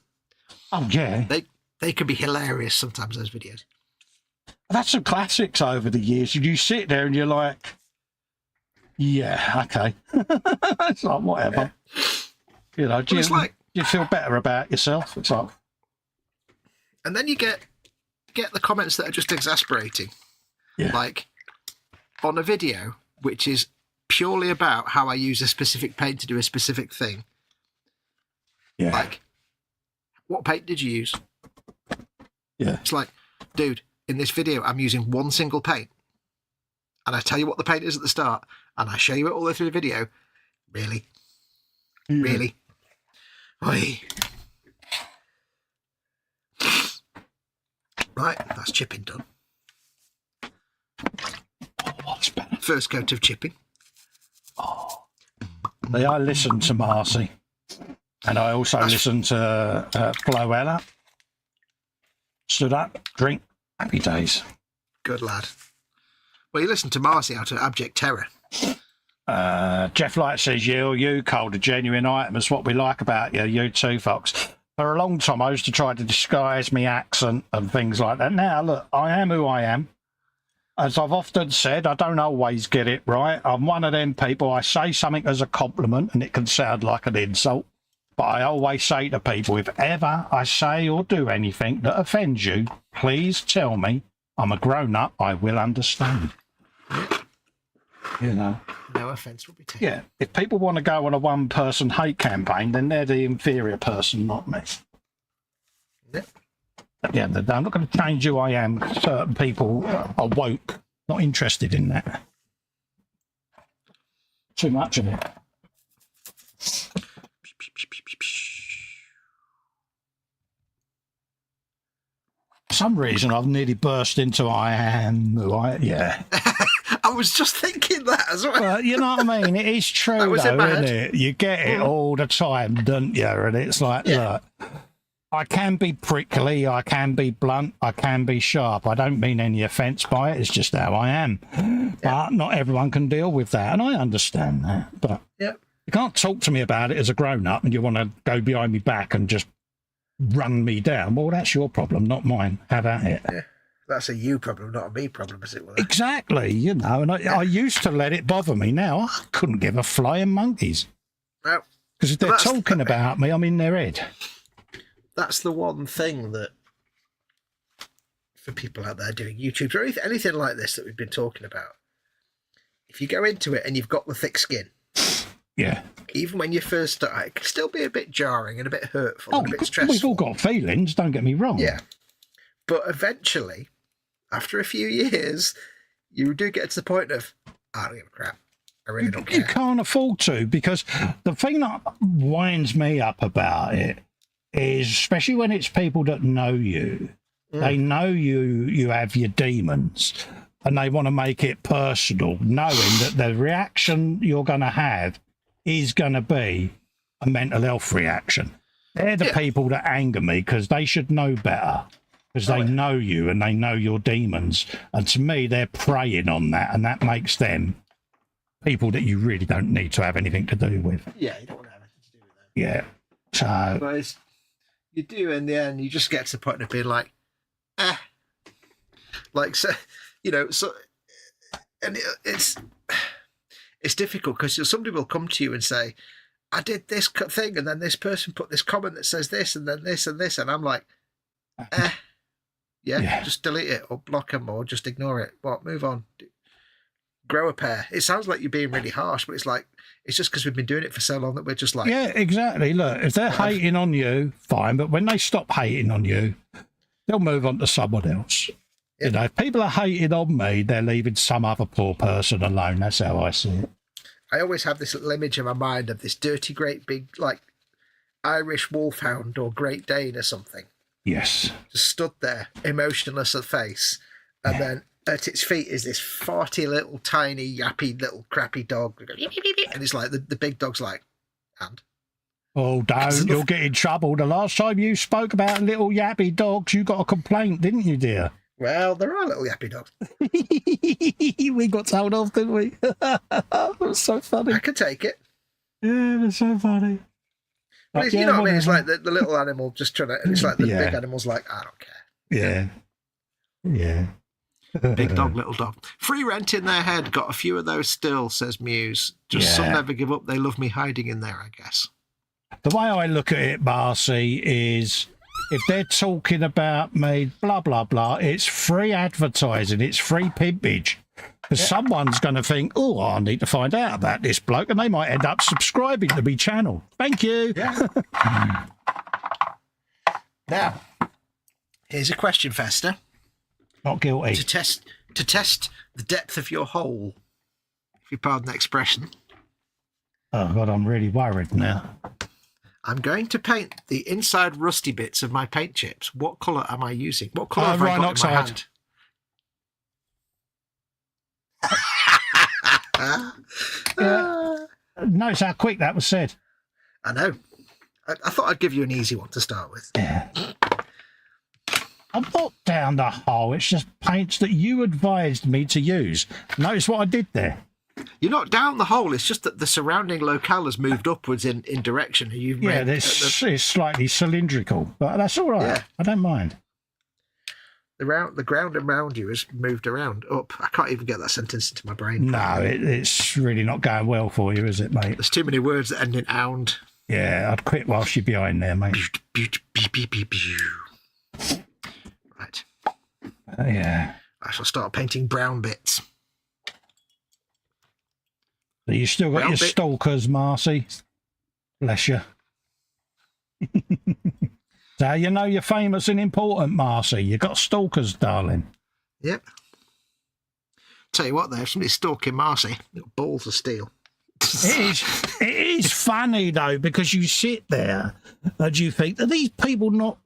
Oh yeah, they can be hilarious sometimes, those videos. That's some classics over the years. You sit there and you're like, yeah, okay. It's like, whatever. Yeah. You know, do you feel better about yourself? It's like, and then you get the comments that are just exasperating. Yeah. Like on a video, which is purely about how I use a specific paint to do a specific thing. Yeah. Like, what paint did you use? Yeah. It's like, dude, in this video, I'm using one single paint. And I tell you what the paint is at the start, and I show you it all the way through the video. Really? Yeah. Really? Oi. Right, that's chipping done. Oh, what's better? First coat of chipping. Oh. I listen to Marcy, and I also listen to Floella. Stood up, drink, happy days. Good lad. Well, you listen to Marcy out of abject terror. Jeff Light says, you cold, a genuine item. That's what we like about you. You too, Fox. For a long time, I used to try to disguise my accent and things like that. Now, look, I am who I am. As I've often said, I don't always get it right. I'm one of them people, I say something as a compliment and it can sound like an insult. But I always say to people, if ever I say or do anything that offends you, please tell me. I'm a grown-up, I will understand. You know. No offence will be taken. Yeah, if people want to go on a one-person hate campaign, then they're the inferior person, not me. Yep. At the end of the day, I'm not going to change who I am. Certain people are woke, not interested in that. Too much of it. For some reason, I've nearly burst into I am who I yeah. I was just thinking that as well. But you know what I mean? It is true, though, isn't it? You get it all the time, don't you? And it's like, look, I can be prickly, I can be blunt, I can be sharp. I don't mean any offence by it. It's just how I am. But not everyone can deal with that, and I understand that. But you can't talk to me about it as a grown-up, and you want to go behind me back and just run me down. Well, that's your problem, not mine. Have at it. Yeah. That's a you problem, not a me problem, as it were. Exactly, you know, and I used to let it bother me. Now I couldn't give a flying monkeys. No. Because if they're talking about me, I'm in their head. That's the one thing that, for people out there doing YouTube or anything like this that we've been talking about, if you go into it and you've got the thick skin, even when you first start, it can still be a bit jarring and a bit hurtful and a bit stressful. We've all got feelings, don't get me wrong. Yeah. But eventually, after a few years, you do get to the point of, I don't give a crap. I really don't care. You can't afford to, because the thing that winds me up about it is, especially when it's people that know you, they know you have your demons, and they want to make it personal, knowing that the reaction you're going to have is going to be a mental health reaction. They're the people that anger me, because they should know better, because they know you and they know your demons. And to me, they're preying on that, and that makes them people that you really don't need to have anything to do with. Yeah, you don't want to have anything to do with them. Yeah. So... But you do, in the end, you just get to the point of being like, like, so, you know, so, and it's difficult, because somebody will come to you and say, I did this thing, and then this person put this comment that says this, and then this and this, and I'm like, just delete it, or block them, or just ignore it. What? Move on. Grow a pair. It sounds like you're being really harsh, but it's like, it's just because we've been doing it for so long that we're just like... Yeah, exactly. Look, if they're hating on you, fine, but when they stop hating on you, they'll move on to someone else. You know, if people are hating on me, they're leaving some other poor person alone. That's how I see it. I always have this little image in my mind of this dirty, great big, like, Irish wolfhound or Great Dane or something. Yes. Just stood there, emotionless of face, and then at its feet is this farty little tiny yappy little crappy dog, and it's like the big dog's like, and don't, you'll get in trouble. The last time you spoke about little yappy dogs, you got a complaint, didn't you, dear? Well, there are little yappy dogs. We got told off, didn't we? It was so funny. I could take it. Yeah, it was so funny. But you know what I mean? It's like the little animal just trying to, and it's like the big animal's like, I don't care. Yeah. Big dog, little dog. Free rent in their head. Got a few of those still, says Muse. Just some never give up. They love me hiding in there, I guess. The way I look at it, Marcy, is if they're talking about me, blah, blah, blah, it's free advertising. It's free pimpage. Because someone's going to think, oh, I need to find out about this bloke, and they might end up subscribing to me channel. Thank you. Yeah. Now, here's a question, Festa. Not guilty. To test the depth of your hole, if you pardon the expression. Oh, God, I'm really worried now. I'm going to paint the inside rusty bits of my paint chips. What colour am I using? What colour have I got in my hand? Notice how quick that was said. I know. I thought I'd give you an easy one to start with. Yeah. I'm not down the hole. It's just paints that you advised me to use. Notice what I did there. You're not down the hole. It's just that the surrounding locale has moved upwards in direction. It's slightly cylindrical, but that's all right. Yeah. I don't mind. The ground around you has moved around, up. I can't even get that sentence into my brain. No, it's really not going well for you, is it, mate? There's too many words that end in ound. Yeah, I'd quit whilst you're behind there, mate. Right. Yeah. I shall start painting brown bits. So you still got your stalkers, Marcy. Bless you. So you know you're famous and important, Marcy. You got stalkers, darling. Yep. Tell you what, though, if somebody's stalking Marcy, they've got balls of steel. It is funny though, because you sit there and you think, are these people not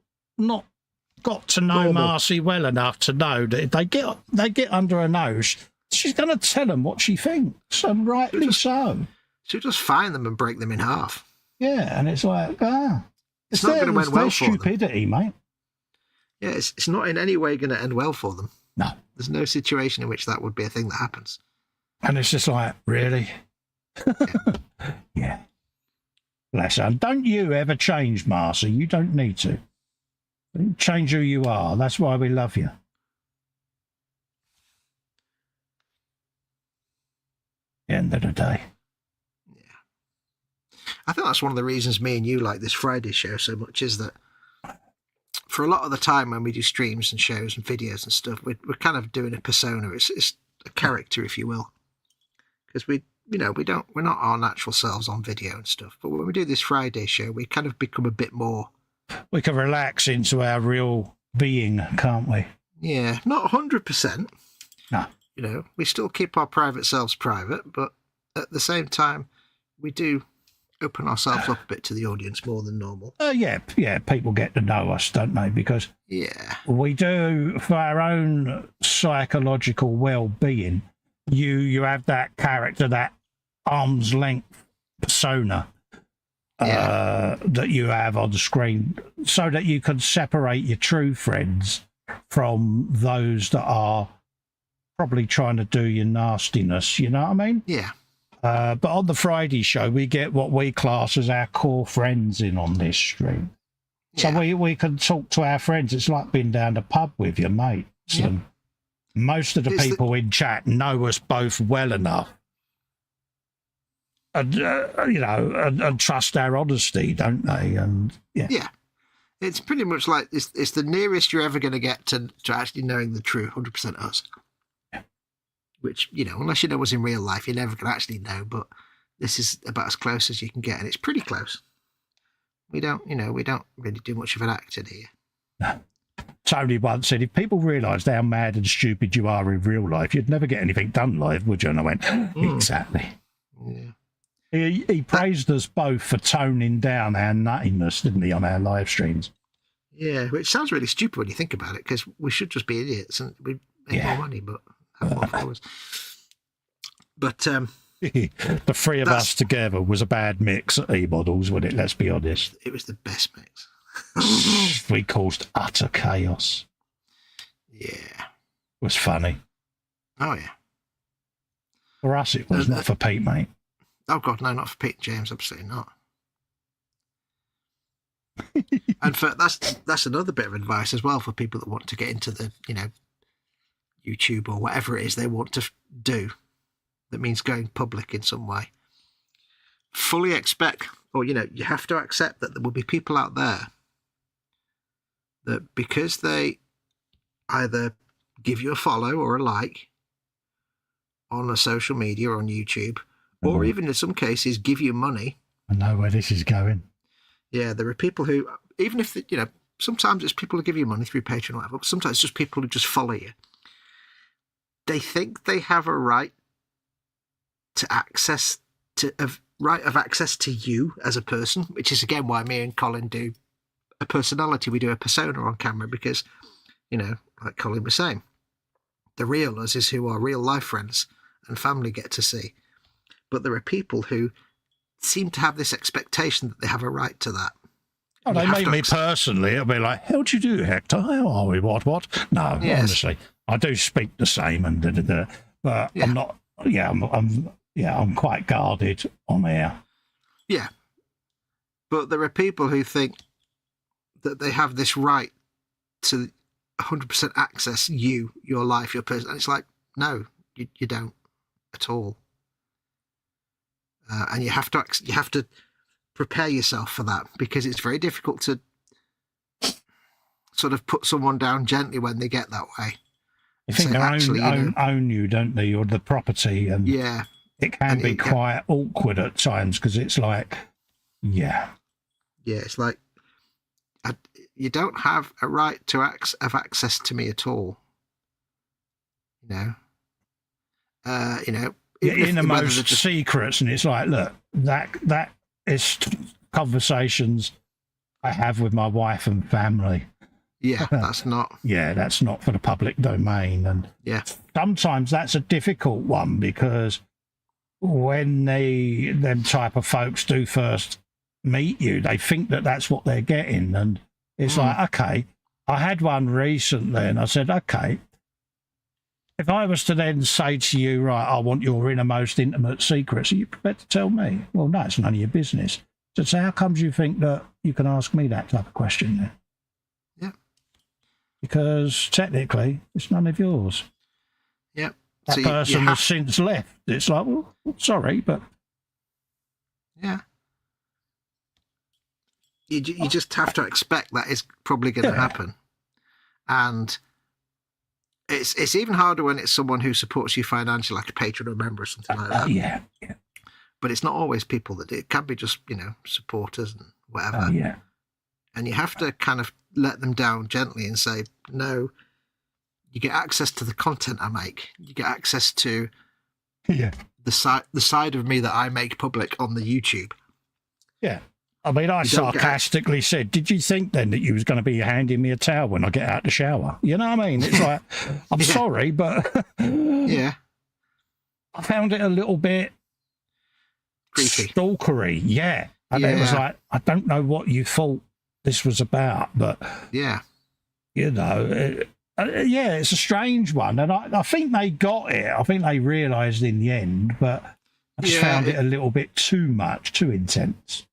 got to know Normal. Marcy well enough to know that if they get under her nose, she's going to tell them what she thinks, and rightly so. She'll just find them and break them in half. Yeah, and it's like, It's not going to end well for them. Stupidity, mate. Yeah, it's not in any way going to end well for them. No. There's no situation in which that would be a thing that happens. And it's just like, really? Yeah. Bless her. And don't you ever change, Marcy. You don't need to. Change who you are. That's why we love you. End of the day. I think that's one of the reasons me and you like this Friday show so much, is that for a lot of the time when we do streams and shows and videos and stuff, we're kind of doing a persona. It's a character, if you will, because we're not our natural selves on video and stuff. But when we do this Friday show, we kind of become a bit more. We can relax into our real being, can't we? Yeah, not 100%. No. You know, we still keep our private selves private, but at the same time, we do open ourselves up a bit to the audience more than normal. Yeah, people get to know us, don't they? Because we do, for our own psychological well-being, you have that character, that arm's length persona that you have on the screen, so that you can separate your true friends from those that are probably trying to do your nastiness, you know what I mean? Yeah. But on the Friday show, we get what we class as our core friends in on this stream. So we can talk to our friends. It's like being down the pub with your mates. Yeah. And most of the people in chat know us both well enough. And, and trust our honesty, don't they? And yeah. It's pretty much like, it's the nearest you're ever going to get to actually knowing the true 100% us. Which, unless you know us in real life, you never can actually know, but this is about as close as you can get, and it's pretty close. We don't really do much of an act in here. No. Tony once said, if people realised how mad and stupid you are in real life, you'd never get anything done live, would you? And I went, exactly. Yeah. He praised us both for toning down our nuttiness, didn't he, on our live streams? Yeah, which sounds really stupid when you think about it, because we should just be idiots and we'd make more money, but have more followers. But the three of us together was a bad mix at KA.Models, wasn't it? Let's be honest. It was the best mix. We caused utter chaos. Yeah. It was funny. Oh, yeah. For us, it was, not for Pete, mate. Oh, God, no, not for Pete and James, absolutely not. And that's another bit of advice as well for people that want to get into the, YouTube or whatever it is they want to do. That means going public in some way. Fully expect, or, you have to accept that there will be people out there that because they either give you a follow or a like on a social media or on YouTube, or even in some cases give you money. I know where this is going. Yeah, there are people who, even if, sometimes it's people who give you money through Patreon or whatever, but sometimes it's just people who just follow you. They think they have a right to access to you as a person, which is again why me and Colin do a personality. We do a persona on camera because, like Colin was saying, the real us is who our real life friends and family get to see. But there are people who seem to have this expectation that they have a right to that. Oh, they make me personally, it'll be like, how do you do, Hector? How are we? What? No, honestly, I do speak the same and but I'm not, I'm quite guarded on air. Yeah. But there are people who think that they have this right to 100% access you, your life, your person. And it's like, no, you don't at all. And you have to prepare yourself for that, because it's very difficult to sort of put someone down gently when they get that way. I think they own you, don't they? Or the property, and it can be quite awkward at times because it's like, it's like you don't have a right to have access to me at all. Innermost secrets, and it's like, look, that is conversations I have with my wife and family. Yeah, that's not. Yeah, that's not for the public domain. And Yeah. sometimes that's a difficult one because when them type of folks do first meet you, they think that that's what they're getting. And it's like, okay, I had one recently and I said, okay, if I was to then say to you, right, I want your innermost intimate secrets, are you prepared to tell me? Well, no, it's none of your business. So how comes you think that you can ask me that type of question then? Yeah. Because technically, it's none of yours. Yeah. That So person has since left. It's like, well, sorry, but... Yeah. You just have to expect that is probably going to happen. And it's even harder when it's someone who supports you financially, like a patron or member or something like that. Yeah. But it's not always people that do. It can be just, supporters and whatever. Yeah. And you have to kind of let them down gently and say, no, you get access to the content I make. You get access to the side of me that I make public on the YouTube. Yeah. I mean, I sarcastically said, did you think then that you was going to be handing me a towel when I get out the shower? You know what I mean? It's like, I'm sorry, but yeah, I found it a little bit creepy, stalkery. Yeah. And it was like, I don't know what you thought this was about, but it's a strange one. And I think they got it. I think they realised in the end, but I just found it a little bit too much, too intense.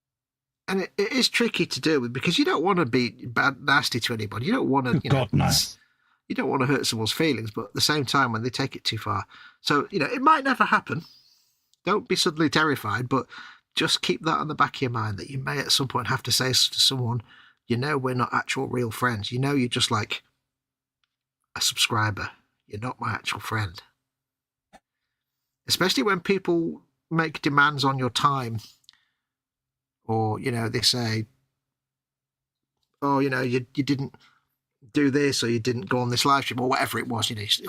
And it is tricky to deal with because you don't want to be nasty to anybody. You don't want to, you don't want to hurt someone's feelings, but at the same time, when they take it too far. So, it might never happen. Don't be suddenly terrified, but just keep that on the back of your mind that you may at some point have to say to someone, we're not actual real friends. You're just like a subscriber. You're not my actual friend. Especially when people make demands on your time. Or, they say, oh, you didn't do this or you didn't go on this live stream or whatever it was. And it's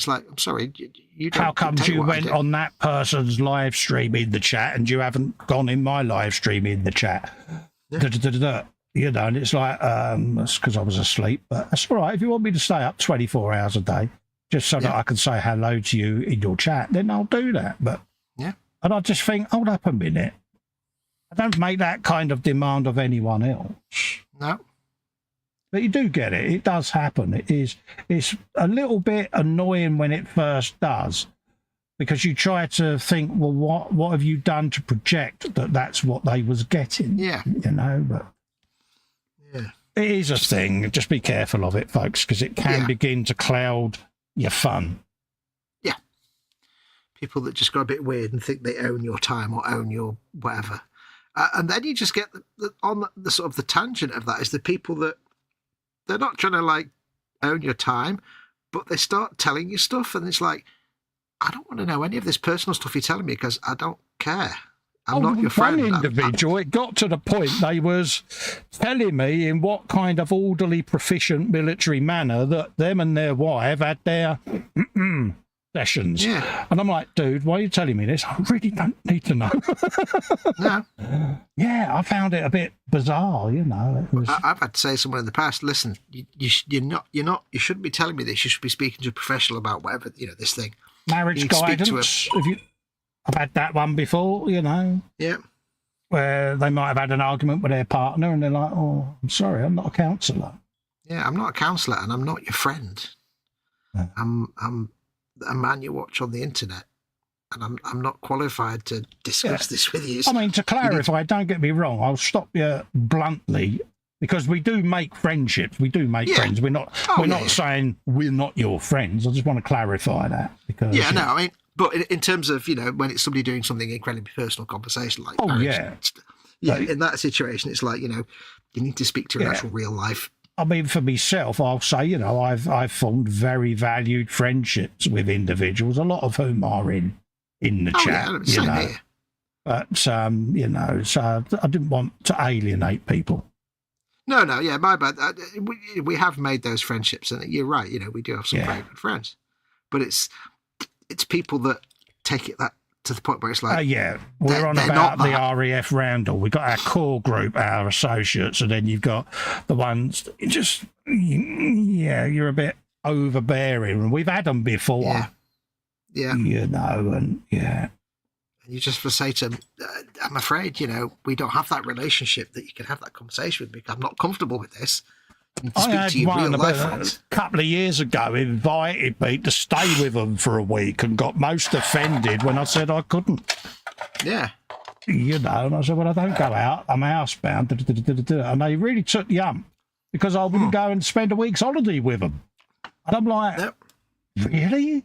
like, I'm sorry, you don't. How comes you went on that person's live stream in the chat and you haven't gone in my live stream in the chat? Yeah. And it's like, that's because I was asleep. But that's all right. If you want me to stay up 24 hours a day just so that I can say hello to you in your chat, then I'll do that. But and I just think, hold up a minute. I don't make that kind of demand of anyone else. No. But you do get it. It does happen. It's a little bit annoying when it first does because you try to think, well, what have you done to project that that's what they was getting? Yeah. But it is a thing. Just be careful of it, folks, because it can begin to cloud your fun. Yeah. People that just go a bit weird and think they own your time or own your whatever. And then you just get on the sort of the tangent of that is the people that they're not trying to own your time, but they start telling you stuff, and it's like, I don't want to know any of this personal stuff you're telling me because I don't care. I'm not your friend. One individual, it got to the point they was telling me in what kind of orderly, proficient military manner that them and their wife had their sessions. Yeah. And I'm like, dude, why are you telling me this? I really don't need to know. No. Yeah, I found it a bit bizarre, I've had to say to someone in the past, listen, you shouldn't be telling me this. You should be speaking to a professional about whatever, this thing. Marriage guidance. I've had that one before, Yeah. Where they might have had an argument with their partner and they're like, oh, I'm sorry, I'm not a counsellor. Yeah, I'm not a counsellor and I'm not your friend. Yeah. I'm a man you watch on the internet, and I'm not qualified to discuss this with you. I mean, to clarify, don't get me wrong, I'll stop you bluntly, because we do make friendships. We do make friends. We're not saying we're not your friends. I just want to clarify that. Because I mean, but in terms of, when it's somebody doing something incredibly personal conversation like marriage, in that situation, it's like, you need to speak to an actual real life. I mean, for myself, I'll say, I've formed very valued friendships with individuals, a lot of whom are in the chat, Here. But, so I didn't want to alienate people. No, my bad. We have made those friendships, and you're right, we do have some very good friends. But it's people that take it that to the point where it's like, yeah, we're on about the REF roundel. We've got our core group, our associates, and then you've got the ones that just, yeah, you're a bit overbearing. And we've had them before. Yeah. You know, and yeah. And you just say to them, I'm afraid, you know, we don't have that relationship that you can have that conversation with me. I'm not comfortable with this. I had one about a couple of years ago invited me to stay with them for a week and got most offended when I said I couldn't. Yeah. You know, and I said, well, I don't go out. I'm housebound. And they really took the ump because I wouldn't go and spend a week's holiday with them. And I'm like, really?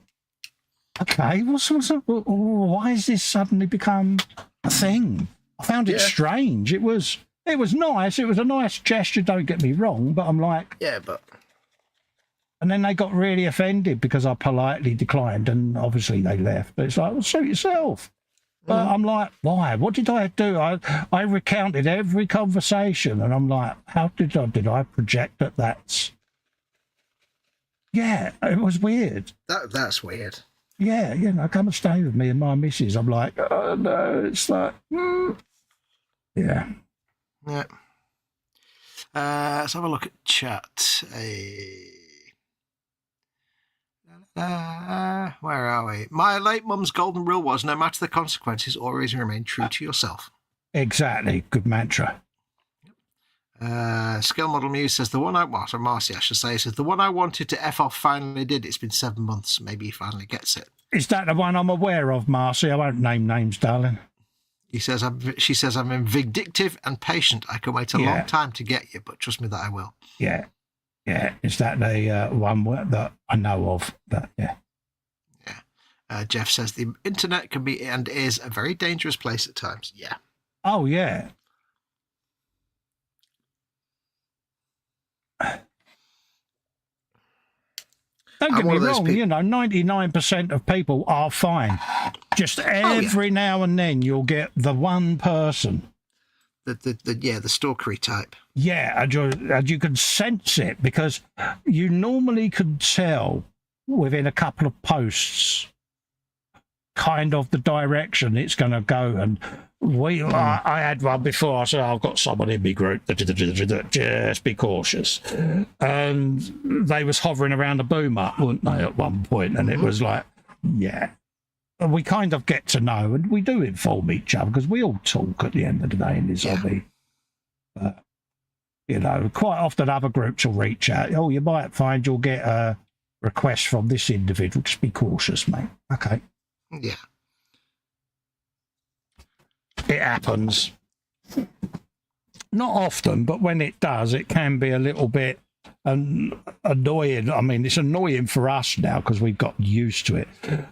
Okay, why has this suddenly become a thing? I found it strange. It was nice. It was a nice gesture, don't get me wrong, but I'm like... Yeah, but... And then they got really offended because I politely declined, and obviously they left. But it's like, well, suit yourself. But I'm like, why? What did I do? I recounted every conversation, and I'm like, how did I project that that's... Yeah, it was weird. That's weird. Yeah, you know, come and stay with me and my missus. I'm like, oh, no, it's like... Yeah. Yeah. Let's have a look at chat. Where are we? My late mum's golden rule was, no matter the consequences, always remain true to yourself. Exactly. Good mantra. Skill Model Muse says, Marcy, I should say, says, the one I wanted to F off finally did. It's been 7 months. Maybe he finally gets it. Is that the one I'm aware of, Marcy? I won't name names, darling. She says, I'm vindictive and patient. I can wait a long time to get you, but trust me that I will. Yeah. Yeah. Is that the one that I know of? But yeah. Yeah. Jeff says, the internet can be and is a very dangerous place at times. Yeah. Oh, yeah. Don't get me wrong, you know, 99% of people are fine. Just every now and then you'll get the one person. The stalkery type. Yeah, and you can sense it because you normally can tell within a couple of posts kind of the direction it's going to go. And I had one before. I said, I've got someone in my group. Just be cautious. And they was hovering around the boom up, weren't they, at one point? And it was like, yeah. And we kind of get to know, and we do inform each other because we all talk at the end of the day in this hobby. But, you know, quite often other groups will reach out. Oh, you might find you'll get a request from this individual. Just be cautious, mate. Okay. Yeah. It happens. Not often, but when it does, it can be a little bit annoying. I mean, it's annoying for us now because we've got used to it.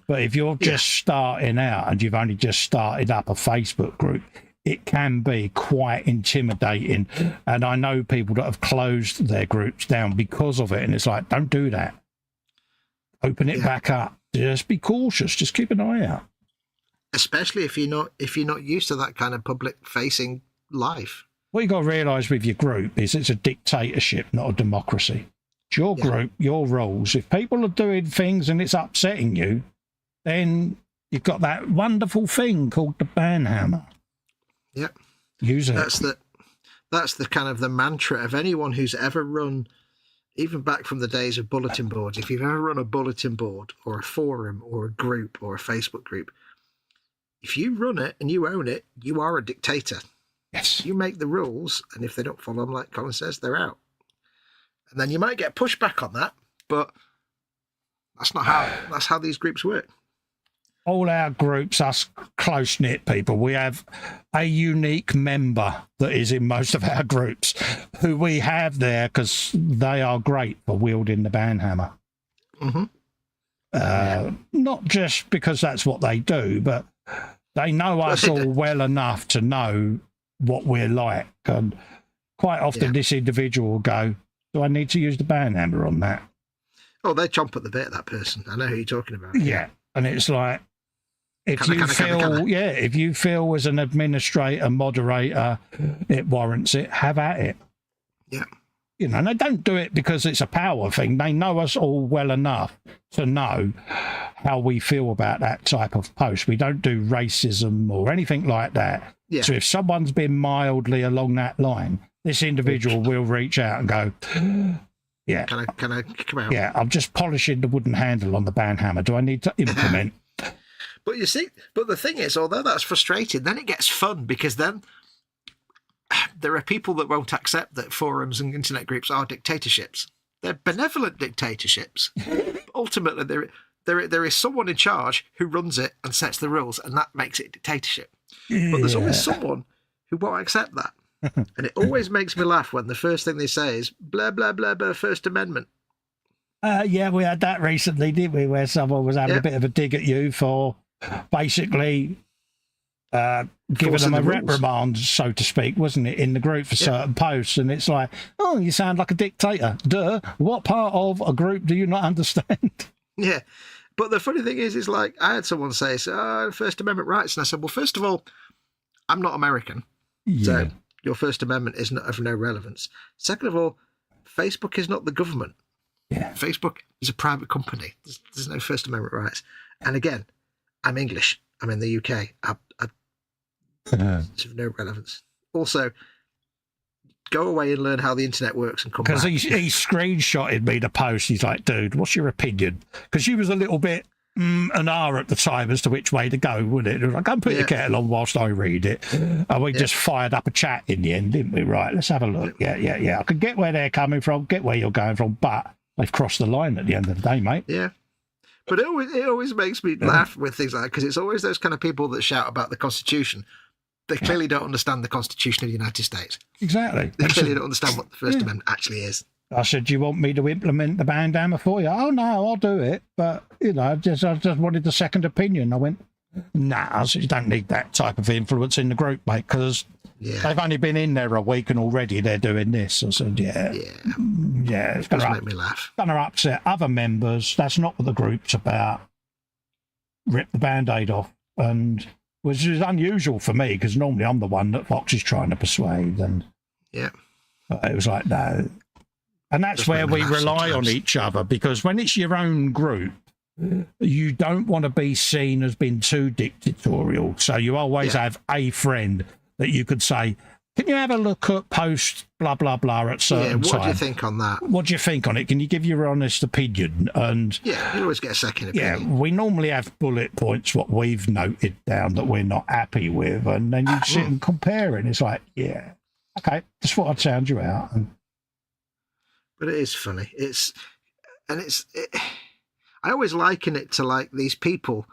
But if you're just starting out and you've only just started up a Facebook group, it can be quite intimidating. And I know people that have closed their groups down because of it. And it's like, don't do that. Open it back up. Just be cautious. Just keep an eye out. Especially if you're not used to that kind of public-facing life. What you got to realise with your group is it's a dictatorship, not a democracy. It's your group, your rules. If people are doing things and it's upsetting you, then you've got that wonderful thing called the ban hammer. Yep. Use it. That's the kind of the mantra of anyone who's ever run, even back from the days of bulletin boards. If you've ever run a bulletin board or a forum or a group or a Facebook group, if you run it and you own it, you are a dictator. Yes. You make the rules, and if they don't follow them, like Colin says, they're out. And then you might get pushback on that, but that's how these groups work. All our groups, us close-knit people, we have a unique member that is in most of our groups who we have there because they are great for wielding the ban hammer. Not just because that's what they do, but they know us all well enough to know what we're like. And quite often this individual will go, do I need to use the ban hammer on that? Oh, they chomp at the bit, that person. I know who you're talking about. Yeah. And it's like, if you feel as an administrator, moderator, it warrants it, have at it. Yeah. You know, and they don't do it because it's a power thing. They know us all well enough to know how we feel about that type of post. We don't do racism or anything like that. Yeah. So if someone's been mildly along that line, this individual will reach out and go, yeah. Can I come out? Yeah, I'm just polishing the wooden handle on the band hammer. Do I need to implement? But you see, but the thing is, although that's frustrating, then it gets fun, because then there are people that won't accept that forums and internet groups are dictatorships. They're benevolent dictatorships. Ultimately, there is someone in charge who runs it and sets the rules, and that makes it dictatorship. But there's always someone who won't accept that. And it always makes me laugh when the first thing they say is, blah, blah, blah, blah, First Amendment. Yeah, we had that recently, didn't we, where someone was having a bit of a dig at you for basically giving them a reprimand, so to speak, wasn't it, in the group for certain posts. And it's like, oh, you sound like a dictator. Duh. What part of a group do you not understand? Yeah. But the funny thing is like, I had someone say, First Amendment rights. And I said, well, first of all, I'm not American. Yeah. So your First Amendment is not of no relevance. Second of all, Facebook is not the government. Yeah. Facebook is a private company. There's no First Amendment rights. And again, I'm English. I'm in the UK. It's of no relevance. Also, go away and learn how the internet works and come back. Because he screenshotted me the post. He's like, dude, what's your opinion? Because she was a little bit an hour at the time as to which way to go, wouldn't it? It was like, go and put your kettle on whilst I read it. And we just fired up a chat in the end, didn't we? Right, let's have a look. Yeah. I can get where they're coming from, get where you're going from, but they've crossed the line at the end of the day, mate. Yeah. But it always makes me laugh with things like that, because it's always those kind of people that shout about the Constitution. They clearly don't understand the Constitution of the United States. Exactly. They clearly don't understand what the First Amendment actually is. I said, do you want me to implement the band hammer for you? Oh, no, I'll do it. But, I just wanted the second opinion. I went, nah, I said, you don't need that type of influence in the group, mate, because they've only been in there a week and already they're doing this. I said, it's going to make me laugh. Going to upset other members. That's not what the group's about. Rip the Band-Aid off. And which is unusual for me, because normally I'm the one that Fox is trying to persuade. And it was like, no. And that's where we rely on each other, because when it's your own group, you don't want to be seen as being too dictatorial. So you always have a friend that you could say, can you have a look at post blah, blah, blah at certain time? What do you think on that? What do you think on it? Can you give your honest opinion? And you always get a second opinion. Yeah, we normally have bullet points, what we've noted down that we're not happy with. And then you sit and compare it. And it's like, okay, just thought I'd sound you out. But it is funny. I always liken it to like these people.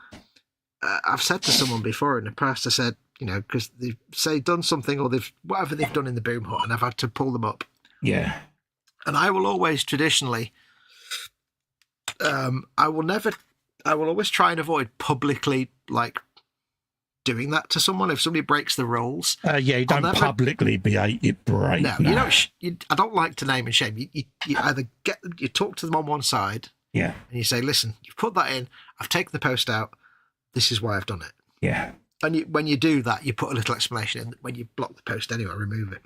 I've said to someone before in the past, I said, because they've say done something or whatever they've done in the boom hut, and I've had to pull them up. Yeah. And I will always traditionally, I will always try and avoid publicly doing that to someone if somebody breaks the rules. You don't publicly break. No, I don't like to name and shame. You either talk to them on one side, and you say, listen, you've put that in, I've taken the post out, this is why I've done it. Yeah. And when you do that, you put a little explanation in. When you block the post anyway, remove it.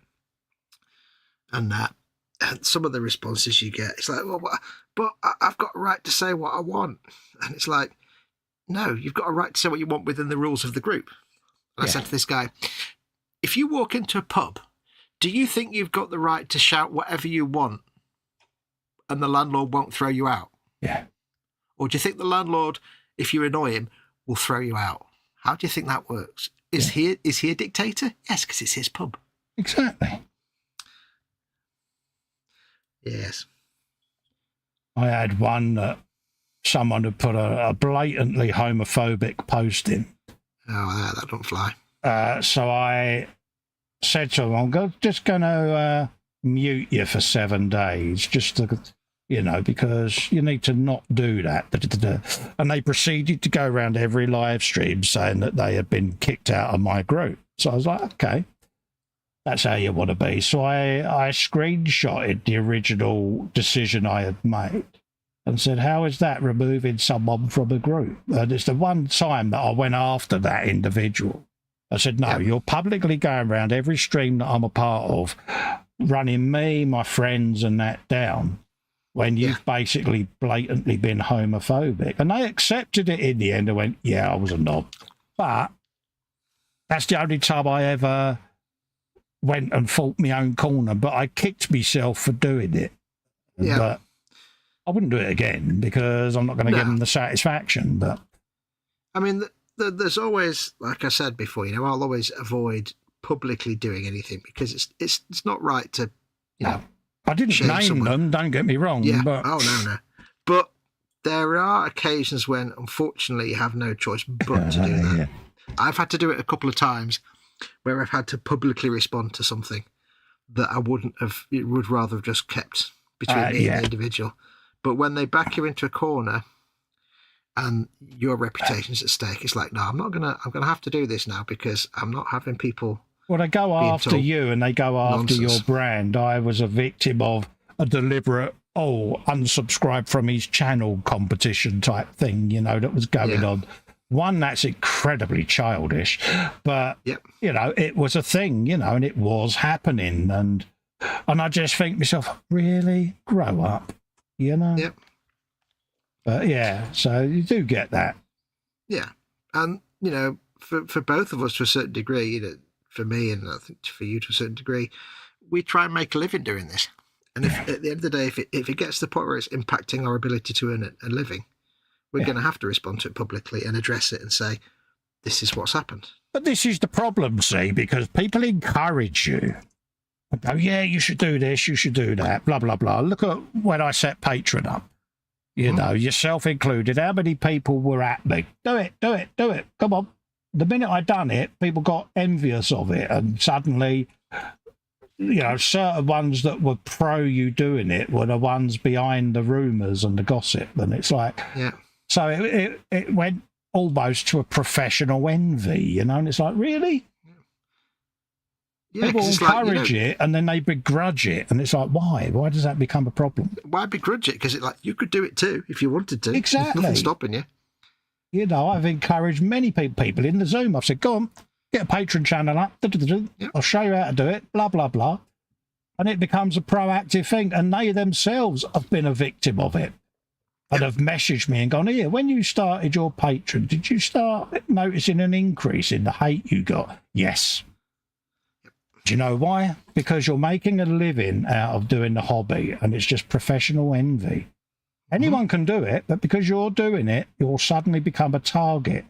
And some of the responses you get, it's like, well, but I've got a right to say what I want. And it's like, no, you've got a right to say what you want within the rules of the group. And I said to this guy, if you walk into a pub, do you think you've got the right to shout whatever you want and the landlord won't throw you out? Yeah. Or do you think the landlord, if you annoy him, will throw you out? How do you think that works? Is he a dictator? Yes, because it's his pub. Exactly. Yes. I had one that someone had put a blatantly homophobic post in. Oh, that don't fly. So I said to him, I'm just going to mute you for 7 days, just to, because you need to not do that. And they proceeded to go around every live stream saying that they had been kicked out of my group. So I was like, okay, that's how you want to be. So I screenshotted the original decision I had made and said, how is that removing someone from a group? And it's the one time that I went after that individual. I said, no, you're publicly going around every stream that I'm a part of, running me, my friends and that down. when you've basically blatantly been homophobic. And they accepted it in the end and went, yeah, I was a knob. But that's the only time I ever went and fought my own corner, but I kicked myself for doing it. Yeah. But I wouldn't do it again because I'm not going to give them the satisfaction. But I mean, there's always, like I said before, you know, I'll always avoid publicly doing anything because it's not right to, you know. I didn't name them, don't get me wrong. Yeah. But... Oh, no. But there are occasions when, unfortunately, you have no choice but to do that. Yeah. I've had to do it a couple of times where I've had to publicly respond to something that I would rather have just kept between me and the individual. But when they back you into a corner and your reputation's at stake, it's like, no, I'm gonna have to do this now because I'm not having people. Well, they go after you and they go after your brand. I was a victim of a deliberate, unsubscribe from his channel competition type thing, you know, that was going on. One, that's incredibly childish, but, you know, it was a thing, you know, and it was happening. And I just think to myself, really? Grow up, you know? Yep. But, yeah, so you do get that. Yeah. And, you know, for both of us to a certain degree, you know, for me and I think for you to a certain degree, we try and make a living doing this. And if at the end of the day, if it gets to the point where it's impacting our ability to earn a living, we're going to have to respond to it publicly and address it and say, this is what's happened. But this is the problem, see, because people encourage you. Go, yeah, you should do this, you should do that, blah, blah, blah. Look at when I set Patreon up. You know, yourself included. How many people were at me? Do it, do it, do it. Come on. The minute I done it, people got envious of it. And suddenly, you know, certain ones that were pro you doing it were the ones behind the rumours and the gossip. And it's like... Yeah. So it went almost to a professional envy, you know, and it's like, really? Yeah, people encourage it and then they begrudge it, and it's like, why? Why does that become a problem? Why begrudge it? Because you could do it too if you wanted to. Exactly. There's nothing stopping you. You know, I've encouraged many people in the Zoom. I've said, go on, get a Patreon channel up. I'll show you how to do it, blah, blah, blah. And it becomes a proactive thing, and they themselves have been a victim of it. And have messaged me and gone, here, when you started your Patreon, did you start noticing an increase in the hate you got? Yes. Do you know why? Because you're making a living out of doing the hobby, and it's just professional envy. Anyone can do it, but because you're doing it, you'll suddenly become a target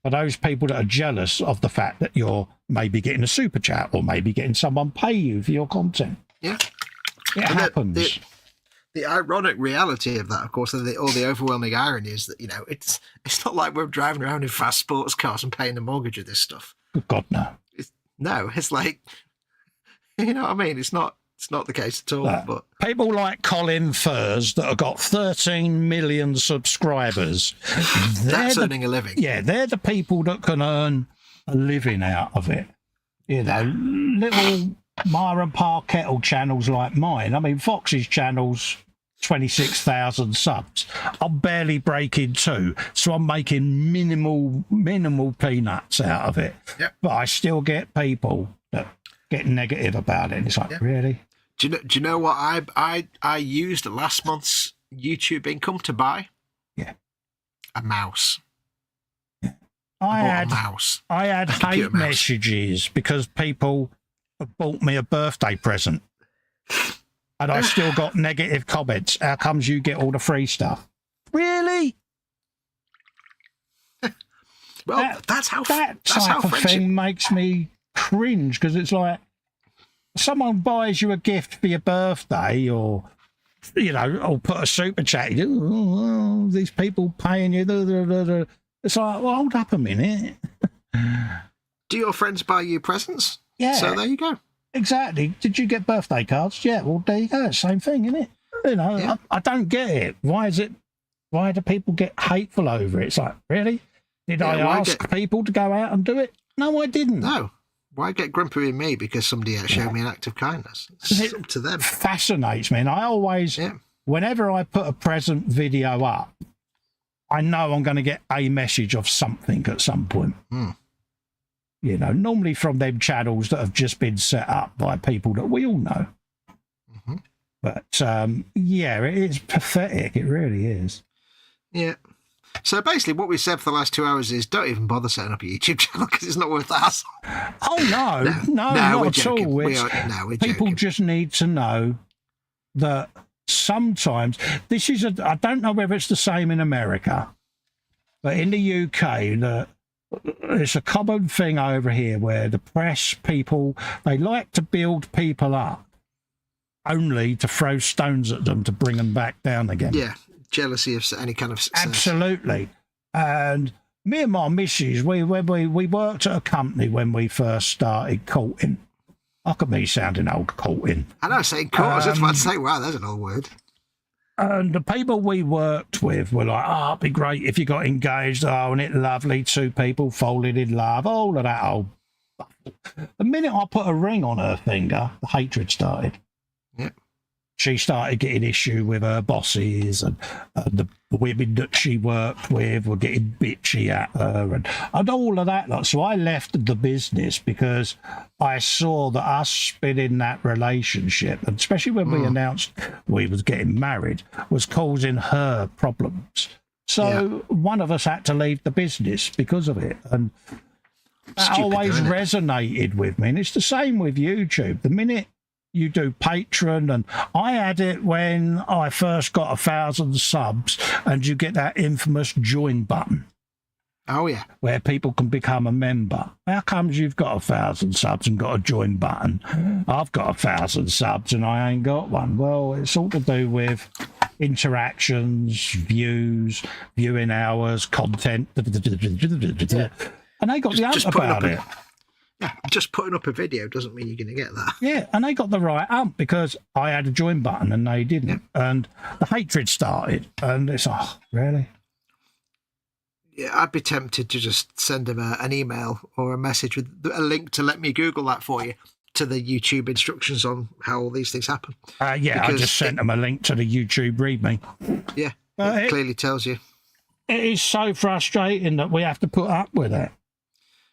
for those people that are jealous of the fact that you're maybe getting a super chat or maybe getting someone pay you for your content. Yeah. It happens. The ironic reality of that, of course, and all the overwhelming irony is that, you know, it's not like we're driving around in fast sports cars and paying the mortgage of this stuff. Good God, no. It's like, you know what I mean? It's not the case at all. No. But people like Colin Furs that have got 13 million subscribers. That's earning a living. Yeah, they're the people that can earn a living out of it. You know, little Mire and Pa Kettle channels like mine. I mean, Fox's channel's 26,000 subs. I'm barely breaking 2, so I'm making minimal peanuts out of it. Yep. But I still get people that get negative about it. And it's like, really? Do you know what I used last month's YouTube income to buy? Yeah, a mouse. Yeah. I had hate messages because people bought me a birthday present and I still got negative comments. How comes you get all the free stuff? Really? Well, that's how friendship thing makes me cringe, because it's like someone buys you a gift for your birthday, or you know, or put a super chat. These people paying you. It's like, well, hold up a minute. Do your friends buy you presents? Yeah. So there you go. Exactly. Did you get birthday cards? Yeah. Well, there you go. Same thing, isn't it? You know, yeah. I don't get it. Why do people get hateful over it? It's like, really? Did I ask people to go out and do it? No, I didn't. No. Why get grumpy with me because somebody else showed me an act of kindness? It's up to them. Fascinates me. And I always, whenever I put a present video up, I know I'm going to get a message of something at some point. You know, normally from them channels that have just been set up by people that we all know. But yeah, it is pathetic. It really is. Yeah. So basically, what we said for the last 2 hours is don't even bother setting up a YouTube channel because it's not worth the hassle. Oh no, not at all. People just need to know that sometimes this is I don't know whether it's the same in America, but in the UK, it's a common thing over here where the press people, they like to build people up only to throw stones at them to bring them back down again. Yeah, jealousy of any kind of success. Absolutely. And me and my missus, we worked at a company when we first started courting. Look at me sounding old, courting. I know, saying court. I was just about to say, wow, that's an old word. And the people we worked with were like, oh, it'd be great if you got engaged. Oh, and it lovely, 2 people falling in love, all of that old. The minute I put a ring on her finger, the hatred started. Yep. She started getting issue with her bosses, and the women that she worked with were getting bitchy at her, and all of that. So I left the business because I saw that us spinning that relationship, and especially when we announced we was getting married, was causing her problems. So one of us had to leave the business because of it, and that always resonated with me. And it's the same with YouTube. The minute you do Patreon, and I had it when I first got 1,000 subs, and you get that infamous join button. Oh yeah, where people can become a member. How comes you've got 1,000 subs and got a join button? I've got 1,000 subs and I ain't got one. Well, it's all to do with interactions, views, viewing hours, content, and they got the ump about it. Yeah, just putting up a video doesn't mean you're going to get that. Yeah, and they got the right ump because I had a join button and they didn't. Yeah. And the hatred started. And it's, oh, really? Yeah, I'd be tempted to just send them an email or a message with a link to let me Google that for you, to the YouTube instructions on how all these things happen. Yeah, because I just sent them a link to the YouTube README. Yeah, it clearly tells you. It is so frustrating that we have to put up with it.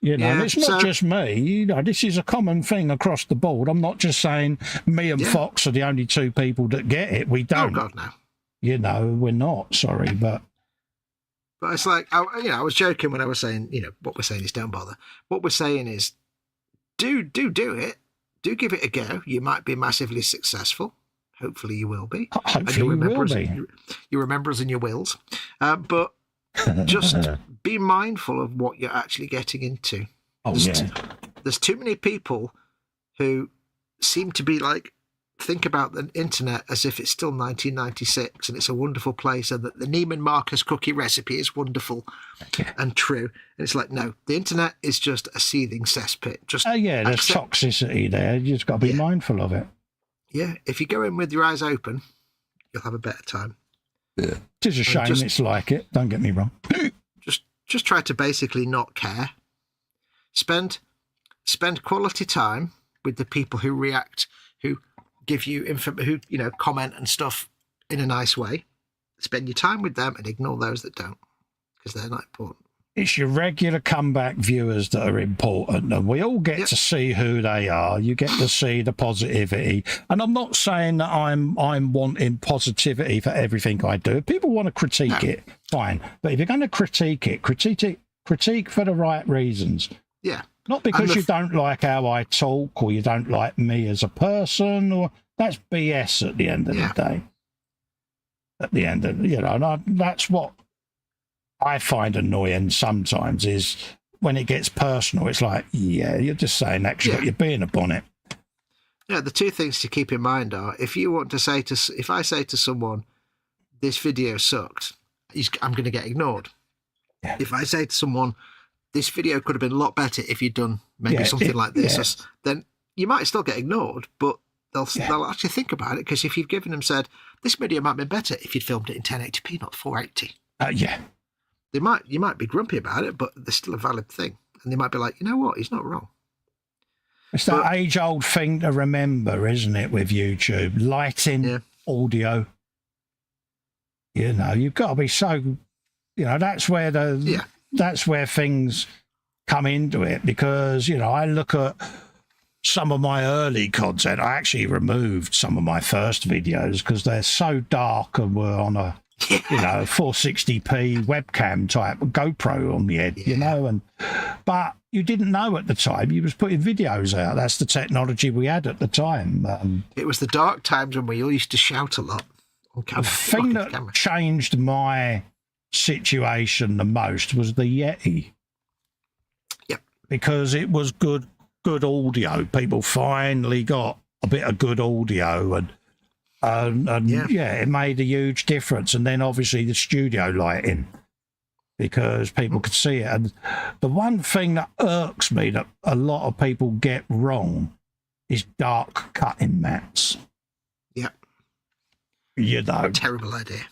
You know, yeah, it's not just me. You know, this is a common thing across the board. I'm not just saying me and Fox are the only 2 people that get it. We don't. Oh, God, no. You know, we're not. Sorry, but it's like, I was joking when I was saying, what we're saying is don't bother. What we're saying is do it. Do give it a go. You might be massively successful. Hopefully you will be. Hopefully you will be. You remember us and your wills. But just be mindful of what you're actually getting into. There's too many people who seem to be like, think about the internet as if it's still 1996 and it's a wonderful place, and that the Neiman Marcus cookie recipe is wonderful and true. And it's like, no, the internet is just a seething cesspit. Just there's toxicity there. You just got to be mindful of it. Yeah, if you go in with your eyes open, you'll have a better time. Yeah, it is a shame it's like it. Don't get me wrong. Just try to basically not care. Spend quality time with the people who react, who give you who comment and stuff in a nice way. Spend your time with them and ignore those that don't, because they're not important. It's your regular comeback viewers that are important, and we all get to see who they are. You get to see the positivity, and I'm not saying that I'm wanting positivity for everything I do. If people want to critique it, fine, but if you're going to critique for the right reasons. Yeah, not because you don't like how I talk or you don't like me as a person, or that's BS at the end of the day. At the end of that's what I find annoying sometimes, is when it gets personal. It's like, you're just saying that because you're being a bonnet. Yeah, the 2 things to keep in mind are, if I say to someone, this video sucked, I'm going to get ignored. Yeah. If I say to someone, this video could have been a lot better if you'd done maybe something like this, then you might still get ignored, but they'll actually think about it, because if you've given them said, this video might have been better if you'd filmed it in 1080p, not 480. You might be grumpy about it, but there's still a valid thing. And they might be like, you know what, he's not wrong. It's that age-old thing to remember, isn't it, with YouTube? Lighting, audio. You've got to be so... that's where that's where things come into it, because, I look at some of my early content, I actually removed some of my first videos because they're so dark and were on a, 460p webcam type GoPro on the head, but you didn't know at the time you was putting videos out. That's the technology we had at the time. It was the dark times when we all used to shout a lot on camera. The thing that changed my situation the most was the Yeti. Yep. Because it was good audio. People finally got a bit of good audio, and it made a huge difference. And then obviously the studio lighting, because people could see it. And the one thing that irks me that a lot of people get wrong is dark cutting mats. Yep. Terrible idea.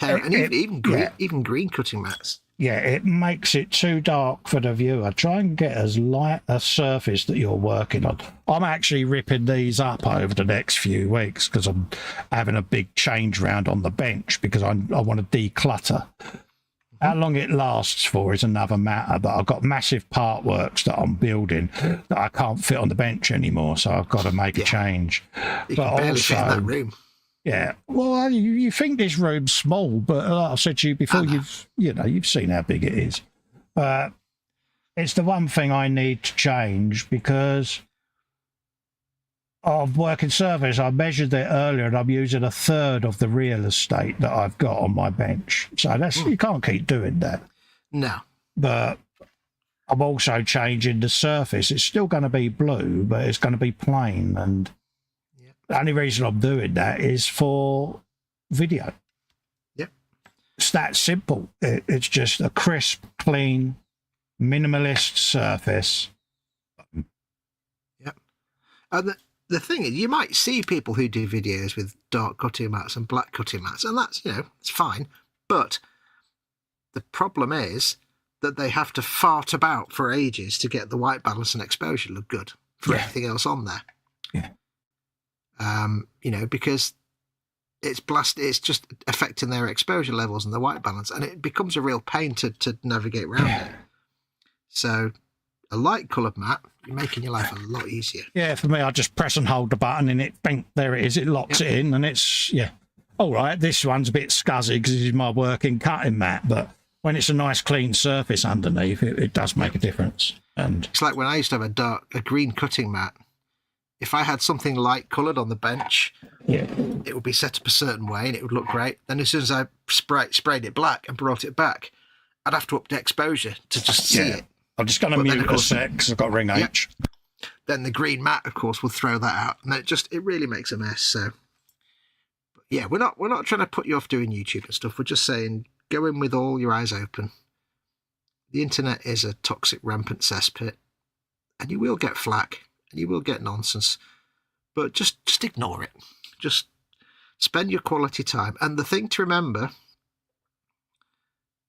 And even green cutting mats. Yeah, it makes it too dark for the viewer. Try and get as light a surface that you're working on. I'm actually ripping these up over the next few weeks because I'm having a big change round on the bench because I want to declutter. How long it lasts for is another matter, but I've got massive part works that I'm building that I can't fit on the bench anymore, so I've got to make a change. You can barely fit in that room. Yeah, well, you think this room's small, but like I said to you before, you've seen how big it is. It's the one thing I need to change because of working surface. I measured it earlier, and I'm using a third of the real estate that I've got on my bench. So you can't keep doing that. No. But I'm also changing the surface. It's still going to be blue, but it's going to be plain, and the only reason I'm doing that is for video. Yep. It's that simple. It's just a crisp, clean, minimalist surface. Yep. And the thing is, you might see people who do videos with dark cutting mats and black cutting mats, and that's, it's fine. But the problem is that they have to fart about for ages to get the white balance and exposure look good for everything else on there. Yeah. Because it's just affecting their exposure levels and the white balance, and it becomes a real pain to navigate around it. So a light coloured mat, you're making your life a lot easier. Yeah, for me, I just press and hold the button and it, bang, there it is. It locks it in, and it's, all right, this one's a bit scuzzy because this is my working cutting mat, but when it's a nice clean surface underneath, it does make a difference. And it's like when I used to have a green cutting mat. If I had something light coloured on the bench, it would be set up a certain way and it would look great. Then as soon as I sprayed it black and brought it back, I'd have to up the exposure to just see it. I'm just going to mute a sec because I've got ring H. Then the green mat, of course, will throw that out, and it really makes a mess. So, yeah, we're not trying to put you off doing YouTube and stuff. We're just saying go in with all your eyes open. The internet is a toxic, rampant cesspit, and you will get flack. You will get nonsense, but just ignore it. Just spend your quality time. And the thing to remember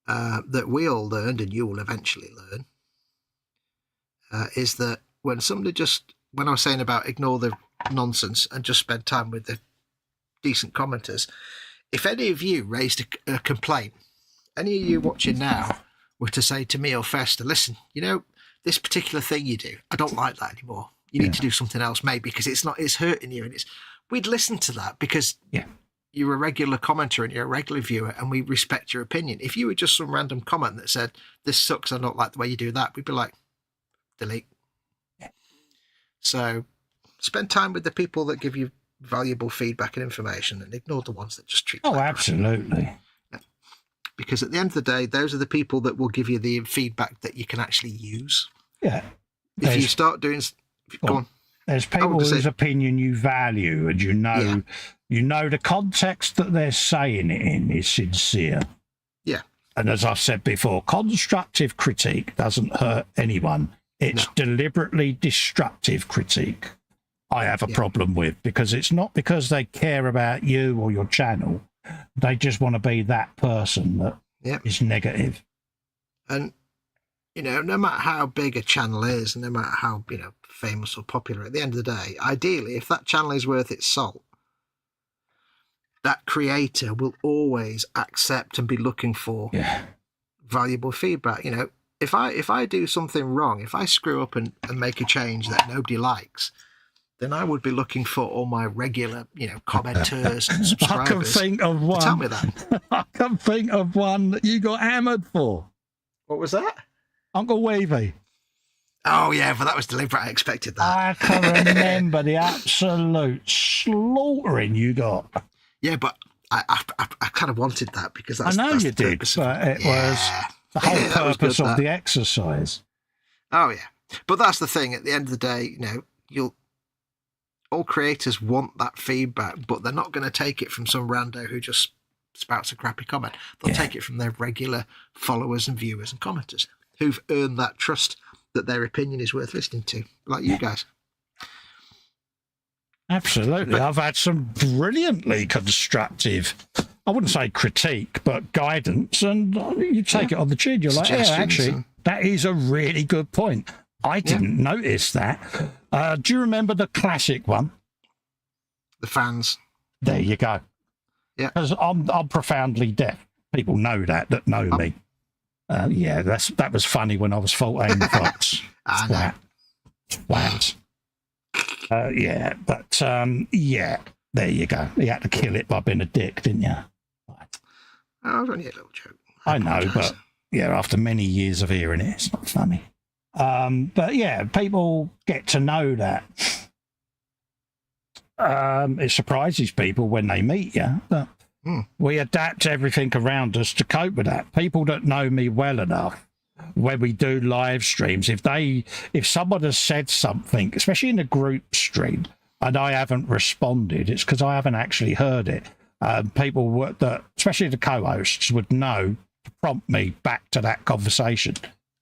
that we all learned, and you will eventually learn, is that when I was saying about ignore the nonsense and just spend time with the decent commenters, if any of you raised a complaint, any of you watching now were to say to me or Festa, listen, this particular thing you do, I don't like that anymore. You need to do something else, maybe, because it's hurting you. And we'd listen to that because you're a regular commenter and you're a regular viewer, and we respect your opinion. If you were just some random comment that said, this sucks, I don't like the way you do that, we'd be like, delete. Yeah. So spend time with the people that give you valuable feedback and information, and ignore the ones that just treat you. Oh, absolutely. Because at the end of the day, those are the people that will give you the feedback that you can actually use. Yeah. If you start doing... Go on. There's people whose opinion you value, and you know the context that they're saying it in is sincere. Yeah. And as I've said before, constructive critique doesn't hurt anyone. It's deliberately destructive critique I have a problem with, because it's not because they care about you or your channel. They just want to be that person that is negative. And no matter how big a channel is, and no matter how, famous or popular, at the end of the day, ideally, if that channel is worth its salt, that creator will always accept and be looking for valuable feedback. if I do something wrong, if I screw up and make a change that nobody likes, then I would be looking for all my regular, commenters and subscribers. I can think of one. To tell me that. I can think of one that you got hammered for. What was that? Uncle Weavy. Oh, yeah, but that was deliberate. I expected that. I can remember the absolute slaughtering you got. Yeah, but I kind of wanted that because that's, I know that's you the did, purpose but of it. it was the whole purpose of that. the exercise. Oh, yeah. But that's the thing. At the end of the day, all creators want that feedback, but they're not going to take it from some rando who just spouts a crappy comment. They'll take it from their regular followers and viewers and commenters who've earned that trust that their opinion is worth listening to, like you guys. Absolutely. I've had some brilliantly constructive, I wouldn't say critique, but guidance, and you take it on the chin. You're like, yeah, actually, that is a really good point. I didn't notice that. Do you remember the classic one? The fans. There you go. Yeah. Because I'm profoundly deaf. People know that know me. Yeah, that was funny when I was 14, Fox. Flat. Yeah, but yeah, there you go. You had to kill it by being a dick, didn't you? Oh, it was only a little joke. I know, but yeah, after many years of hearing it, it's not funny. But yeah, people get to know that. It surprises people when they meet you. But we adapt everything around us to cope with that. People that know me well enough, when we do live streams, if someone has said something, especially in a group stream, and I haven't responded, it's because I haven't actually heard it. People that, especially the co-hosts, would know to prompt me back to that conversation.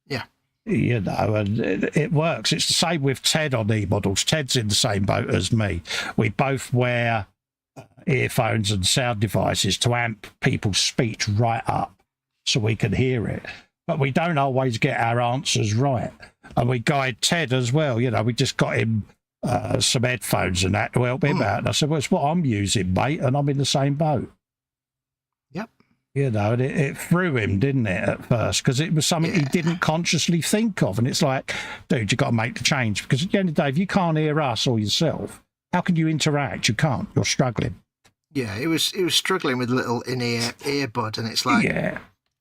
Yeah. And it works. It's the same with Ted on E-Models. Ted's in the same boat as me. We both wear earphones and sound devices to amp people's speech right up so we can hear it. But we don't always get our answers right. And we guide Ted as well. We just got him some headphones and that to help him out. And I said, well, it's what I'm using, mate, and I'm in the same boat. Yep. And it threw him, didn't it, at first? Because it was something he didn't consciously think of. And it's like, dude, you've got to make the change. Because at the end of the day, if you can't hear us or yourself, how can you interact? You can't. You're struggling. Yeah, he was struggling with a little in-ear earbud, and it's like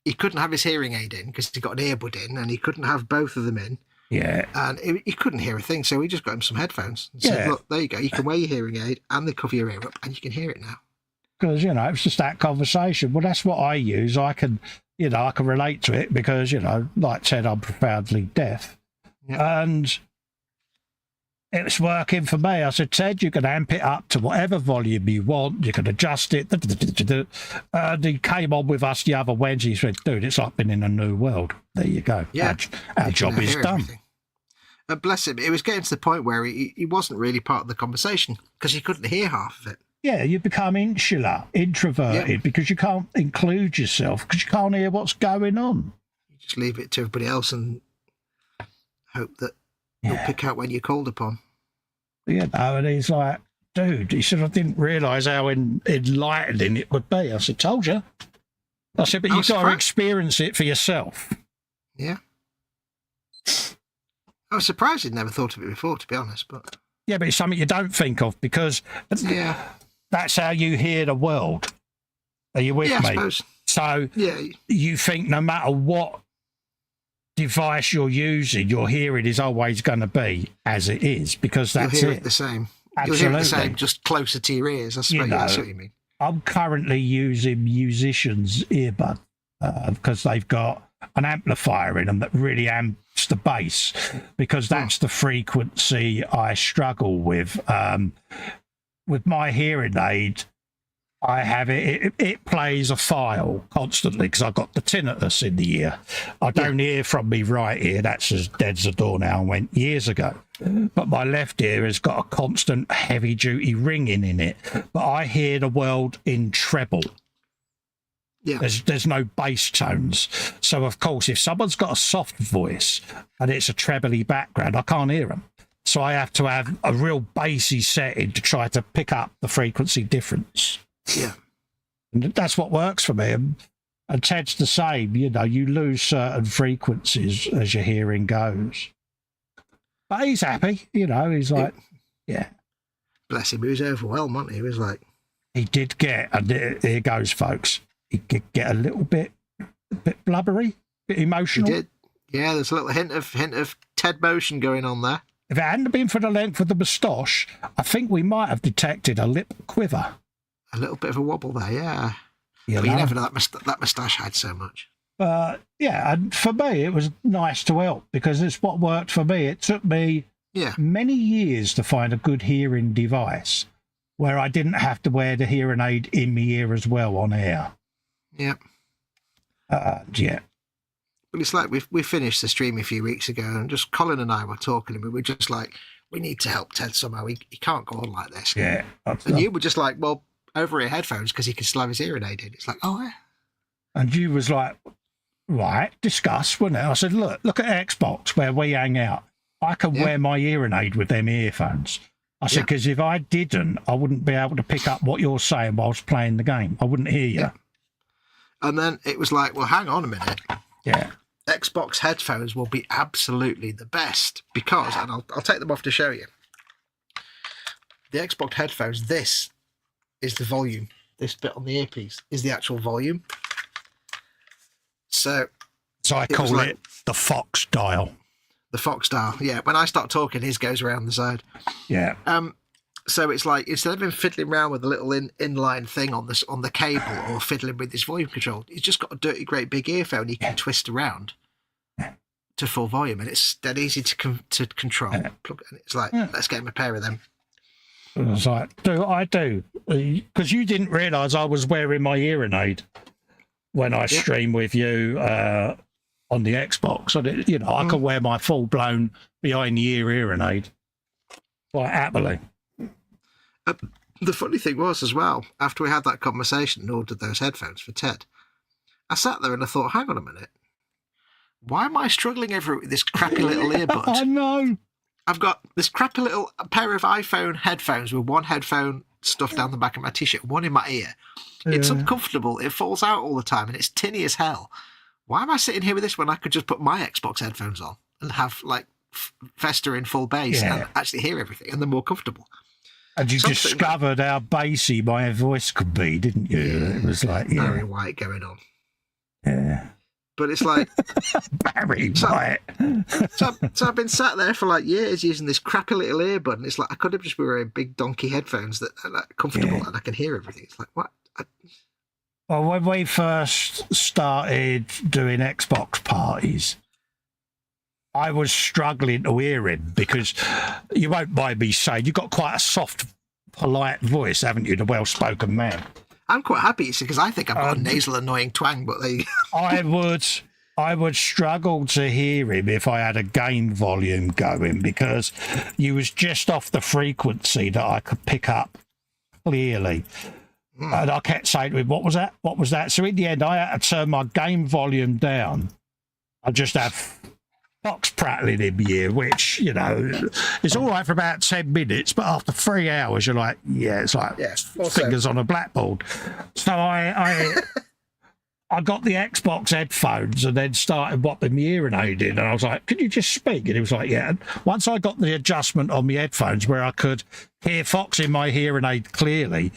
he couldn't have his hearing aid in because he got an earbud in, and he couldn't have both of them in. Yeah. And he couldn't hear a thing, so we just got him some headphones and said, look, there you go. You can wear your hearing aid and they cover your ear up, and you can hear it now. Because, it's just that conversation. Well, that's what I use. I can relate to it because, like Ted, I'm profoundly deaf. Yep. And it's working for me. I said, Ted, you can amp it up to whatever volume you want. You can adjust it. And he came on with us the other Wednesday. He said, dude, it's like being in a new world. There you go. Yeah. Our job is done. Bless him. It was getting to the point where he wasn't really part of the conversation because he couldn't hear half of it. Yeah, you become insular, introverted, because you can't include yourself because you can't hear what's going on. You just leave it to everybody else and hope that you'll pick out when you're called upon. And he's like, dude, he said, I didn't realise how enlightening it would be. I said, told you. I said, but you've got to experience it for yourself. Yeah. I was surprised he'd never thought of it before, to be honest. But yeah, but it's something you don't think of because that's how you hear the world. Are you with me? I suppose. So you think no matter what device you're using, your hearing is always going to be as it is because that's You'll hear it the same. Absolutely. You'll hear it the same, just closer to your ears. I suppose that's what you mean. I'm currently using musicians' earbud because they've got an amplifier in them that really amps the bass because that's the frequency I struggle with. With my hearing aid, I have it plays a file constantly because I've got the tinnitus in the ear. I don't hear from me right ear. That's as dead as a doornail and went years ago. But my left ear has got a constant heavy-duty ringing in it. But I hear the world in treble. Yeah. There's no bass tones. So, of course, if someone's got a soft voice and it's a trebly background, I can't hear them. So I have to have a real bassy setting to try to pick up the frequency difference. Yeah. And that's what works for me. And Ted's the same, you know, you lose certain frequencies as your hearing goes. But he's happy, you know, he's like, yeah. Bless him, he was overwhelmed, wasn't he? He was like... He did get, and here goes, folks, he could get a bit blubbery, a bit emotional. He did. Yeah, there's a little hint of Ted motion going on there. If it hadn't been for the length of the moustache, I think we might have detected a lip quiver. A little bit of a wobble there, yeah. But you never know, that moustache had so much. Yeah, and for me, it was nice to help because it's what worked for me. It took me many years to find a good hearing device where I didn't have to wear the hearing aid in my ear as well on air. Yeah. Yeah. But it's like we finished the stream a few weeks ago, and just Colin and I were talking, and we were just like, we need to help Ted somehow. He can't go on like this. Yeah. And you were just like, well, over-ear headphones because he can still have his hearing aid in. It's like, oh, yeah. And you was like, right, discuss, wasn't it? I said, look at Xbox where we hang out. I can wear my hearing aid with them earphones. I said, because if I didn't, I wouldn't be able to pick up what you're saying whilst playing the game. I wouldn't hear you. Yeah. And then it was like, well, hang on a minute. Yeah. Xbox headphones will be absolutely the best because, and I'll take them off to show you. The Xbox headphones, this is the volume. This bit on the earpiece is the actual volume. So I call it the Foxx dial. The Foxx dial, yeah. When I start talking, his goes around the side. Yeah. So it's like, instead of him fiddling around with a little inline thing on the cable or fiddling with his volume control, he's just got a dirty, great big earphone he can twist around to full volume, and it's dead easy to control. And it's like, let's get him a pair of them. I was like, I do. Because you didn't realise I was wearing my hearing aid when I stream with you on the Xbox. I can wear my full-blown behind-the-ear hearing aid quite happily. The funny thing was as well, after we had that conversation and ordered those headphones for Ted, I sat there and I thought, hang on a minute. Why am I struggling over it with this crappy little earbud? I know. I've got this crappy little pair of iPhone headphones with one headphone stuffed down the back of my t-shirt, one in my ear. Yeah. It's uncomfortable. It falls out all the time and it's tinny as hell. Why am I sitting here with this when I could just put my Xbox headphones on and have like Festa in full bass and actually hear everything, and they're more comfortable? And you discovered how bassy my voice could be, didn't you? Yeah, it was like Barry White going on. Yeah. But it's like... Barry White. So I've been sat there for like years using this crappy little earbud, and it's like I could have just been wearing big donkey headphones that are like comfortable and I can hear everything. It's like, what? Well, when we first started doing Xbox parties, I was struggling to hear him because you won't mind me saying you've got quite a soft, polite voice, haven't you, the well-spoken man? I'm quite happy because I think I've got a nasal, annoying twang, but I would struggle to hear him if I had a game volume going because you was just off the frequency that I could pick up clearly. And I kept saying to him, what was that? What was that? So in the end, I had to turn my game volume down. I just have Fox prattling in my ear, which, is all right for about 10 minutes, but after 3 hours, you're like, it's like fingers on a blackboard. So I got the Xbox headphones and then started whopping my hearing aid in, and I was like, can you just speak? And he was like, yeah. And once I got the adjustment on my headphones where I could hear Fox in my hearing aid clearly,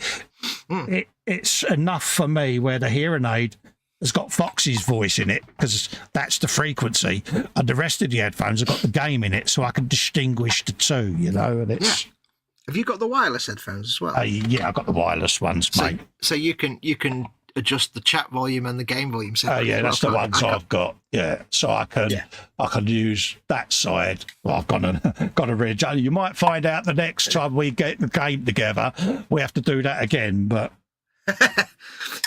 it's enough for me where the hearing aid has got Fox's voice in it because that's the frequency, and the rest of the headphones have got the game in it, so I can distinguish the two, And it's. Yeah. Have you got the wireless headphones as well? Yeah, I've got the wireless ones, mate. So you can adjust the chat volume and the game volume separately. Yeah, that's the ones I've got. Yeah, so I can use that side. Well, I've got to readjust. You might find out the next time we get the game together, we have to do that again, but.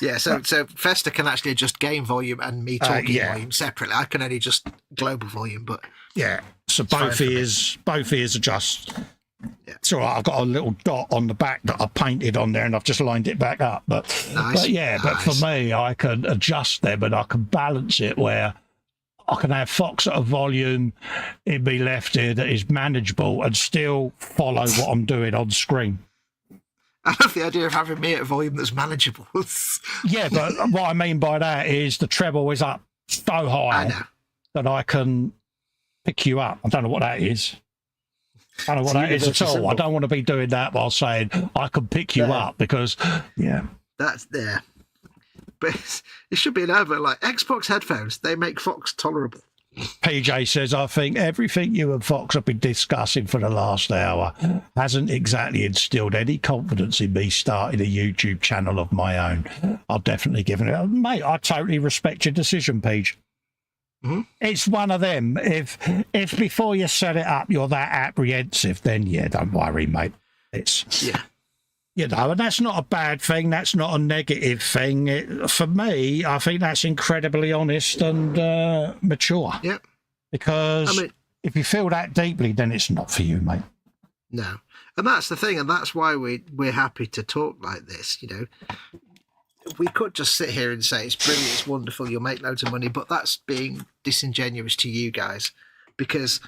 Yeah, so Festa can actually adjust game volume and me talking volume separately. I can only adjust global volume, but so both ears adjust. Yeah. It's all right. I've got a little dot on the back that I painted on there, and I've just lined it back up. But for me, I can adjust them and I can balance it where I can have Fox at a volume in me left ear that is manageable and still follow what I'm doing on screen. I love the idea of having me at a volume that's manageable. Yeah, but what I mean by that is the treble is up so I high know. that I can pick you up. I don't know what that is. I don't know what It's a that is at universal all. symbol. I don't want to be doing that while saying I can pick you No. up because, yeah. That's there. But it should be an advert like Xbox headphones. They make Fox tolerable. PJ says, I think everything you and Fox have been discussing for the last hour hasn't exactly instilled any confidence in me starting a YouTube channel of my own. I'll definitely give it. Mate, I totally respect your decision, PJ. Mm-hmm. It's one of them. If before you set it up you're that apprehensive, then yeah, don't worry, mate. It's Yeah. You know, and that's not a bad thing. That's not a negative thing. For me, I think that's incredibly honest and mature. Yep. Because I mean, if you feel that deeply, then it's not for you, mate. no. And that's the thing, and that's why we're happy to talk like this, you know. We could just sit here and say it's brilliant, it's wonderful, you'll make loads of money, but that's being disingenuous to you guys, because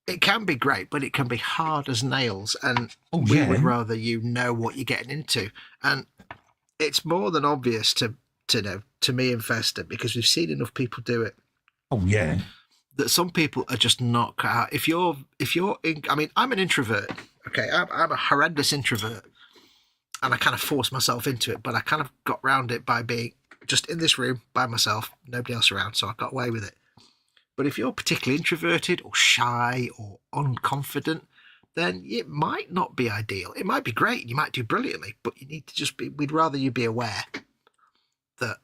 it can be great, but it can be hard as nails, and we would rather you know what you're getting into. And it's more than obvious to me and Festa, because we've seen enough people do it. Oh yeah. That some people are just not cut out. If you're in, I mean, I'm an introvert. Okay, I'm a horrendous introvert, and I kind of forced myself into it, but I kind of got around it by being just in this room by myself, nobody else around, so I got away with it. But if you're particularly introverted or shy or unconfident, then it might not be ideal. It might be great, you might do brilliantly, but you need to just be, we'd rather you be aware that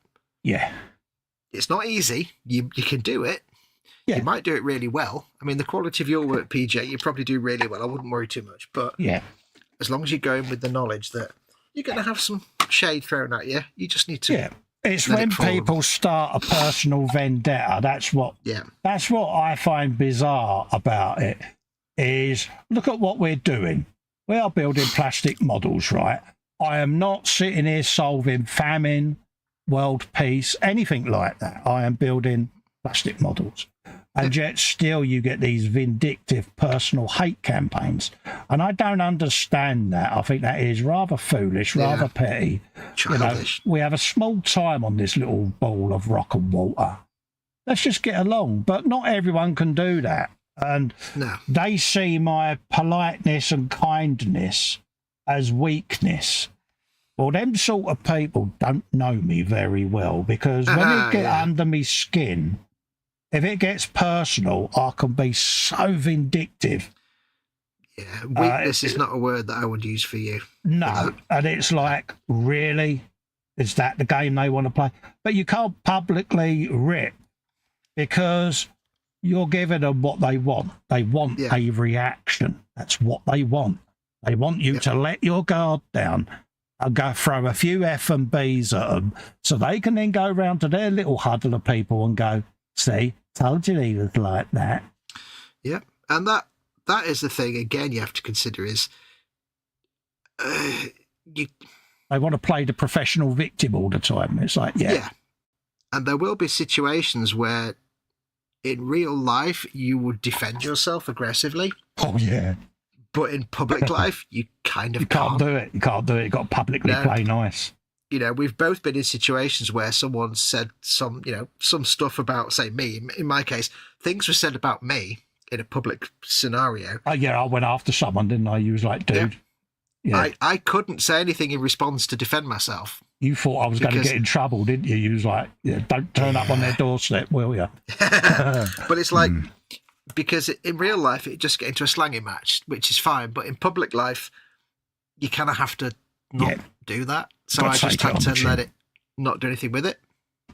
it's not easy. You can do it. Yeah. You might do it really well. I mean, the quality of your work, PJ, you probably do really well. I wouldn't worry too much. But as long as you go in with the knowledge that you're going to have some shade thrown at you, you just need to... Yeah. It's when people start a personal vendetta. That's what I find bizarre about it, is look at what we're doing. We are building plastic models, right? I am not sitting here solving famine, world peace, anything like that. I am building plastic models. And yet still you get these vindictive personal hate campaigns. And I don't understand that. I think that is rather foolish, rather petty. Childish. You know, we have a small time on this little ball of rock and water. Let's just get along. But not everyone can do that. And they see my politeness and kindness as weakness. Well, them sort of people don't know me very well, because when it gets under me skin, if it gets personal, I can be so vindictive. Yeah, weakness is not a word that I would use for you. No, and it's like, really? Is that the game they want to play? But you can't publicly rip, because you're giving them what they want. They want a reaction. That's what they want. They want you to let your guard down and go throw a few F and Bs at them, so they can then go round to their little huddle of people and go, see, told you he was like that. Yeah, and that is the thing, again, you have to consider is they want to play the professional victim all the time. It's like, and there will be situations where in real life you would defend yourself aggressively. Oh, yeah. But in public life, you kind of can't do it. You can't do it. You've got to publicly play nice. You know, we've both been in situations where someone said some stuff about, say, me. In my case, things were said about me in a public scenario. Oh, yeah, I went after someone, didn't I? You was like, dude. Yeah. I couldn't say anything in response to defend myself. You thought I was going to get in trouble, didn't you? You was like, don't turn up on their doorstep, will you? But it's like, because in real life, it just get into a slanging match, which is fine. But in public life, you kind of have to not do that. So I just had to let it not do anything with it.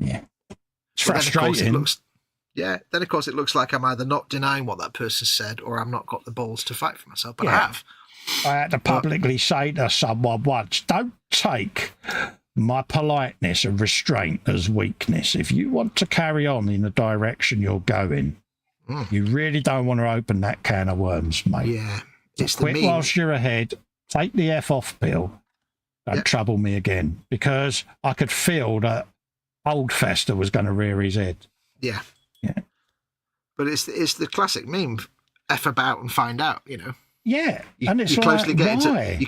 Yeah. It's frustrating. Then, of course, it looks like I'm either not denying what that person said or I'm not got the balls to fight for myself. But I have. I had to publicly say to someone once, don't take my politeness and restraint as weakness. If you want to carry on in the direction you're going, you really don't want to open that can of worms, mate. Yeah. It's quit whilst you're ahead. Take the F off pill. Don't trouble me again. Because I could feel that old Festa was going to rear his head. Yeah. Yeah. But it's the classic meme, F about and find out, you know. Yeah. And it's like, why?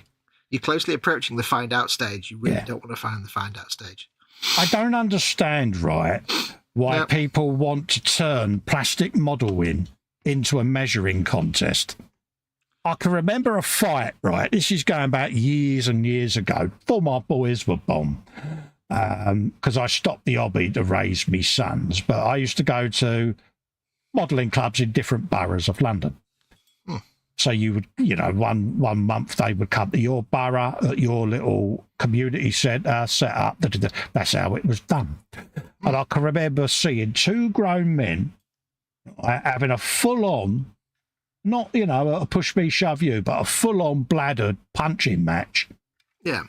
you're closely approaching the find out stage. You really don't want to find the find out stage. I don't understand, right, why people want to turn plastic modelling into a measuring contest. I can remember a fight, right? This is going back years and years ago, before my boys were born, because I stopped the hobby to raise me sons. But I used to go to modelling clubs in different boroughs of London. So you would, you know, one month they would come to your borough at your little community centre, set up. That's how it was done. And I can remember seeing two grown men having a full-on, not, you know, a push me, shove you, but a full-on bladdered punching match. Yeah.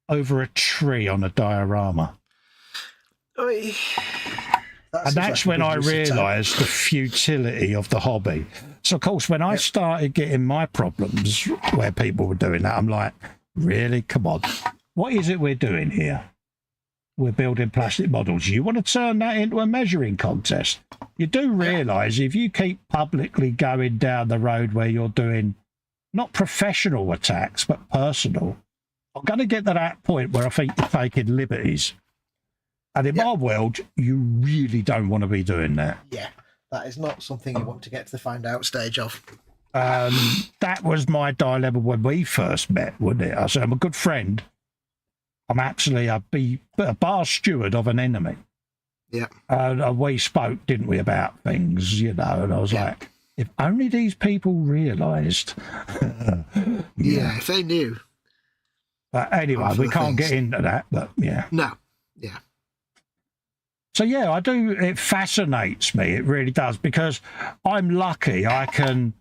Over a tree on a diorama. And that's when I realised the futility of the hobby. So, of course, when I started getting my problems where people were doing that, I'm like, really? Come on. What is it we're doing here? We're building plastic models. You want to turn that into a measuring contest? You do realise if you keep publicly going down the road where you're doing not professional attacks, but personal, I'm going to get to that point where I think you're taking liberties. And in my world, you really don't want to be doing that. Yeah, that is not something you want to get to the find out stage of. That was my dilemma when we first met, wasn't it? I said, I'm a good friend. I'm actually a bar steward of an enemy. Yeah. And we spoke, didn't we, about things, you know, and I was like, if only these people realised. Yeah, if they knew. But anyway, we can't get into that, but yeah. No, yeah. So, yeah, I do. It fascinates me. It really does, because I'm lucky. I can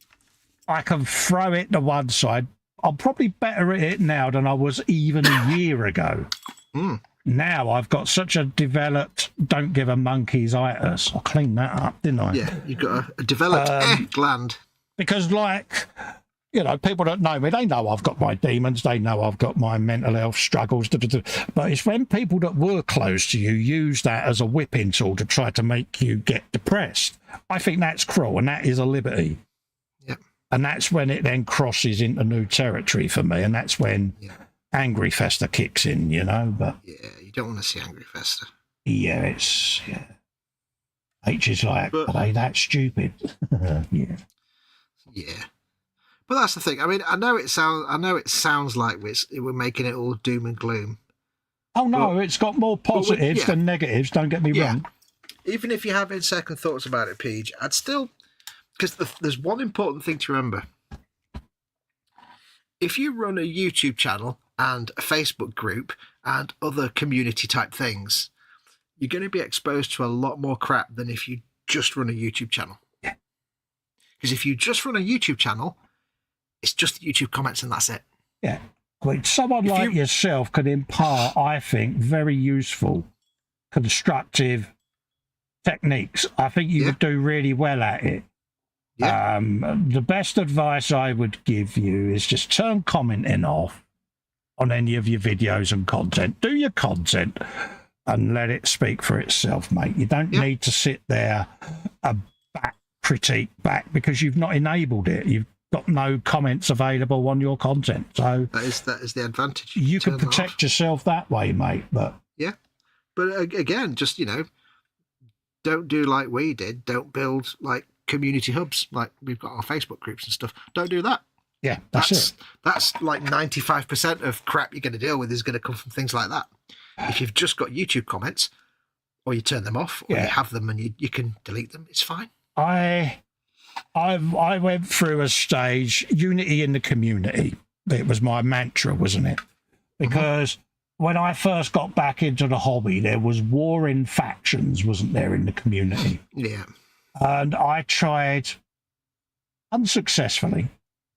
throw it to one side. I'm probably better at it now than I was even a year ago. Now I've got such a developed don't give a monkey's itis. I cleaned that up, didn't I? Yeah, you've got a developed gland. Because, like, you know, people that know me, they know I've got my demons. They know I've got my mental health struggles. But it's when people that were close to you use that as a whipping tool to try to make you get depressed. I think that's cruel, and that is a liberty. Yep. And that's when it then crosses into new territory for me, and that's when Angry Festa kicks in, you know. But yeah, you don't want to see Angry Festa. Yeah, it's H is like, are they that stupid? Yeah. But that's the thing. I mean, I know it sounds like we're making it all doom and gloom. Oh no, it's got more positives than negatives. Don't get me wrong. Even if you're having second thoughts about it, Peach, I'd still, because there's one important thing to remember. If you run a YouTube channel and a Facebook group and other community type things, you're going to be exposed to a lot more crap than if you just run a YouTube channel. Because if you just run a YouTube channel, it's just YouTube comments and that's it. Yeah. I mean, someone like yourself can impart, I think, very useful, constructive techniques. I think you would do really well at it. Yeah. The best advice I would give you is just turn commenting off on any of your videos and content. Do your content and let it speak for itself, mate. You don't need to sit there and critique back because you've not enabled it. You've got no comments available on your content. So that is the advantage. You can protect yourself that way, mate. But again, just, you know, don't do like we did. Don't build like community hubs like we've got our Facebook groups and stuff. Don't do that. Yeah, that's it. That's like 95% of crap you're going to deal with is going to come from things like that. If you've just got YouTube comments, or you turn them off, or you have them and you can delete them, it's fine. I went through a stage, unity in the community. It was my mantra, wasn't it? Because when I first got back into the hobby, there was warring factions, wasn't there, in the community? Yeah. And I tried, unsuccessfully,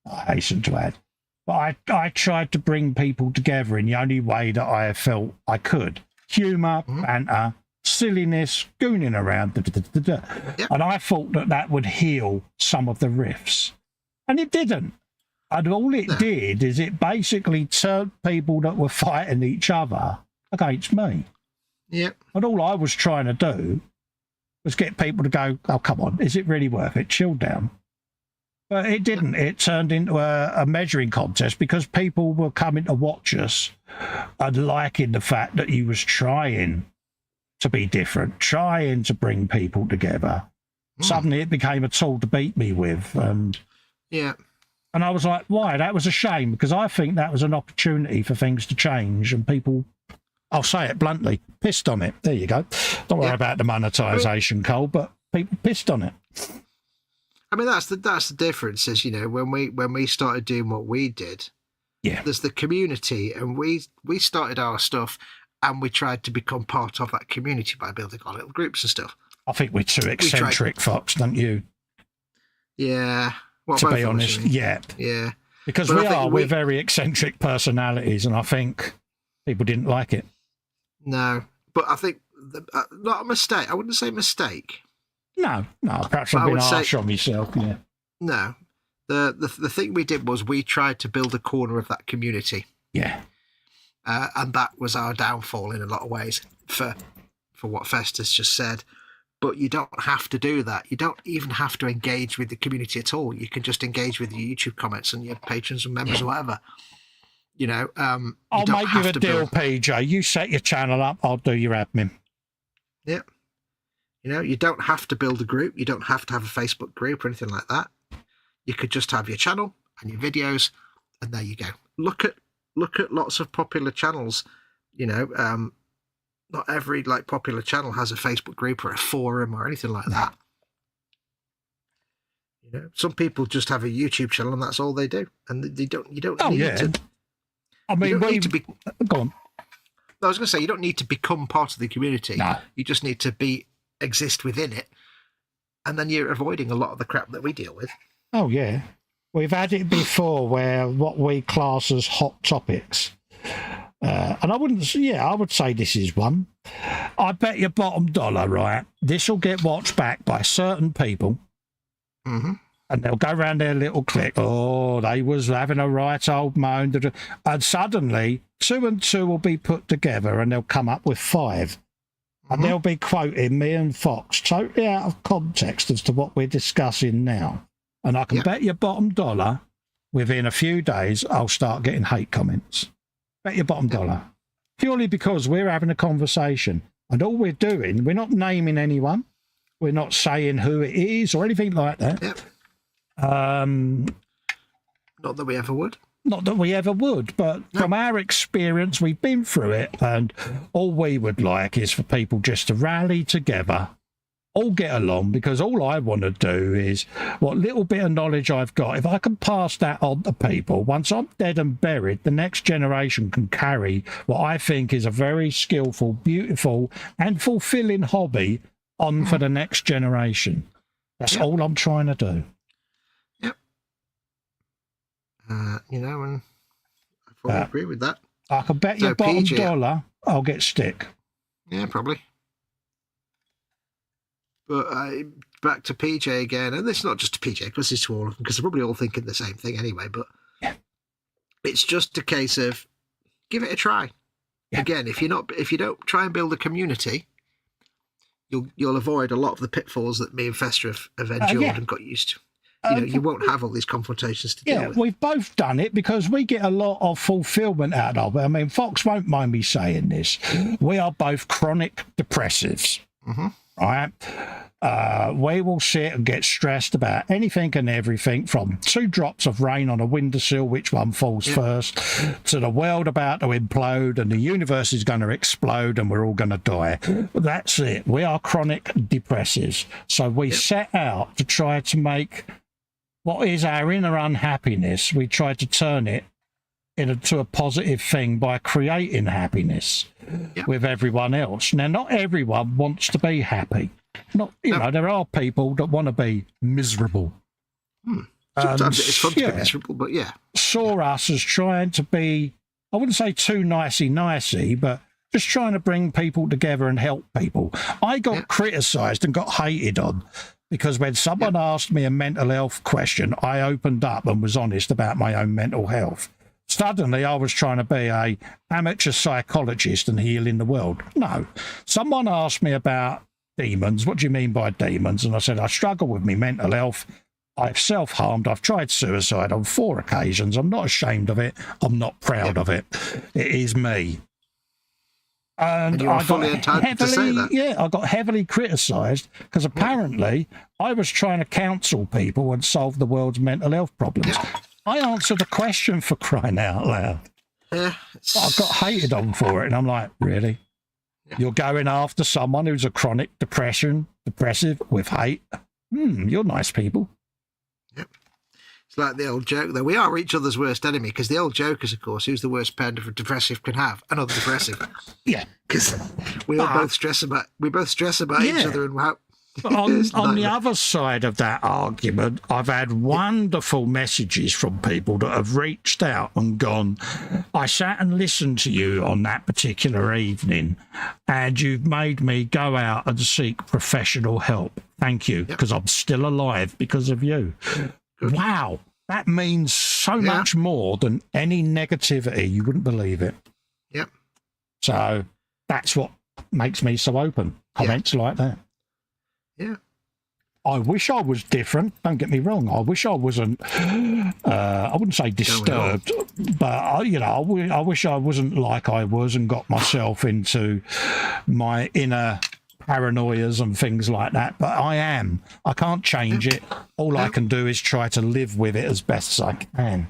I hasten to add, but I tried to bring people together in the only way that I felt I could. Humour, banter, silliness, gooning around, and I thought that would heal some of the rifts. And it didn't. And all it did is it basically turned people that were fighting each other against me. Yep. And all I was trying to do was get people to go, oh, come on, is it really worth it? Chill down. But it didn't. It turned into a measuring contest because people were coming to watch us and liking the fact that you was trying to be different, trying to bring people together. Suddenly it became a tool to beat me with. And I was like, why? That was a shame, because I think that was an opportunity for things to change, and people, I'll say it bluntly, pissed on it. There you go. Don't worry about the monetisation, Cole, but people pissed on it. I mean, that's the difference is, you know, when we started doing what we did, there's the community, and we started our stuff and we tried to become part of that community by building our little groups and stuff. I think we're too eccentric, Fox, don't you? Yeah. Well, to be honest, yeah. Because we're very eccentric personalities, and I think people didn't like it. No, but I think not a mistake. I wouldn't say mistake. No. Perhaps I've been harsh on myself. Yeah. No, the thing we did was we tried to build a corner of that community. Yeah. And that was our downfall in a lot of ways for what Festa's just said. But you don't have to do that. You don't even have to engage with the community at all. You can just engage with your YouTube comments and your patrons and members or whatever. You know, I'll make you a deal, PJ. You set your channel up, I'll do your admin. Yeah. You know, you don't have to build a group. You don't have to have a Facebook group or anything like that. You could just have your channel and your videos, and there you go. Look at lots of popular channels. You know, not every popular channel has a Facebook group or a forum or anything like that. You know, some people just have a YouTube channel and that's all they do, and you don't need to. I mean, go on. I was going to say, you don't need to become part of the community. No. You just need to exist within it, and then you're avoiding a lot of the crap that we deal with. Oh yeah, we've had it before where what we class as hot topics. And I would say this is one. I bet your bottom dollar, right? This will get watched back by certain people, and they'll go around their little clique. Oh, they was having a right old moan, and suddenly 2 and 2 will be put together, and they'll come up with 5, and they'll be quoting me and Fox totally out of context as to what we're discussing now. And I can bet your bottom dollar, within a few days, I'll start getting hate comments. Bet your bottom dollar. Purely because we're having a conversation. And all we're doing, we're not naming anyone. We're not saying who it is or anything like that. Yep. Not that we ever would. Not that we ever would, but from our experience, we've been through it. And all we would like is for people just to rally together, all get along, because all I want to do is what little bit of knowledge I've got, if I can pass that on to people, once I'm dead and buried, the next generation can carry what I think is a very skillful, beautiful and fulfilling hobby on for the next generation. That's all I'm trying to do. Yep. You know, and I fully agree with that. I can bet your bottom dollar I'll get stick. Yeah, probably. But back to PJ again, and it's not just to PJ, because it's to all of them, because they're probably all thinking the same thing anyway, but it's just a case of give it a try. Yeah. Again, if you don't try and build a community, you'll avoid a lot of the pitfalls that me and Festa have endured and got used to. You know, you won't have all these confrontations to deal with. Yeah, we've both done it because we get a lot of fulfillment out of it. I mean, Fox won't mind me saying this. We are both chronic depressives. Right? We will sit and get stressed about anything and everything, from 2 drops of rain on a windowsill, which one falls first, to the world about to implode and the universe is going to explode and we're all going to die. That's it. We are chronic depressives. So we set out to try to make what is our inner unhappiness, we try to turn it into a positive thing by creating happiness with everyone else. Now, not everyone wants to be happy. Not, you know, there are people that want to be miserable. Sometimes it's fun to be miserable, but saw us as trying to be, I wouldn't say too nicey, but just trying to bring people together and help people. I got criticised and got hated on because when someone asked me a mental health question, I opened up and was honest about my own mental health. Suddenly, I was trying to be a amateur psychologist and healing the world. No. Someone asked me about demons. What do you mean by demons? And I said, I struggle with my mental health. I've self-harmed. I've tried suicide on 4 occasions. I'm not ashamed of it. I'm not proud of it. It is me. And you're fully entitled to say that. Yeah, I got heavily criticised because apparently I was trying to counsel people and solve the world's mental health problems. I answered a question, for crying out loud. Yeah, I got hated on for it, and I'm like, really? You're going after someone who's a chronic depressive with hate? You're nice people. Yep. It's like the old joke, though. We are each other's worst enemy, because the old joke is, of course, who's the worst parent a depressive can have? Another depressive. Yeah. Because we both stress about each other and how. On the other side of that argument, I've had wonderful messages from people that have reached out and gone, I sat and listened to you on that particular evening, and you've made me go out and seek professional help. Thank you, because I'm still alive because of you. Good. Wow, that means so much more than any negativity. You wouldn't believe it. Yep. So that's what makes me so open. Comments like that. Yeah. I wish I was different. Don't get me wrong. I wish I wasn't, I wouldn't say disturbed, but, I wish I wasn't like I was and got myself into my inner paranoias and things like that. But I am. I can't change it. All I can do is try to live with it as best as I can.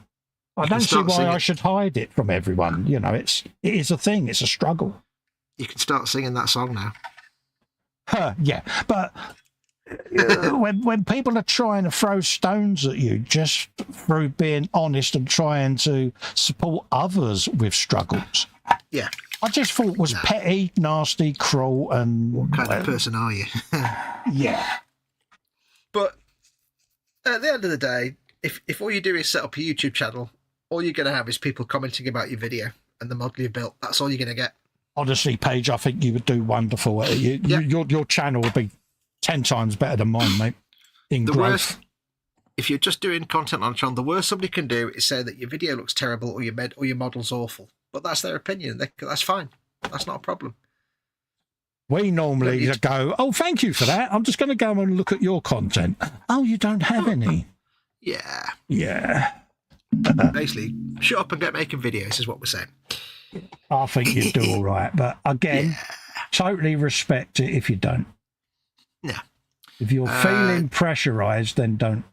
I don't see why I should hide it from everyone. It is a thing. It's a struggle. You can start singing that song now. Yeah, but when people are trying to throw stones at you just through being honest and trying to support others with struggles, I just thought it was petty, nasty, cruel, and what kind of person are you? Yeah. But at the end of the day, if all you do is set up a YouTube channel, all you're going to have is people commenting about your video and the model you built. That's all you're going to get. Honestly, Paige, I think you would do wonderful at it. Your channel would be 10 times better than mine, mate. In growth. Worst, if you're just doing content on a channel, the worst somebody can do is say that your video looks terrible or your model's awful. But that's their opinion. That's fine. That's not a problem. We normally go, oh, thank you for that. I'm just going to go and look at your content. Oh, you don't have any. Yeah. Yeah. Basically, shut up and get making videos is what we're saying. I think you do all right. But again, totally respect it if you don't. Yeah. If you're feeling pressurized, then don't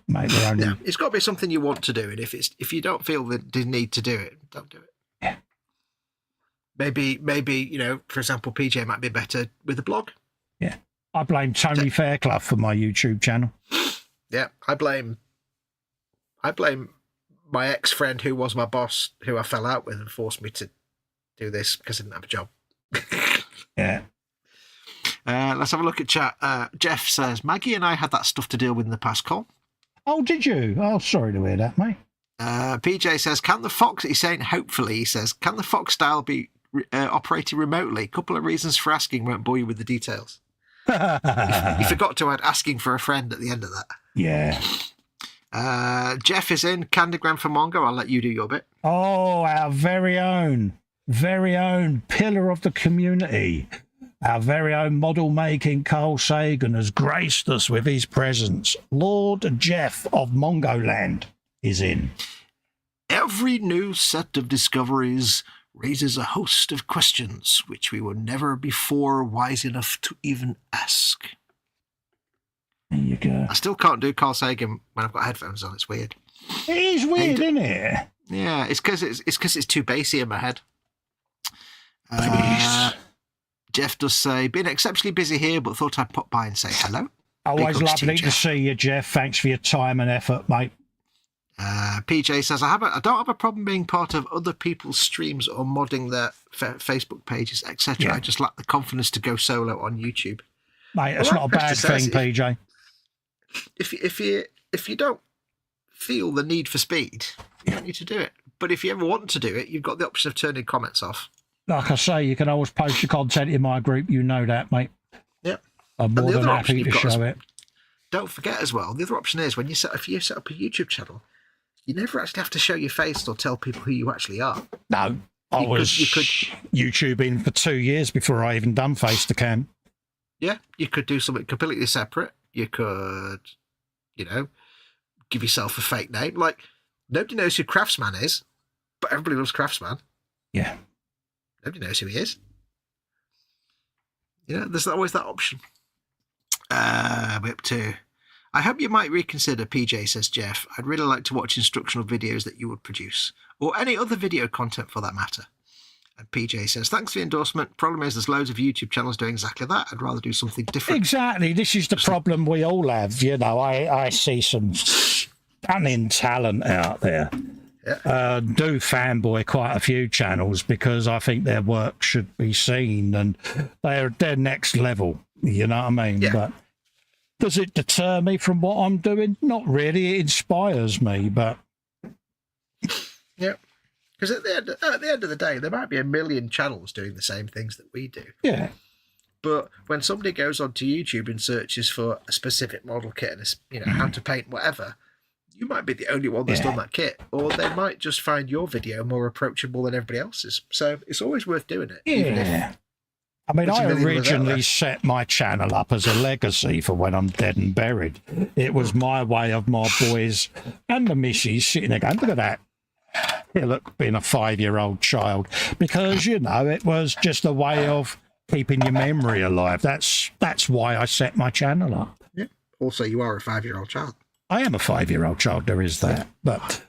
make your own. Yeah. It's got to be something you want to do. And if you don't feel the need to do it, don't do it. Yeah. Maybe, for example, PJ might be better with a blog. Yeah. I blame Tony Fairclough for my YouTube channel. Yeah. I blame my ex-friend who was my boss, who I fell out with and forced me to do this because I didn't have a job. Yeah. Let's have a look at chat. Jeff says, Maggie and I had that stuff to deal with in the past, Cole. Oh, did you? Oh, sorry to hear that, mate. PJ says, can the Fox, he's saying hopefully, he says, can the Fox style be operated remotely? Couple of reasons for asking, won't bore you with the details. You forgot to add asking for a friend at the end of that. Yeah. Jeff is in. Candygram for Mongo. I'll let you do your bit. Oh, our very own pillar of the community. Our very own model-making Carl Sagan has graced us with his presence. Lord Jeff of Mongoland is in. Every new set of discoveries raises a host of questions which we were never before wise enough to even ask. There you go. I still can't do Carl Sagan when I've got headphones on. It's weird. It is weird, isn't it? Yeah, it's because it's too bassy in my head. Jeff does say, been exceptionally busy here, but thought I'd pop by and say hello. Always lovely to see you, Jeff. Thanks for your time and effort, mate. PJ says, I don't have a problem being part of other people's streams or modding their Facebook pages, etc. Yeah. I just lack the confidence to go solo on YouTube. Mate, that's not a bad thing, PJ. If you don't feel the need for speed, you don't need to do it. But if you ever want to do it, you've got the option of turning comments off. Like I say, you can always post your content in my group. You know that, mate. Yep. I'm more than happy to show it. Don't forget as well, the other option is if you set up a YouTube channel, you never actually have to show your face or tell people who you actually are. No, I was YouTubing for 2 years before I even done face to cam. Yeah, you could do something completely separate. You could, give yourself a fake name. Like, nobody knows who Craftsman is, but everybody loves Craftsman. Yeah. Nobody knows who he is. You know, there's always that option. We're up to... I hope you might reconsider, PJ, says Jeff. I'd really like to watch instructional videos that you would produce, or any other video content for that matter. And PJ says, thanks for the endorsement. Problem is, there's loads of YouTube channels doing exactly that. I'd rather do something different. Exactly. This is the problem we all have. You know, I see some stunning talent out there. Yeah. Do fanboy quite a few channels because I think their work should be seen and they're next level. You know what I mean? Yeah. But does it deter me from what I'm doing? Not really. It inspires me, but... Yeah. Because at the end of the day, there might be a million channels doing the same things that we do. Yeah. But when somebody goes onto YouTube and searches for a specific model kit and how to paint whatever, you might be the only one that's done that kit, or they might just find your video more approachable than everybody else's. So it's always worth doing it. Yeah. I mean, I originally set my channel up as a legacy for when I'm dead and buried. It was my way of my boys and the missus sitting there going, look at that. Here, look, being a 5-year-old child. Because, you know, it was just a way of keeping your memory alive. That's why I set my channel up. Yeah. Also, you are a 5-year-old child. I am a 5-year-old child, there is that. But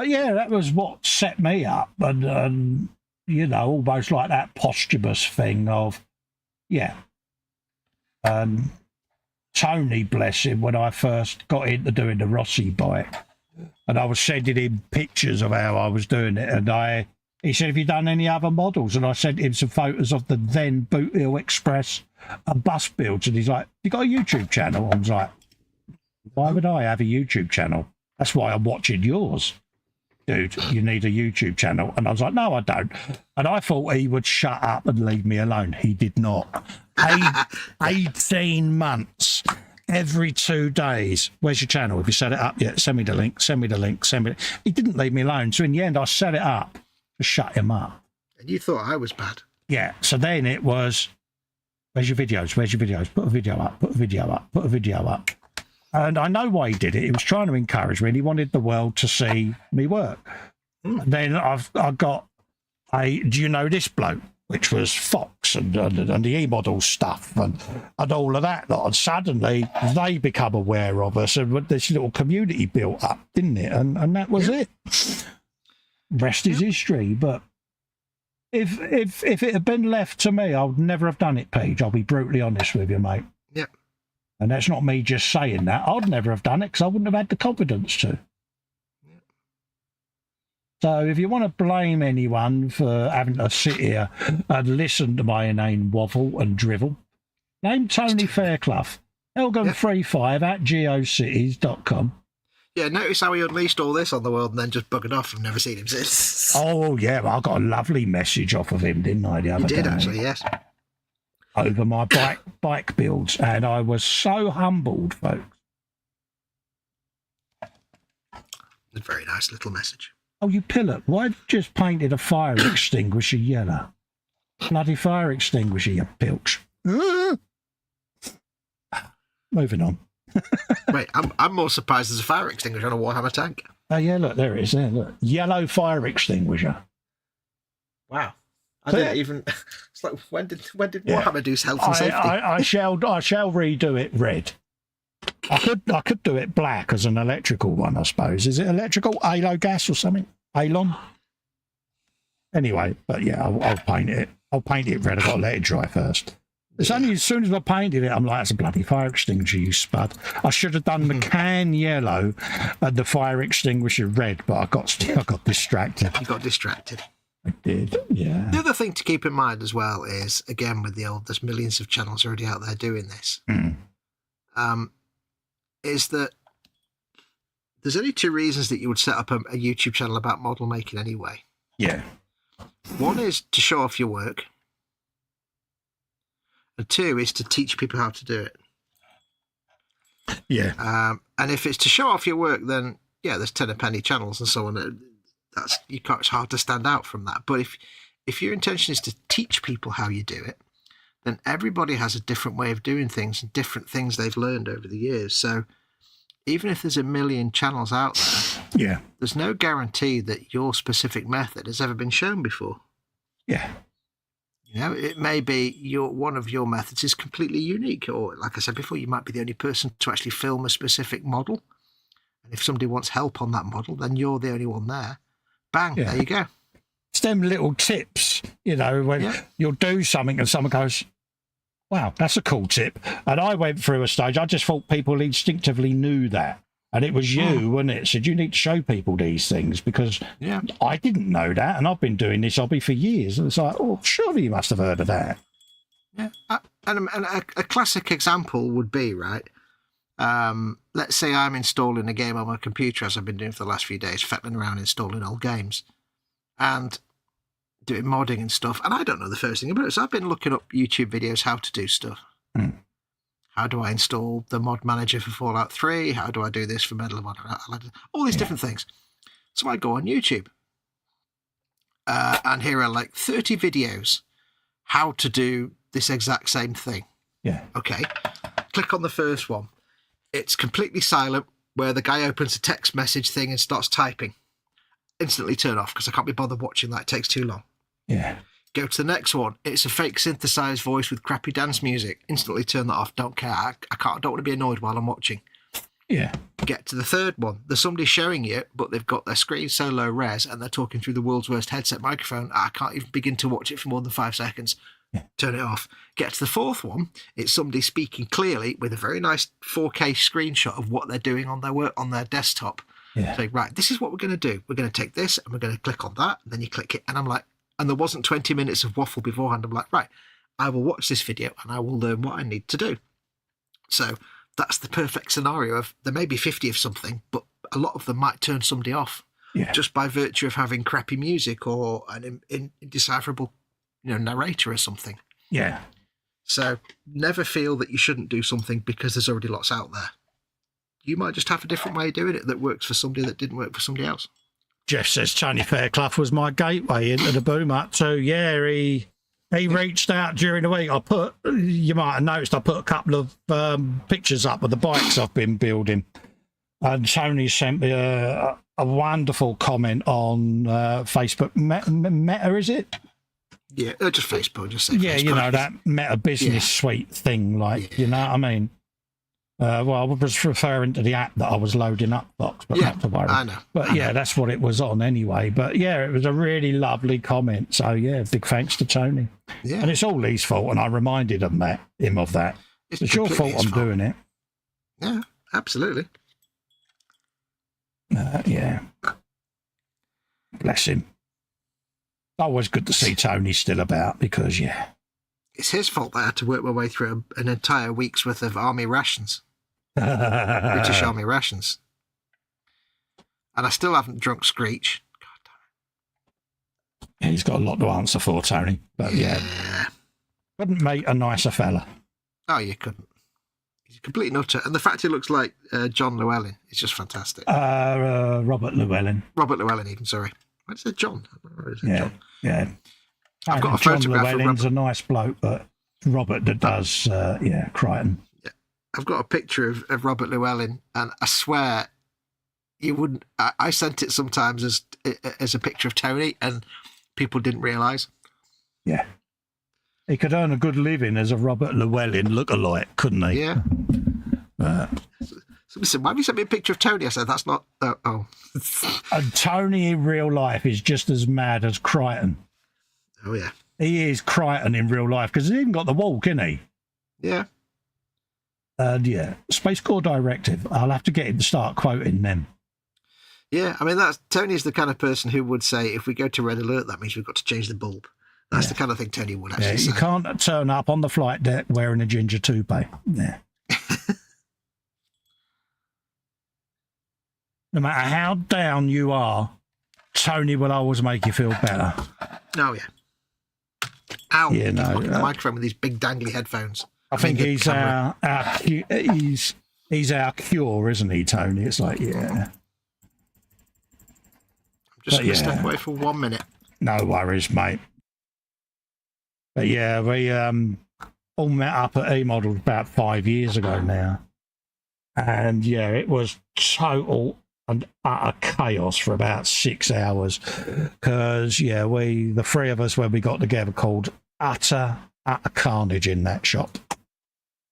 yeah, that was what set me up. And you know, almost like that posthumous thing of, Tony, bless him, when I first got into doing the Rossi bike, and I was sending him pictures of how I was doing it, and he said, have you done any other models? And I sent him some photos of the then Boot Hill Express bus builds, and he's like, you got a YouTube channel? I was like, why would I have a YouTube channel? That's why I'm watching yours. Dude, you need a YouTube channel. And I was like, no, I don't. And I thought he would shut up and leave me alone. He did not. 18 months, every 2 days. Where's your channel? Have you set it up yet? Send me the link, send me the link, send me. He didn't leave me alone. So in the end, I set it up to shut him up. And you thought I was bad. Yeah. So then it was, where's your videos? Where's your videos? Put a video up, put a video up, put a video up. And I know why he did it. He was trying to encourage me, and he wanted the world to see me work. Then I got do you know this bloke? Which was Foxx and the E-Models stuff and all of that. And suddenly they become aware of us, and this little community built up, didn't it? And that was it. Rest is history. But if it had been left to me, I would never have done it, Paige. I'll be brutally honest with you, mate. Yep. And that's not me just saying that. I'd never have done it because I wouldn't have had the confidence to. Yeah. So if you want to blame anyone for having to sit here and listen to my inane waffle and drivel, name Tony Fairclough, Elgin35@geocities.com. Yeah, notice how he unleashed all this on the world and then just buggered off. I've never seen him since. Oh, yeah, well, I got a lovely message off of him, didn't I, the other day? You did, actually, yes. Over my bike builds, and I was so humbled, folks. A very nice little message. Oh, you pillock, why have you just painted a fire extinguisher yellow? Bloody fire extinguisher, you pilch. Moving on. Wait, I'm more surprised there's a fire extinguisher on a Warhammer tank. Oh, yeah, look, there it is. There, look. Yellow fire extinguisher. Wow. I didn't even. It's like, when did Warhammer do health and safety? I shall redo it red. I could do it black as an electrical one, I suppose. Is it electrical? Halo gas or something? Halon? Anyway, but yeah, I'll paint it. I'll paint it red. I've got to let it dry first. It's only as soon as I painted it, I'm like, that's a bloody fire extinguisher, you spud. I should have done the can yellow and the fire extinguisher red, but I got distracted. You got distracted. I did, yeah. The other thing to keep in mind as well is, again, with there's millions of channels already out there doing this, is that there's only 2 reasons that you would set up a YouTube channel about model making anyway. Yeah. One is to show off your work, and 2 is to teach people how to do it. Yeah. And if it's to show off your work, then yeah, there's 10 a penny channels and so on. It's hard to stand out from that. But if your intention is to teach people how you do it, then everybody has a different way of doing things and different things they've learned over the years. So even if there's a million channels out there, Yeah. there's no guarantee that your specific method has ever been shown before. Yeah. You know, it may be one of your methods is completely unique, or like I said before, you might be the only person to actually film a specific model. And if somebody wants help on that model, then you're the only one there. Bang, there you go. It's them little tips, you know, when you'll do something and someone goes, wow, that's a cool tip. And I went through a stage, I just thought people instinctively knew that. And it was you, wasn't it? Said you need to show people these things because I didn't know that, and I've been doing this hobby for years. And it's like, oh, surely you must have heard of that. Yeah, and a classic example would be let's say I'm installing a game on my computer, as I've been doing for the last few days, fettling around installing old games and doing modding and stuff. And I don't know the first thing about it, so I've been looking up YouTube videos how to do stuff. How do I install the mod manager for Fallout 3? How do I do this for Medal of Honor? All these different things. So I go on YouTube. And here are like 30 videos how to do this exact same thing. Yeah. Okay. Click on the first one. It's completely silent, where the guy opens a text message thing and starts typing. Instantly turn off because I can't be bothered watching that. It takes too long. Yeah. Go to the next one. It's a fake synthesized voice with crappy dance music. Instantly turn that off. Don't care. I don't want to be annoyed while I'm watching. Yeah. Get to the third one. There's somebody showing you, but they've got their screen so low res and they're talking through the world's worst headset microphone. I can't even begin to watch it for more than 5 seconds. Turn it off. Get to the fourth one. It's somebody speaking clearly with a very nice 4K screenshot of what they're doing on their desktop. Yeah. So, right, this is what we're going to do. We're going to take this and we're going to click on that. And then you click it. And I'm like, and there wasn't 20 minutes of waffle beforehand. I'm like, right, I will watch this video and I will learn what I need to do. So that's the perfect scenario of there may be 50 of something, but a lot of them might turn somebody off just by virtue of having crappy music or an indecipherable, narrator or something. Yeah. So never feel that you shouldn't do something because there's already lots out there. You might just have a different way of doing it that works for somebody that didn't work for somebody else. Jeff says Tony Fairclough was my gateway into the boom up. So yeah, he reached out during the week. You might have noticed I put a couple of pictures up of the bikes I've been building. And Tony sent me a wonderful comment on Facebook. Meta, is it? Yeah, just Facebook. Just say yeah, Facebook. That Meta Business Suite thing, you know what I mean? Well, I was referring to the app that I was loading up, Fox, but not to worry. I know. But that's what it was on anyway. But yeah, it was a really lovely comment. So yeah, big thanks to Tony. Yeah. And it's all Lee's fault, and I reminded him of that. It's your fault I'm doing it. Yeah, absolutely. Yeah. Bless him. Always good to see Tony still about because, it's his fault that I had to work my way through an entire week's worth of army rations. British Army rations. And I still haven't drunk Screech. God damn it. Yeah, he's got a lot to answer for, Tony. But couldn't make a nicer fella. Oh, you couldn't. He's a complete nutter. And the fact he looks like John Llewellyn is just fantastic. Robert Llewellyn. Robert Llewellyn, even, sorry. What is it, John? John? Yeah. I've got a John photograph Llewellyn's a nice bloke, but Robert that does, Crichton. Yeah. I've got a picture of Robert Llewellyn, and I swear you wouldn't. I sent it sometimes as a picture of Tony, and people didn't realise. Yeah. He could earn a good living as a Robert Llewellyn lookalike, couldn't he? Yeah. Somebody said, why have you sent me a picture of Tony? I said, that's not... Oh. And Tony in real life is just as mad as Crichton. Oh, yeah. He is Crichton in real life, because he's even got the walk, isn't he? Yeah. And Space Corps Directive. I'll have to get him to start quoting them. Yeah, I mean, Tony's the kind of person who would say, if we go to red alert, that means we've got to change the bulb. That's the kind of thing Tony would actually say. You can't turn up on the flight deck wearing a ginger toupee. Yeah. No matter how down you are, Tony will always make you feel better. Oh, yeah. Ow. Yeah, no. The microphone with these big dangly headphones. I think he's our cure, isn't he, Tony? It's like, I'm just going to step away for 1 minute. No worries, mate. But yeah, we all met up at A-Models about 5 years ago now. And yeah, it was total and utter chaos for about 6 hours. Because, yeah, the three of us, when we got together, called utter carnage in that shop.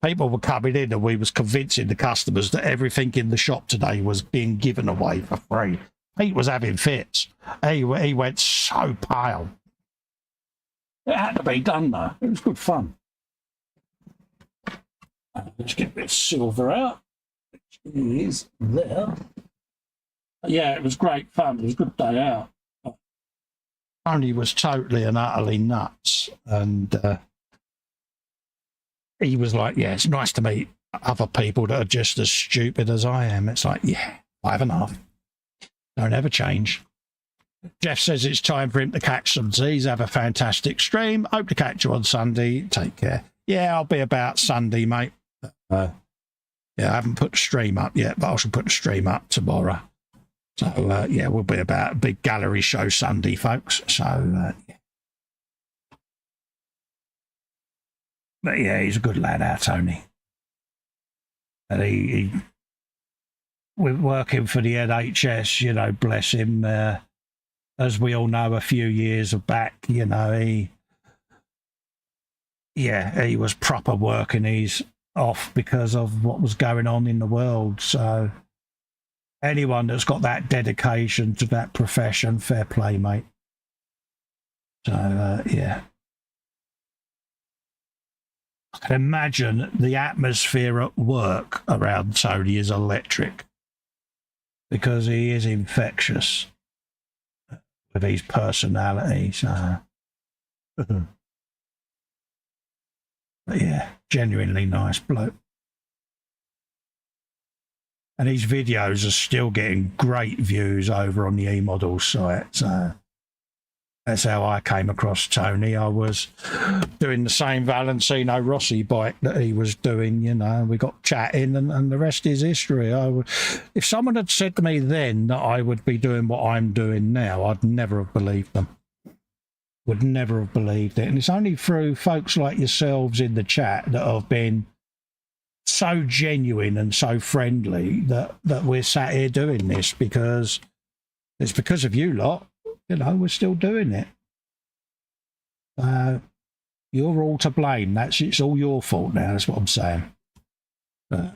People were coming in and we was convincing the customers that everything in the shop today was being given away for free. Pete was having fits. He went so pale. It had to be done, though. It was good fun. Let's get a bit of silver out. It is there. Yeah, it was great fun. It was a good day out. Tony was totally and utterly nuts. And he was like, yeah, it's nice to meet other people that are just as stupid as I am. It's like, yeah, 5.5. Don't ever change. Jeff says it's time for him to catch some Z's. Have a fantastic stream. Hope to catch you on Sunday. Take care. Yeah, I'll be about Sunday, mate. Yeah, I haven't put the stream up yet, but I shall put the stream up tomorrow. So, yeah, we'll be about a big gallery show Sunday, folks. So, yeah. But, yeah, he's a good lad, our Tony. And he we're working for the NHS, you know, bless him. As we all know, a few years back, you know, he was proper working. He's off because of what was going on in the world. So anyone that's got that dedication to that profession, fair play, mate. So, yeah. I can imagine the atmosphere at work around Tony is electric because he is infectious with his personality. So, but yeah, genuinely nice bloke. And his videos are still getting great views over on the KA.Models site. So that's how I came across Tony. I was doing the same Valentino Rossi bike that he was doing, you know, we got chatting and the rest is history. If someone had said to me then that I would be doing what I'm doing now, I'd never have believed them. Would never have believed it. And it's only through folks like yourselves in the chat that have been so genuine and so friendly that we're sat here doing this, because it's because of you lot. You know, we're still doing it. You're all to blame. It's all your fault now. That's what I'm saying. I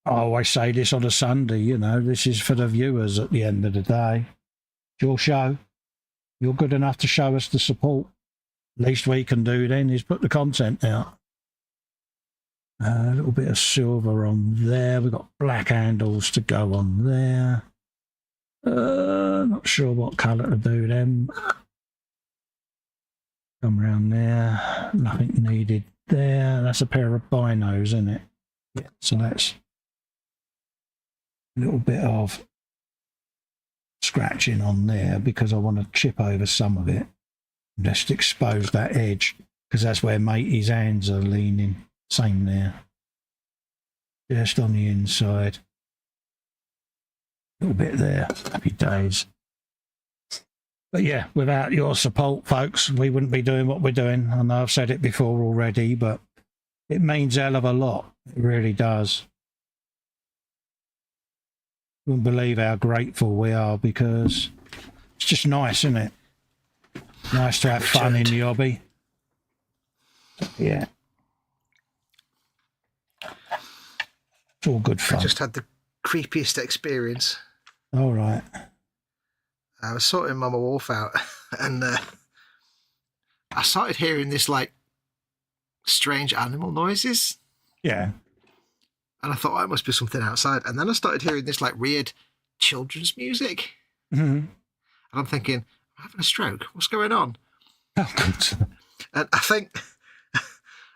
always say this on a Sunday, you know, this is for the viewers at the end of the day. It's your show. You're good enough to show us the support. Least we can do then is put the content out. A little bit of silver on there. We've got black handles to go on there. Not sure what colour to do them. Come around there. Nothing needed there. That's a pair of binos, isn't it? Yeah. So that's a little bit of scratching on there because I want to chip over some of it. Just expose that edge because that's where matey's hands are leaning. Same there. Just on the inside. A little bit there. Happy days. But yeah, without your support, folks, we wouldn't be doing what we're doing. I know I've said it before already, but it means a hell of a lot. It really does. You wouldn't believe how grateful we are because it's just nice, isn't it? Nice to have fun in the hobby. Yeah. It's all good fun. I just had the creepiest experience. All right. I was sorting Mama Wolf out and I started hearing this like strange animal noises. Yeah. And I thought, oh, it must be something outside. And then I started hearing this like weird children's music. Mm-hmm. And I'm thinking, I'm having a stroke. What's going on? Oh, good. And I think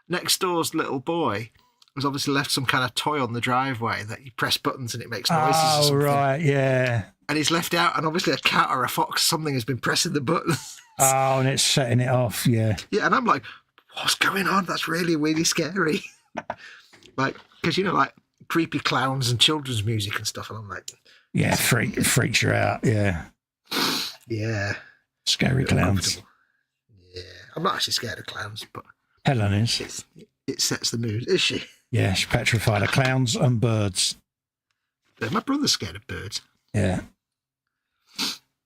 next door's little boy has obviously left some kind of toy on the driveway that you press buttons and it makes noises. Oh, right, yeah. And he's left out, and obviously a cat or a fox, something has been pressing the buttons. Oh, and it's setting it off, yeah. Yeah, and I'm like, what's going on? That's really, really scary. Like, because, you know, like creepy clowns and children's music and stuff. And I'm like, yeah, freaks you out, yeah. Yeah. Scary clowns. Yeah. I'm not actually scared of clowns, but Helen is. it sets the mood, is she? Yeah, she's petrified of clowns and birds. My brother's scared of birds. Yeah.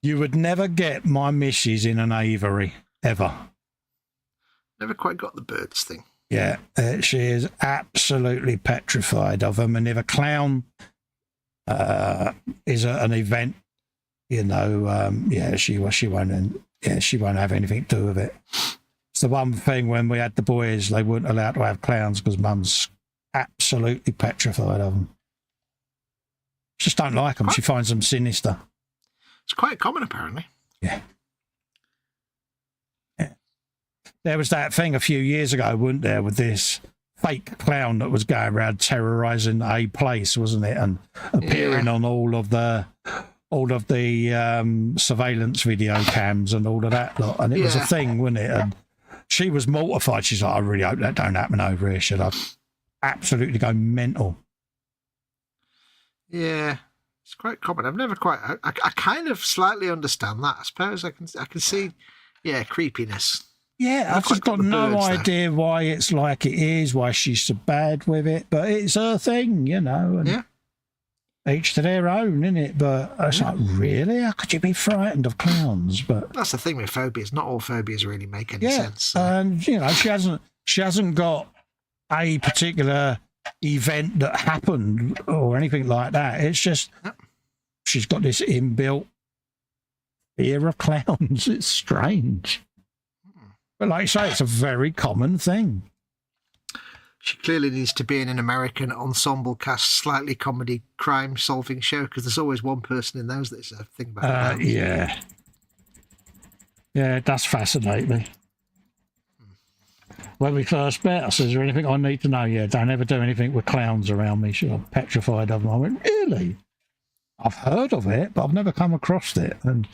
You would never get my missus in an aviary, ever. Never quite got the birds thing. Yeah, she is absolutely petrified of them. And if a clown is at an event, she won't. She won't have anything to do with it. It's the one thing when we had the boys, they weren't allowed to have clowns because Mum's absolutely petrified of them. She just don't like them. She finds them sinister. It's quite common, apparently. Yeah. There was that thing a few years ago, wasn't there, with this fake clown that was going around terrorising a place, wasn't it, and appearing on all of the surveillance video cams and all of that lot. And it was a thing, wasn't it? And she was mortified. She's like, I really hope that don't happen over here. Should I absolutely go mental? Yeah, it's quite common. I've never quite. I kind of slightly understand that. I suppose I can see. Yeah, creepiness. Yeah, I've just got no idea why it's like it is, why she's so bad with it, but it's her thing, you know. And yeah. Each to their own, isn't it? But it's like, really? How could you be frightened of clowns? But that's the thing with phobias. Not all phobias really make any sense. So. And you know, she hasn't got a particular event that happened or anything like that. It's just she's got this inbuilt fear of clowns. It's strange. But like you say, it's a very common thing. She clearly needs to be in an American ensemble cast, slightly comedy crime solving show, because there's always one person in those that's a thing about it. Yeah, it does fascinate me. When we first met, I said, is there anything I need to know? Yeah, don't ever do anything with clowns around me. I'm petrified of them. I went, really? I've heard of it, but I've never come across it. And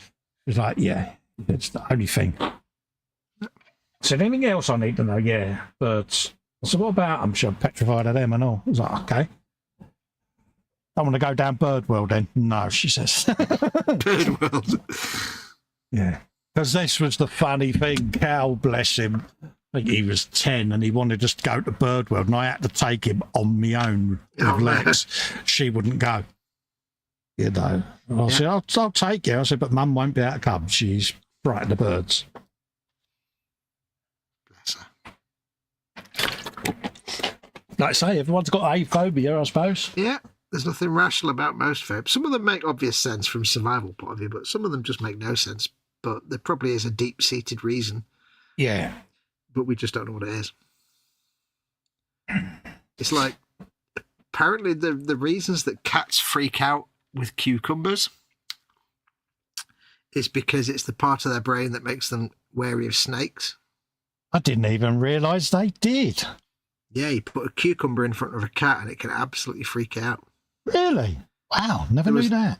she's like, yeah, it's the only thing. So anything else I need to know? Yeah, birds. So what about them? I'm petrified of them and all. I was like, okay. I want to go down bird world then. No, she says. Bird world. Yeah. Because this was the funny thing. Cal, bless him. I think he was 10 and he wanted us to go to bird world and I had to take him on my own with legs. She wouldn't go. You know. I said, I'll take you. I said, but Mum won't be able to come. She's frightened of birds. Like I say, everyone's got a phobia, I suppose. Yeah, there's nothing rational about most phobias. Some of them make obvious sense from survival point of view, but some of them just make no sense. But there probably is a deep-seated reason. Yeah. But we just don't know what it is. It's like, apparently the reasons that cats freak out with cucumbers is because it's the part of their brain that makes them wary of snakes. I didn't even realise they did. Yeah, you put a cucumber in front of a cat and it can absolutely freak out. Really? Wow, never knew that.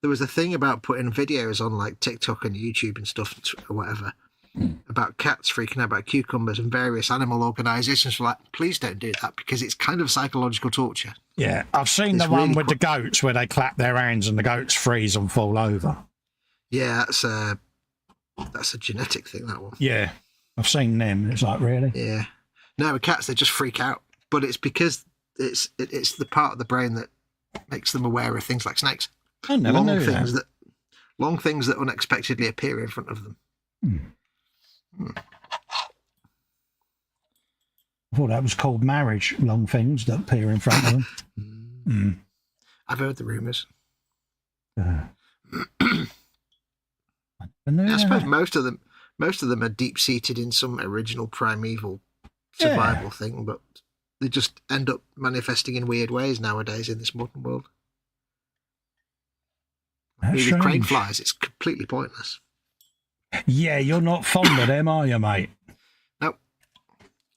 There was a thing about putting videos on like TikTok and YouTube and stuff or whatever about cats freaking out about cucumbers, and various animal organisations were like, please don't do that because it's kind of psychological torture. Yeah, I've seen the one with the goats where they clap their hands and the goats freeze and fall over. Yeah, that's a genetic thing, that one. Yeah, I've seen them. It's like, really? Yeah. No, with cats, they just freak out. But it's because it's the part of the brain that makes them aware of things like snakes. I never knew that. Long things that unexpectedly appear in front of them. I thought that was called marriage, long things that appear in front of them. I've heard the rumours. I suppose most of them are deep-seated in some original primeval survival thing, but they just end up manifesting in weird ways nowadays in this modern world. With crane flies, it's completely pointless. Yeah, you're not fond of them, are you, mate? Nope.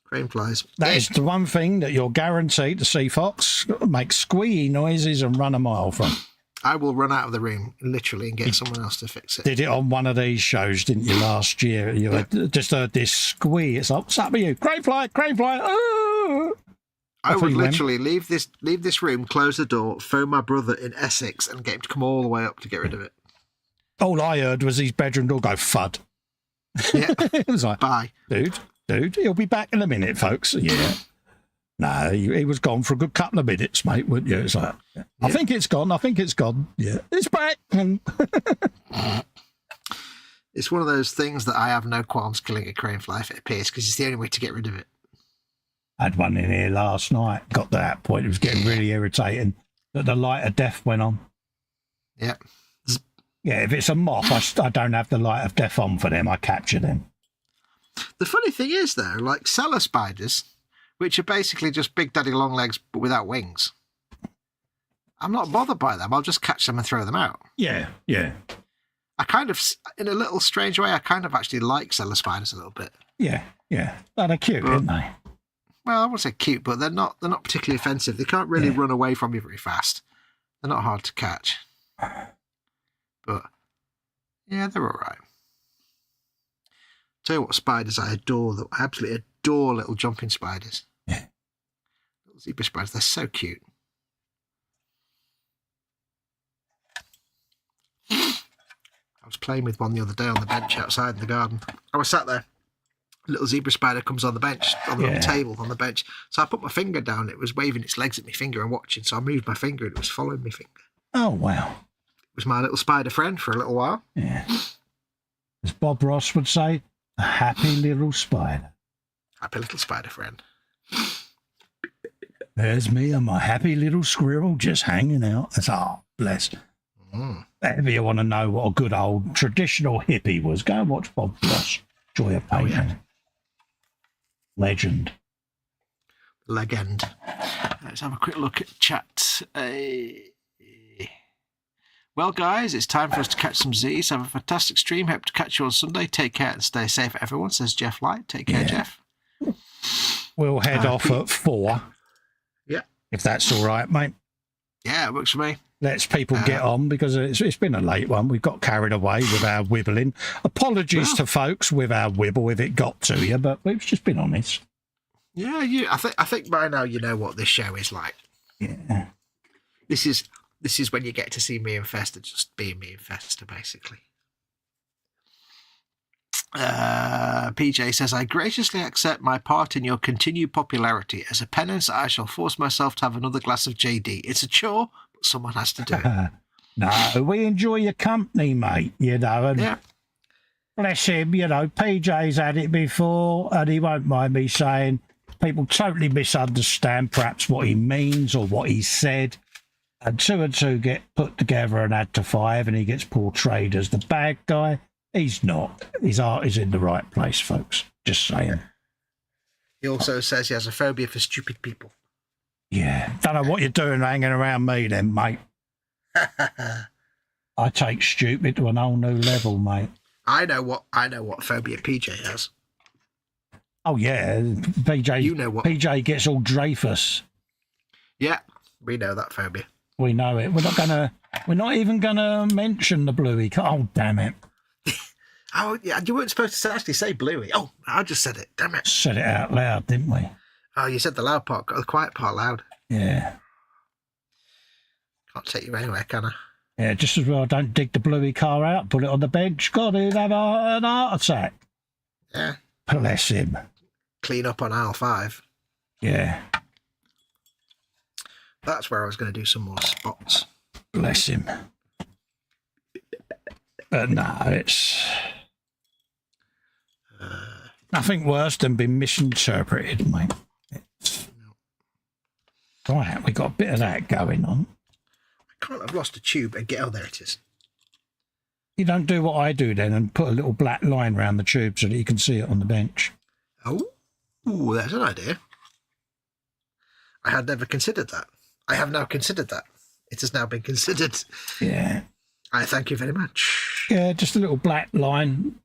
Crane flies. That is the one thing that you're guaranteed to see Fox make squeaky noises and run a mile from. I will run out of the room, literally, and get someone else to fix it. Did it on one of these shows, didn't you, last year? You had just heard this squee. It's like, what's up with you? Crane fly, crane fly. Oh! I would literally leave this room, close the door, phone my brother in Essex, and get him to come all the way up to get rid of it. All I heard was his bedroom door go thud. Yeah. It was like, bye. Dude, he'll be back in a minute, folks. Yeah. No, he was gone for a good couple of minutes, mate, wouldn't you? It's like, I think it's gone. I think it's gone. Yeah, it's back. It's one of those things that I have no qualms killing a crane fly if it appears, because it's the only way to get rid of it. I had one in here last night. Got to that point. It was getting really irritating that the light of death went on. Yeah. Yeah, if it's a moth, I don't have the light of death on for them. I capture them. The funny thing is, though, like cellar spiders, which are basically just big daddy long legs but without wings, I'm not bothered by them. I'll just catch them and throw them out. Yeah, yeah. I kind of, in a little strange way, I kind of actually like cellar spiders a little bit. Yeah, yeah. But they're cute, aren't they? Well, I won't say cute, but they're not particularly offensive. They can't really run away from you very fast. They're not hard to catch. But, yeah, they're all right. Tell you what spiders I adore. I absolutely adore little jumping spiders. Yeah. Little zebra spiders, they're so cute. I was playing with one the other day on the bench outside in the garden. I was sat there. A little zebra spider comes on the bench, on the little table on the bench. So I put my finger down. It was waving its legs at my finger and watching. So I moved my finger and it was following my finger. Oh, wow. It was my little spider friend for a little while. Yeah. As Bob Ross would say, a happy little spider. Happy little spider friend. There's me and my happy little squirrel just hanging out. That's, bless. If you want to know what a good old traditional hippie was, go and watch Bob Ross. Joy of Painting. Yeah. Legend. Let's have a quick look at chat. Well, guys, it's time for us to catch some Z's. Have a fantastic stream. Hope to catch you on Sunday. Take care and stay safe, everyone, says Jeff Light. Take care, Jeff. We'll head off at 4. Yeah. If that's all right, mate. Yeah, it works for me. Let's people get on, because it's been a late one. We've got carried away with our wibbling. Apologies to folks with our wibble if it got to you, but we've just been honest. Yeah, I think by now you know what this show is like. Yeah. This is when you get to see me and Festa just being me and Festa, basically. PJ says, I graciously accept my part in your continued popularity. As a penance, I shall force myself to have another glass of JD. It's a chore, but someone has to do it. No, we enjoy your company, mate, you know. And bless him, you know, PJ's had it before, and he won't mind me saying people totally misunderstand perhaps what he means or what he said. And 2 and 2 get put together and add to 5, and he gets portrayed as the bad guy. He's not. His art is in the right place, folks. Just saying. He also says he has a phobia for stupid people. Yeah. Don't know what you're doing hanging around me then, mate. I take stupid to an whole new level, mate. I know what phobia PJ has. Oh, yeah. PJ, you know what? PJ gets all Dreyfus. Yeah, we know that phobia. We know it. We're not even gonna mention the Bluey. Oh, damn it. Oh, yeah, you weren't supposed to actually say Bluey. Oh, I just said it. Damn it. Said it out loud, didn't we? Oh, you said the loud part, got the quiet part loud. Yeah. Can't take you anywhere, can I? Yeah, just as well don't dig the Bluey car out, put it on the bench. God, he'd have an heart attack. Yeah. Bless him. Clean up on aisle 5. Yeah. That's where I was going to do some more spots. Bless him. But no, it's nothing worse than being misinterpreted, mate. Right, we got a bit of that going on. I can't have lost a tube and get... Oh, there it is. You don't do what I do then and put a little black line around the tube so that you can see it on the bench. Oh, ooh, that's an idea. I had never considered that. I have now considered that. It has now been considered. Yeah. I thank you very much. Yeah, just a little black line,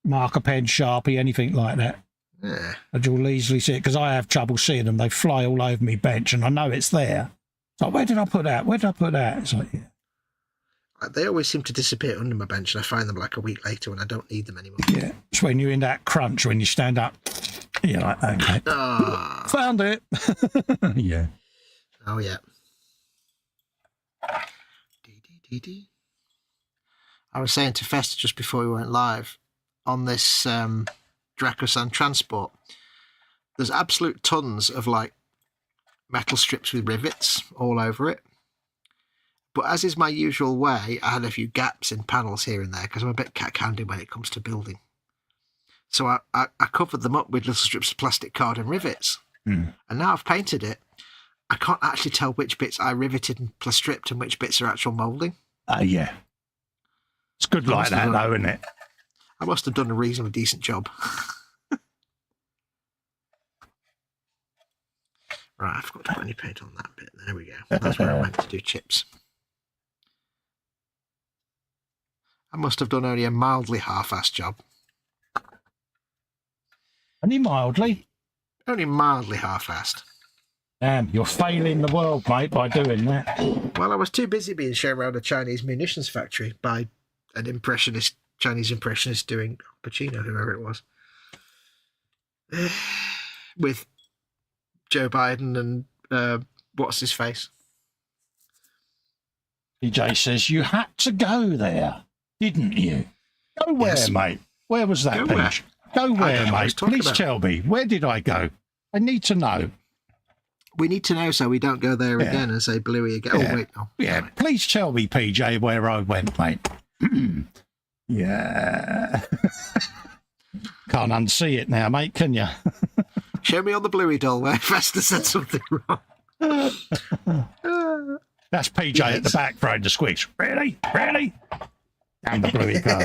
marker pen, Sharpie, anything like that. Yeah. And you'll easily see it, because I have trouble seeing them. They fly all over me bench and I know it's there. It's like, where did I put that? Where did I put that? It's like, yeah. They always seem to disappear under my bench, and I find them like a week later when I don't need them anymore. Yeah, it's when you're in that crunch, when you stand up, you're like, okay. Found it. Yeah. Oh, yeah. I was saying to Festa just before we went live, on this Dracosan transport, there's absolute tons of like metal strips with rivets all over it. But as is my usual way, I had a few gaps in panels here and there because I'm a bit cat-candy when it comes to building. So I covered them up with little strips of plastic card and rivets. And now I've painted it. I can't actually tell which bits I riveted and stripped and which bits are actual moulding. Yeah. It's good like that, though, isn't it? I must have done a reasonably decent job. Right, I forgot to put any paint on that bit. There we go. That's where I went to do chips. I must have done only a mildly half-assed job. Only mildly? Only mildly half-assed. Damn, you're failing the world, mate, by doing that. Well, I was too busy being shown around a Chinese munitions factory by an Chinese impressionist doing Pacino, whoever it was. With Joe Biden and what's his face? PJ says, you had to go there, didn't you? Go where, Yes. mate? Where was that, Go where? Peach? Go where, mate? Please about. tell me. Where did I go? I need to know. We need to know so we don't go there again and say Bluey again. Yeah. Oh, wait. Oh, Yeah, sorry. please tell me, PJ, where I went, mate. Yeah. Can't unsee it now, mate, can you? Show me on the Bluey doll where Festa said something wrong. That's PJ at the back throwing the squeaks. Really? Really? And the bluey car.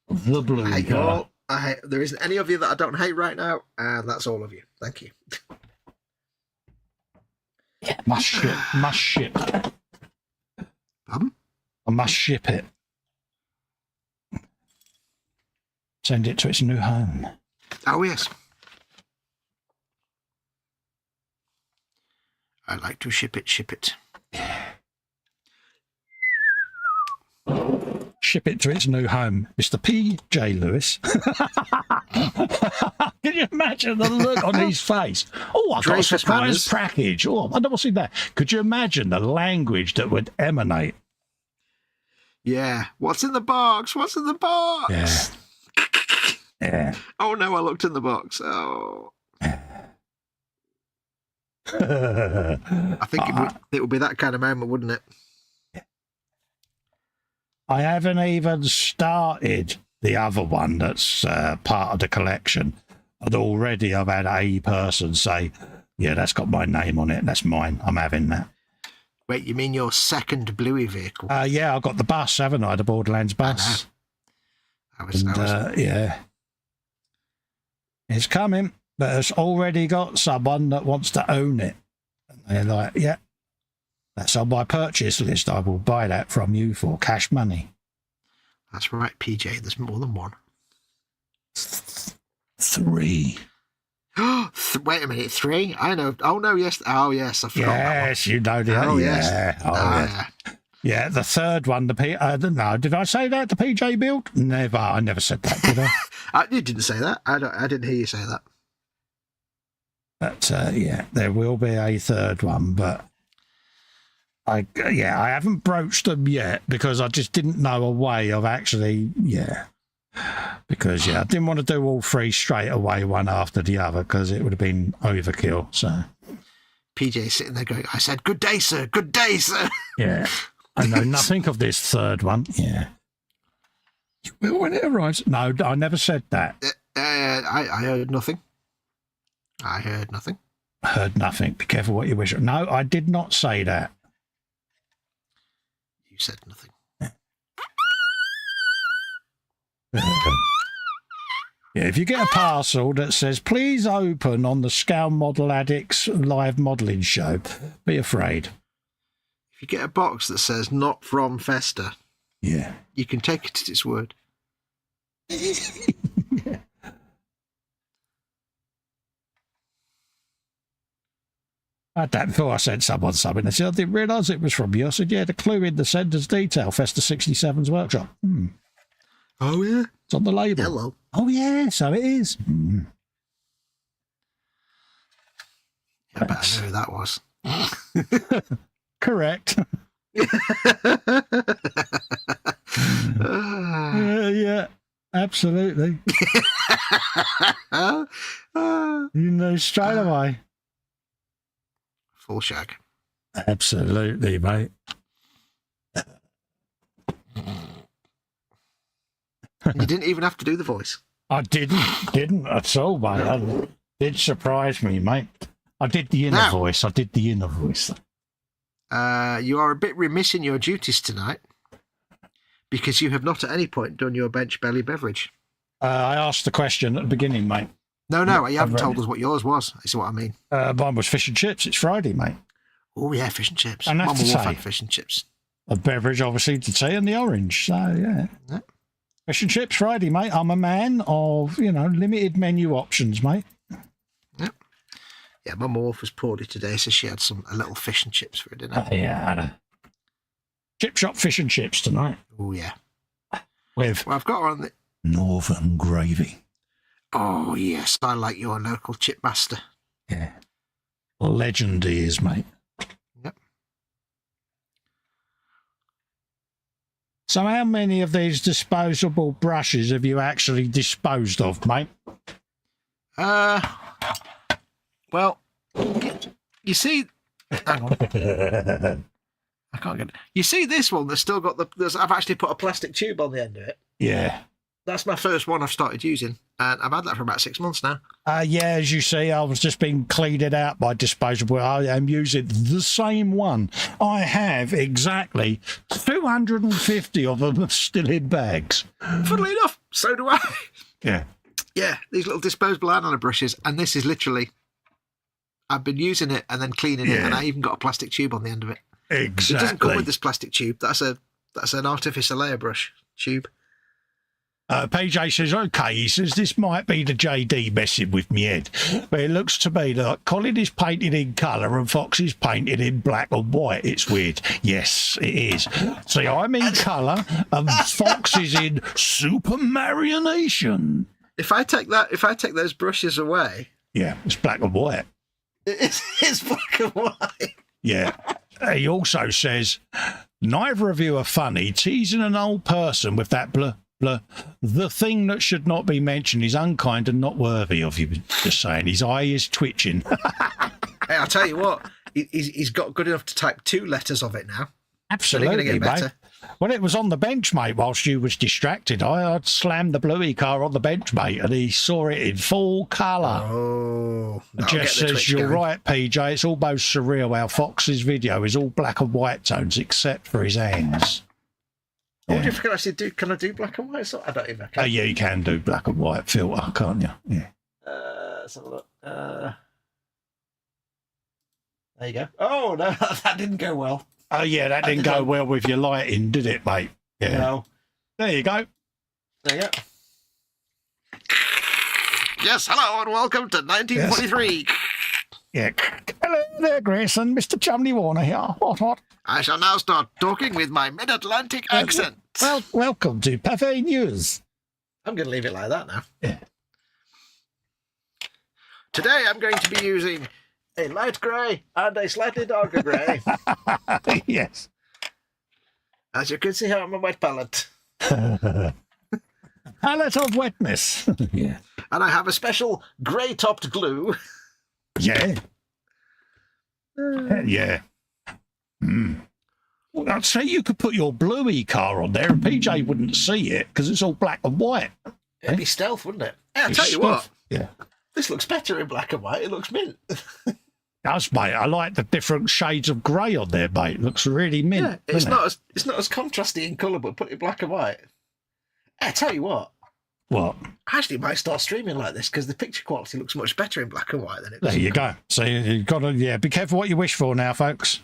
The bluey Hate you car. all. There isn't any of you that I don't hate right now, and that's all of you. Thank you. Yeah, must ship. Must ship. Pardon? I must ship it. Send it to its new home. Oh, yes. I like to ship it, ship it. Ship it to its new home, Mr. P.J. Lewis. Can you imagine the look on his face? Oh, I got a Dreyfus surprise manners. package. Oh, I wonder what's in there. Could you imagine the language that would emanate? Yeah. What's in the box? What's in the box? Yeah. Yeah. Oh, no, I looked in the box. Oh. I think it would be that kind of moment, wouldn't it? I haven't even started the other one that's part of the collection. And already I've had a person say, yeah, that's got my name on it. That's mine. I'm having that. Wait, you mean your second Bluey vehicle? Yeah, I've got the bus, haven't I? The Borderlands bus. Yeah. It's coming, but it's already got someone that wants to own it. And they're like, yeah, that's on my purchase list. I will buy that from you for cash money. That's right, PJ. There's more than one. 3. Wait a minute, 3? I know. Oh, no, yes. Oh, yes, I forgot that one. Yes, you know the Oh, yeah. yes. Oh, yes. Yeah. Yeah, the third one, no, did I say that, the PJ build? Never. I never said that, did I? You didn't say that. I didn't hear you say that. But, yeah, there will be a third one, but I haven't broached them yet because I just didn't know a way of actually, because, I didn't want to do all 3 straight away, one after the other, because it would have been overkill, so. PJ sitting there going, I said, good day, sir. Good day, sir. Yeah. I know nothing of this third one. Yeah. You will when it arrives. No, I never said that. I heard nothing. I heard nothing. Heard nothing. Be careful what you wish. No, I did not say that. You said nothing. Yeah, if you get a parcel that says, please open on the Scale Model Addicts live modelling show, be afraid. If you get a box that says not from Festa, Yeah. you can take it at its word. Yeah. I had that before I sent someone something. They said, I didn't realise it was from you. I said, yeah, the clue in the sender's detail, Festa 67's workshop. Oh, yeah? It's on the label. Hello. Oh, yeah, so it is. I bet I know who that was. Correct. Yeah, absolutely. You know straight away. full shag. Absolutely, mate. You didn't even have to do the voice. I didn't at all, mate. It did surprise me, mate. I did the inner voice. You are a bit remiss in your duties tonight because you have not at any point done your bench belly beverage. I asked the question at the beginning, mate. No, you haven't told us what yours was. Is what I mean. Mine was fish and chips. It's Friday, mate. Oh, yeah, fish and chips. And Mum that's to will say, have fish and chips. A beverage, obviously, the tea and the orange. So, yeah. Fish and chips Friday, mate. I'm a man of, limited menu options, mate. Yeah, Mum Wolf was poorly today, so she had a little fish and chips for dinner. I had a chip shop fish and chips tonight. Oh, yeah. With I've got her on the northern gravy. Oh, yes. I like your local chip master. Yeah. Legend he is, mate. Yep. So how many of these disposable brushes have you actually disposed of, mate? Well, you see... Hang on. I can't get it. You see this one that's still got I've actually put a plastic tube on the end of it. Yeah. That's my first one I've started using, and I've had that for about 6 months now. Yeah, as you see, I was just being cleaned out by disposable. I am using the same one. I have exactly 250 of them still in bags. Funnily enough, so do I. Yeah. Yeah, these little disposable eyeliner brushes, and this is literally... I've been using it and then cleaning it, and I even got a plastic tube on the end of it. Exactly. It doesn't come with this plastic tube. That's an artificial layer brush tube. PJ says, okay, he says, this might be the JD messing with me head, but it looks to me like Colin is painted in colour and Fox is painted in black and white. It's weird. Yes, it is. See, I'm in colour and Fox is in Super Marionation. If I take those brushes away... Yeah, it's black and white. It's black and white. Yeah. He also says, neither of you are funny. Teasing an old person with that blah. The thing that should not be mentioned is unkind and not worthy of you. Just saying, his eye is twitching. Hey, I'll tell you what, he's got good enough to type 2 letters of it now. Absolutely, so get better. Mate. Well, it was on the bench, mate, whilst you was distracted. I'd slammed the bluey car on the bench, mate, and he saw it in full colour. Oh, just says, you're right, PJ. It's almost surreal how Fox's video is all black and white tones except for his hands. I wonder if I can actually can I do black and white? So I don't even know. Yeah, you can do black and white filter, can't you? Yeah. Let's have a look. There you go. Oh, no, that didn't go well. Oh, yeah, that didn't go well with your lighting, did it, mate? Yeah. No. There you go. There you go. Yes, hello and welcome to 1943. Yes. Yeah. Hello there, Grayson. Mr. Chumley Warner here. What? I shall now start talking with my mid-Atlantic accent. Well, welcome to Pathé News. I'm going to leave it like that now. Yeah. Today I'm going to be using a light grey and a slightly darker grey. Yes. As you can see here on my wet palette. Palette of wetness. Yeah. And I have a special grey-topped glue. Yeah. Yeah. Well, I'd say you could put your bluey car on there and PJ wouldn't see it because it's all black and white. It'd be stealth, wouldn't it? Hey, I'll tell you what. Yeah. This looks better in black and white. It looks mint. Does, mate. I like the different shades of grey on there, mate. It looks really mint. Yeah, it's not as contrasty in colour, but put it black and white. Hey, I tell you what. What? I actually might start streaming like this because the picture quality looks much better in black and white than it does. There you go. So you've got to, be careful what you wish for now, folks.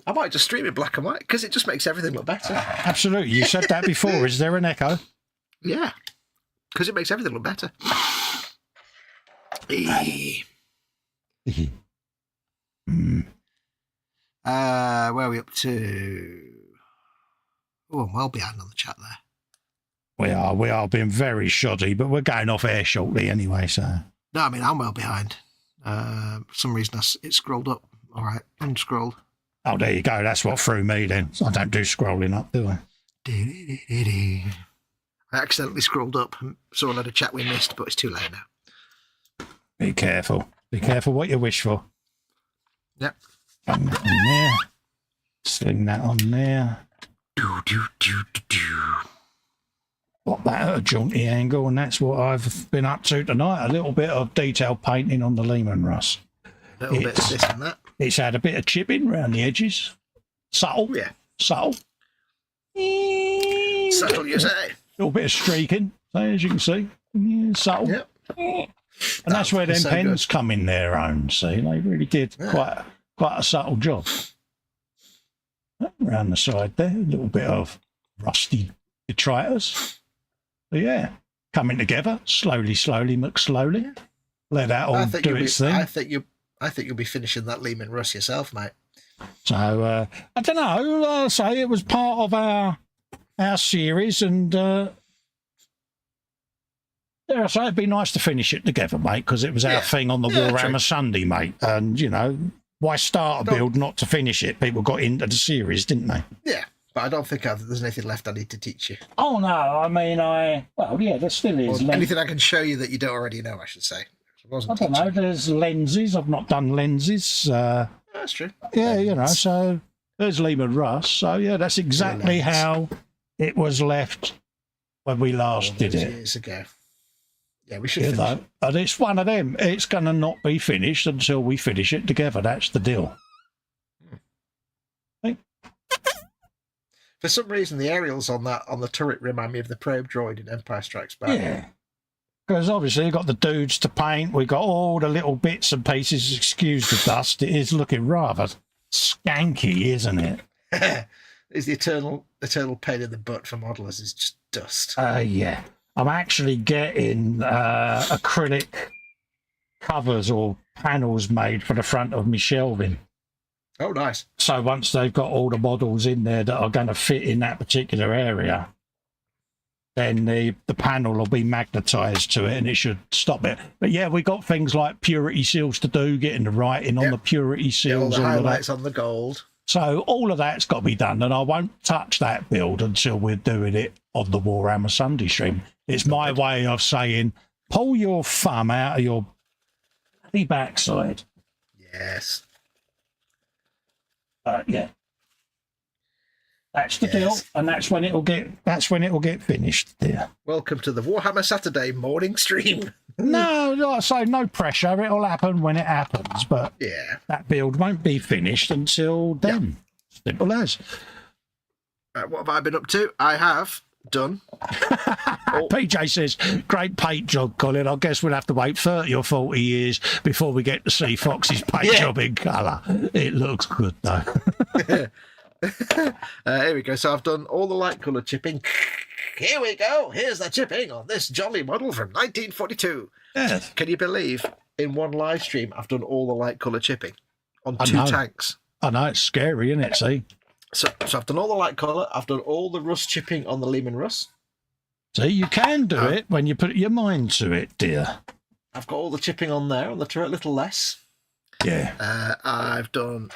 I might just stream it black and white because it just makes everything look better. Absolutely. You said that before. Is there an echo? Yeah, because it makes everything look better. Where are we up to? Oh, I'm well behind on the chat there. We are being very shoddy, but we're going off air shortly anyway, so. No, I mean, I'm well behind. For some reason, it scrolled up. All right, unscrolled. Oh, there you go. That's what threw me then. I don't do scrolling up, do I? I accidentally scrolled up and saw another chat we missed, but it's too late now. Be careful. Be careful what you wish for. Yep. Bang that on there. Sling that on there. Got that at a jaunty angle, and that's what I've been up to tonight. A little bit of detail painting on the Lehman Russ. A little bit of this and that. It's had a bit of chipping around the edges. Subtle. Yeah. Subtle. Subtle, you say? A little bit of streaking, so as you can see. Yeah, subtle. Yep. And that's where them pens come in their own, see? They really did quite a subtle job. Around the side there, a little bit of rusty detritus. But yeah, coming together, slowly, slowly. Let that all do its thing. I think you'll be finishing that Lehman Russ yourself, mate. So, I don't know, I'll say it was part of our series, and dare I say, it'd be nice to finish it together, mate, because it was our thing on the Warhammer Sunday, mate. And, you know, why start a build not to finish it? People got into the series, didn't they? Yeah, but I don't think there's anything left I need to teach you. Oh, no, I mean, well, yeah, there still is. Anything I can show you that you don't already know, I should say. I don't know, there's lenses. I've not done lenses. That's true. Yeah, you know, so there's Lehman Russ. So, yeah, that's exactly how it was left when we last did it. Years ago. Yeah, we should finish it. And it's one of them. It's going to not be finished until we finish it together. That's the deal. For some reason, the aerials on the turret remind me of the probe droid in Empire Strikes Back. Yeah. Because obviously you've got the dudes to paint. We've got all the little bits and pieces. Excuse the dust. It is looking rather skanky, isn't it? It's the eternal pain in the butt for modelers is just dust. Yeah. I'm actually getting acrylic covers or panels made for the front of my shelving. Oh, nice. So once they've got all the models in there that are going to fit in that particular area, then the panel will be magnetised to it and it should stop it. But yeah, we got things like purity seals to do, getting the writing on the purity seals. All the highlights on the gold. So all of that's got to be done, and I won't touch that build until we're doing it on the Warhammer Sunday stream. It's my way of saying, pull your thumb out of your bloody backside. Yes. Yeah. That's the deal, and that's when it'll get finished there. Welcome to the Warhammer Saturday morning stream. No, like I say, no pressure. It'll happen when it happens, but that build won't be finished until then. Simple as. What have I been up to? I have done. PJ says, great paint job, Colin. I guess we'll have to wait 30 or 40 years before we get to see Fox's paint job in colour. It looks good, though. Here we go. So I've done all the light colour chipping. Here we go. Here's the chipping on this jolly model from 1942. Yes. Can you believe in one live stream I've done all the light colour chipping on two tanks? I know, it's scary, isn't it? See? So I've done all the light colour. I've done all the rust chipping on the Lehman Russ. See, you can do it when you put your mind to it, dear. I've got all the chipping on there, on the turret, a little less. Yeah. I've done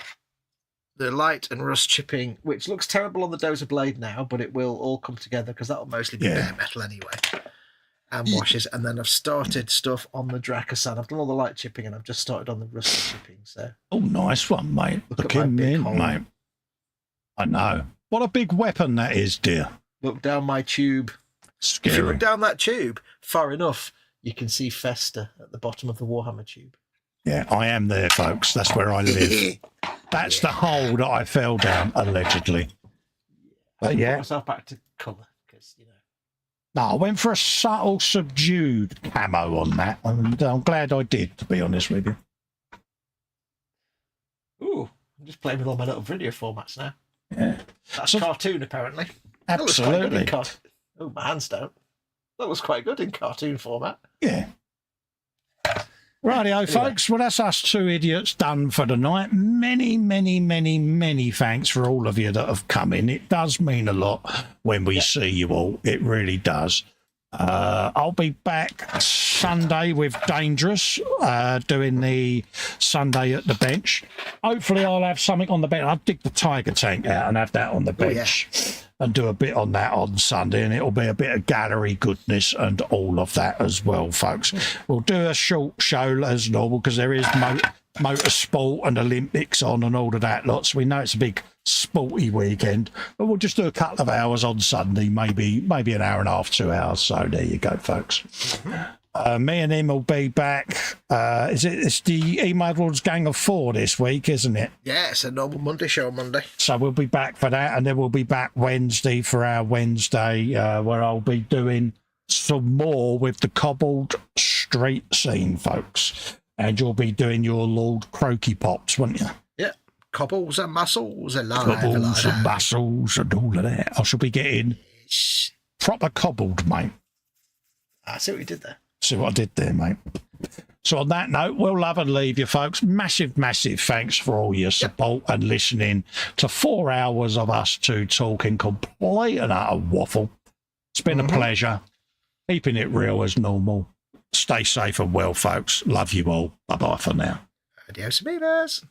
the light and rust chipping, which looks terrible on the Dozer blade now, but it will all come together because that'll mostly be bare metal anyway. And washes. And then I've started stuff on the Dracasan. I've done all the light chipping and I've just started on the rust chipping. So. Oh, nice one, mate. Looking in, mate. I know. What a big weapon that is, dear. Look down my tube. Scary. If you look down that tube far enough, you can see Festa at the bottom of the Warhammer tube. Yeah, I am there, folks. That's where I live. That's the hole that I fell down, allegedly. But I myself back to colour, because, you know. No, I went for a subtle, subdued camo on that, and I'm glad I did, to be honest with you. Ooh, I'm just playing with all my little video formats now. Yeah. That's cartoon, apparently. Absolutely. Oh, my hands don't. That was quite good in cartoon format. Yeah. Rightio, folks. Well, that's us two idiots done for the night. Many, many, many, many thanks for all of you that have come in. It does mean a lot when we see you all. It really does. I'll be back Sunday with Dangerous, doing the Sunday at the bench. Hopefully I'll have something on the bench. I'll dig the Tiger tank out and have that on the bench and do a bit on that on Sunday, and it'll be a bit of gallery goodness and all of that as well, folks. We'll do a short show as normal because there is motorsport and Olympics on and all of that lot. So we know it's a big sporty weekend. But we'll just do a couple of hours on Sunday, maybe an hour and a half, 2 hours. So there you go, folks. Me and him will be back. It's the E-Models Gang of 4 this week, isn't it? Yeah, it's a normal Monday show on Monday. So we'll be back for that, and then we'll be back Wednesday for our Wednesday, where I'll be doing some more with the cobbled street scene, folks. And you'll be doing your Lord Croaky Pops, won't you? Yeah, cobbles and muscles and cobbles and muscles and all of that. I shall be getting proper cobbled, mate. I see what you did there. See what I did there, mate. So on that note, we'll love and leave you, folks. Massive, massive thanks for all your support and listening to 4 hours of us two talking complete and utter waffle. It's been a pleasure. Keeping it real as normal. Stay safe and well, folks. Love you all. Bye-bye for now. Adios, amigos.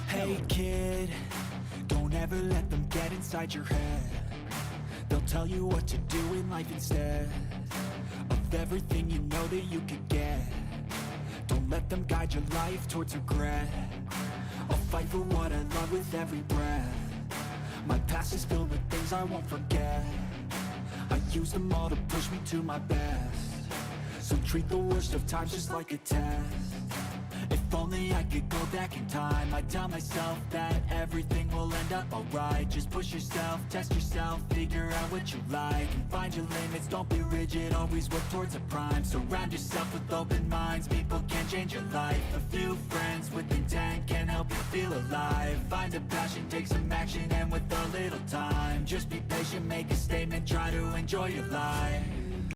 Hey kid, don't ever let them get inside your head. They'll tell you what to do in life instead of everything you know that you could get. Don't let them guide your life towards regret. I'll fight for what I love with every breath. My past is filled with things I won't forget. I use them all to push me to my best. So treat the worst of times just like a test. If only I could go back in time, I'd tell myself that everything will end up alright. Just push yourself, test yourself, figure out what you like, and find your limits, don't be rigid, always work towards a prime. Surround yourself with open minds, people can change your life. A few friends with intent can help you feel alive. Find a passion, take some action, and with a little time, just be patient, make a statement, try to enjoy your life.